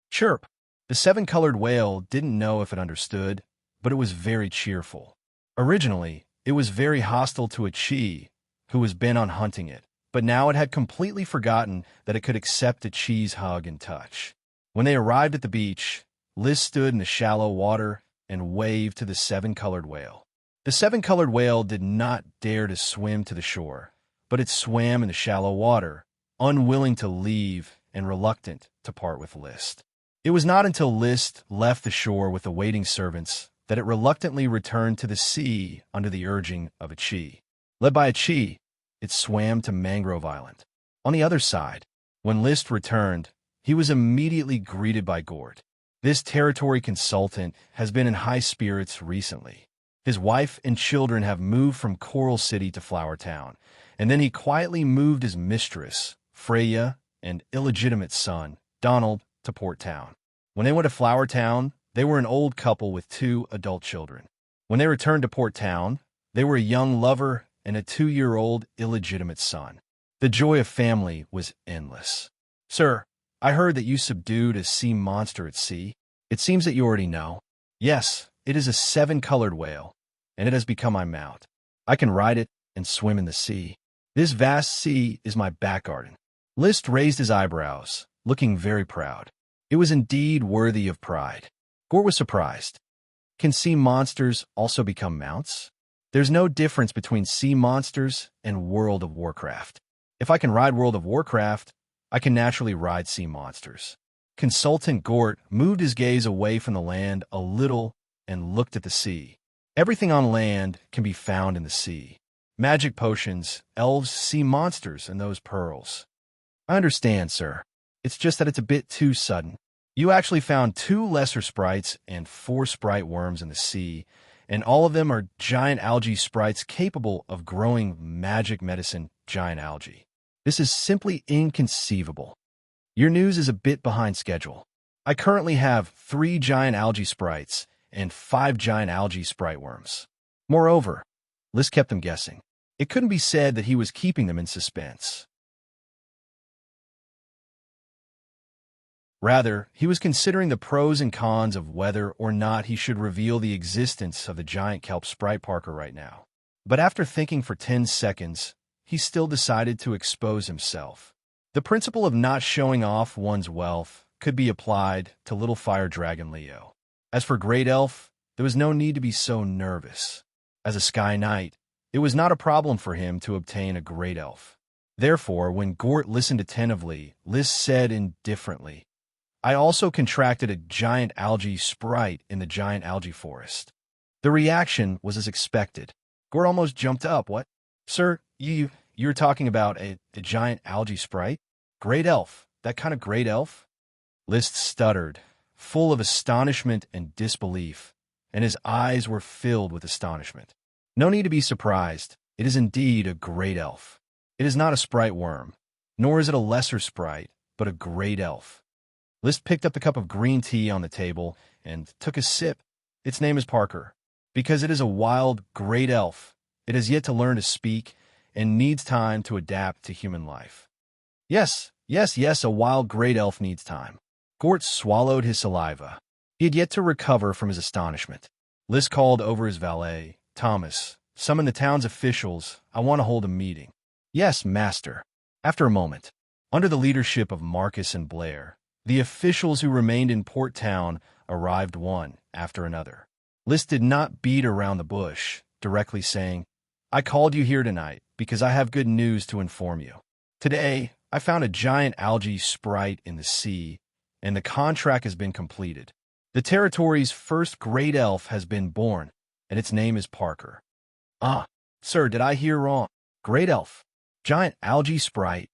Speaker 1: Chirp. The seven-colored whale didn't know if it understood, but it was very cheerful. Originally, it was very hostile to a Chi, who was bent on hunting it, but now it had completely forgotten that it could accept a cheese hug and touch. When they arrived at the beach, Liz stood in the shallow water and waved to the seven-colored whale. The seven-colored whale did not dare to swim to the shore, but it swam in the shallow water, unwilling to leave and reluctant to part with List. It was not until List left the shore with the waiting servants that it reluctantly returned to the sea under the urging of a chi. Led by a chi, it swam to Mangrove Island. On the other side, when List returned, he was immediately greeted by Gort. This territory consultant has been in high spirits recently. His wife and children have moved from Coral City to Flower Town, and then he quietly moved his mistress, Freya, and illegitimate son, Donald, to Port Town. When they went to Flower Town, they were an old couple with 2 adult children. When they returned to Port Town, they were a young lover and a 2-year-old illegitimate son. The joy of family was endless. "Sir, I heard that you subdued a sea monster at sea. It seems that you already know." "Yes, it is a 7-colored whale, and it has become my mount. I can ride it and swim in the sea. This vast sea is my back garden." List raised his eyebrows, looking very proud. It was indeed worthy of pride. Gort was surprised. Can sea monsters also become mounts? There's no difference between sea monsters and World of Warcraft. If I can ride World of Warcraft, I can naturally ride sea monsters. Consultant Gort moved his gaze away from the land a little and looked at the sea. Everything on land can be found in the sea. Magic potions, elves, sea monsters, and those pearls. I understand, sir. It's just that it's a bit too sudden. You actually found 2 lesser sprites and 4 sprite worms in the sea, and all of them are giant algae sprites capable of growing magic medicine giant algae. This is simply inconceivable. Your news is a bit behind schedule. I currently have 3 giant algae sprites and 5 giant algae sprite worms. Moreover, Liz kept them guessing. It couldn't be said that he was keeping them in suspense. Rather, he was considering the pros and cons of whether or not he should reveal the existence of the giant kelp sprite Parker right now. But after thinking for 10 seconds, he still decided to expose himself. The principle of not showing off one's wealth could be applied to Little Fire Dragon Leo. As for Great Elf, there was no need to be so nervous. As a Sky Knight, it was not a problem for him to obtain a Great Elf. Therefore, when Gort listened attentively, Liz said indifferently, "I also contracted a giant algae sprite in the giant algae forest." The reaction was as expected. Gort almost jumped up. "What? Sir, you're talking about a giant algae sprite? Great elf? That kind of great elf?" List stuttered, full of astonishment and disbelief, and his eyes were filled with astonishment. "No need to be surprised. It is indeed a great elf. It is not a sprite worm, nor is it a lesser sprite, but a great elf." List picked up the cup of green tea on the table and took a sip. "Its name is Parker. Because it is a wild, great elf, it has yet to learn to speak and needs time to adapt to human life." Yes, a wild, great elf needs time." Gort swallowed his saliva. He had yet to recover from his astonishment. List called over his valet, Thomas. "Summon the town's officials. I want to hold a meeting." "Yes, master." After a moment, under the leadership of Marcus and Blair, the officials who remained in Port Town arrived one after another. List did not beat around the bush, directly saying, "I called you here tonight because I have good news to inform you. Today, I found a giant algae sprite in the sea, and the contract has been completed. The territory's first great elf has been born, and its name is Parker." "Ah, sir, did I hear wrong? Great elf? Giant algae sprite?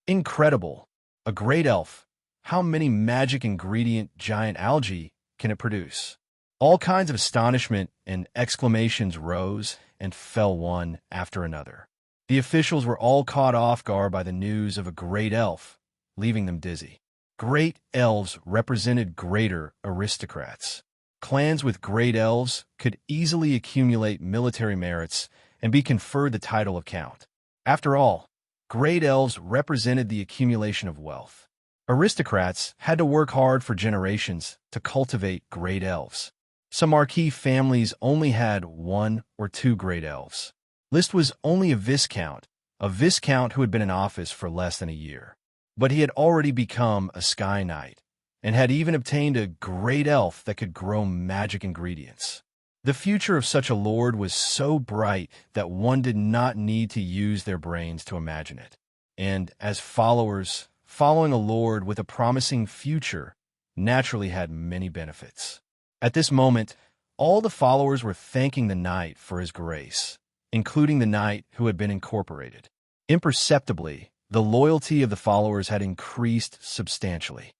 Speaker 1: Incredible. A great elf. How many magic ingredient giant algae can it produce?" All kinds of astonishment and exclamations rose and fell one after another. The officials were all caught off guard by the news of a great elf, leaving them dizzy. Great elves represented greater aristocrats. Clans with great elves could easily accumulate military merits and be conferred the title of count. After all, great elves represented the accumulation of wealth. Aristocrats had to work hard for generations to cultivate great elves. Some marquee families only had 1 or 2 great elves. List was only a viscount, a viscount who had been in office for less than a year. But he had already become a Sky Knight, and had even obtained a great elf that could grow magic ingredients. The future of such a lord was so bright that one did not need to use their brains to imagine it. And as followers, following a lord with a promising future naturally had many benefits. At this moment, all the followers were thanking the knight for his grace, including the knight who had been incorporated. Imperceptibly, the loyalty of the followers had increased substantially.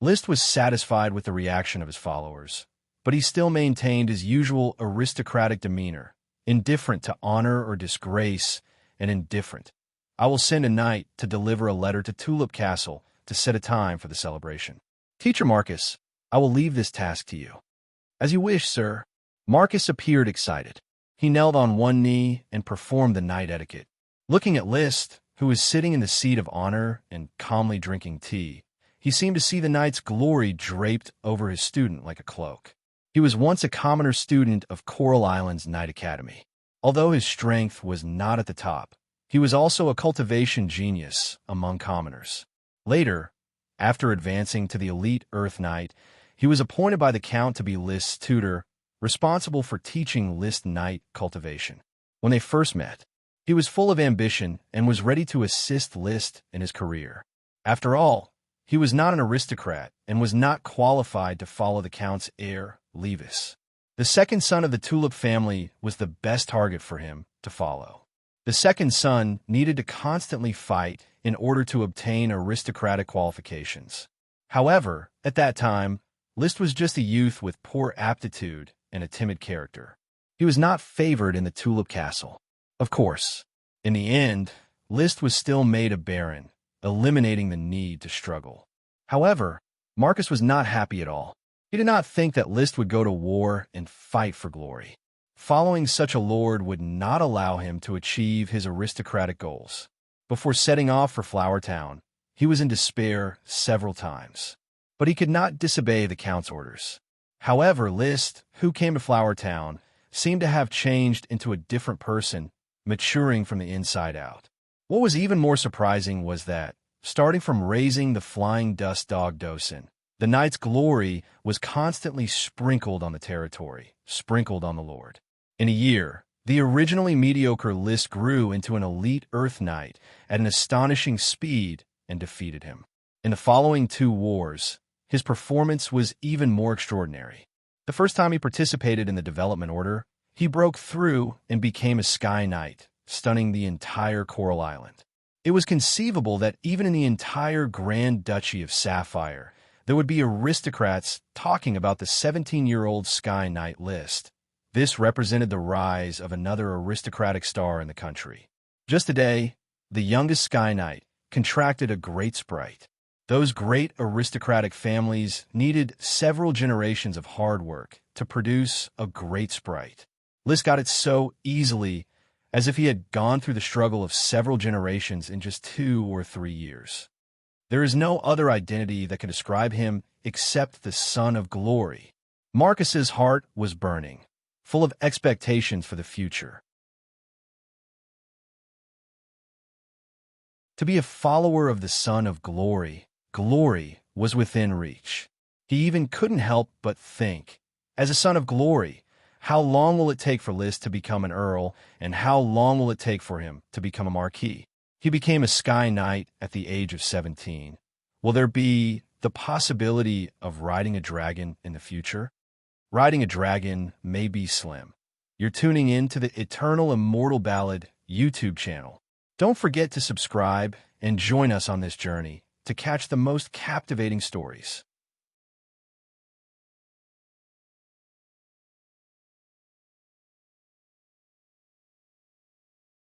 Speaker 1: List was satisfied with the reaction of his followers, but he still maintained his usual aristocratic demeanor, indifferent to honor or disgrace, and indifferent. I will send a knight to deliver a letter to Tulip Castle to set a time for the celebration. Teacher Marcus, I will leave this task to you. As you wish, sir. Marcus appeared excited. He knelt on one knee and performed the knight etiquette. Looking at List, who was sitting in the seat of honor and calmly drinking tea, he seemed to see the knight's glory draped over his student like a cloak. He was once a commoner student of Coral Island's Knight Academy. Although his strength was not at the top, he was also a cultivation genius among commoners. Later, after advancing to the elite Earth Knight, he was appointed by the Count to be List's tutor, responsible for teaching List Knight cultivation. When they first met, he was full of ambition and was ready to assist List in his career. After all, he was not an aristocrat and was not qualified to follow the Count's heir, Levis. The second son of the Tulip family was the best target for him to follow. The second son needed to constantly fight in order to obtain aristocratic qualifications. However, at that time, List was just a youth with poor aptitude and a timid character. He was not favored in the Tulip Castle. Of course, in the end, List was still made a baron, eliminating the need to struggle. However, Marcus was not happy at all. He did not think that List would go to war and fight for glory. Following such a lord would not allow him to achieve his aristocratic goals. Before setting off for Flower Town, he was in despair several times. But he could not disobey the Count's orders. However, List, who came to Flower Town, seemed to have changed into a different person, maturing from the inside out. What was even more surprising was that, starting from raising the flying dust dog Dosen, the knight's glory was constantly sprinkled on the territory, sprinkled on the lord. In a year, the originally mediocre List grew into an elite Earth Knight at an astonishing speed and defeated him. In the following 2 wars, his performance was even more extraordinary. The first time he participated in the development order, he broke through and became a Sky Knight, stunning the entire Coral Island. It was conceivable that even in the entire Grand Duchy of Sapphire, there would be aristocrats talking about the 17-year-old Sky Knight List. This represented the rise of another aristocratic star in the country. Just today, the youngest Sky Knight contracted a great sprite. Those great aristocratic families needed several generations of hard work to produce a great sprite. List got it so easily, as if he had gone through the struggle of several generations in just 2 or 3 years. There is no other identity that can describe him except the Son of Glory. Marcus's heart was burning, full of expectations for the future. To be a follower of the Son of Glory, glory was within reach. He even couldn't help but think, as a Son of Glory, how long will it take for List to become an earl, and how long will it take for him to become a marquis? He became a Sky Knight at the age of 17. Will there be the possibility of riding a dragon in the future? Riding a dragon may be slim. You're tuning in to the Eternal Immortal Ballad YouTube channel. Don't forget to subscribe and join us on this journey to catch the most captivating stories.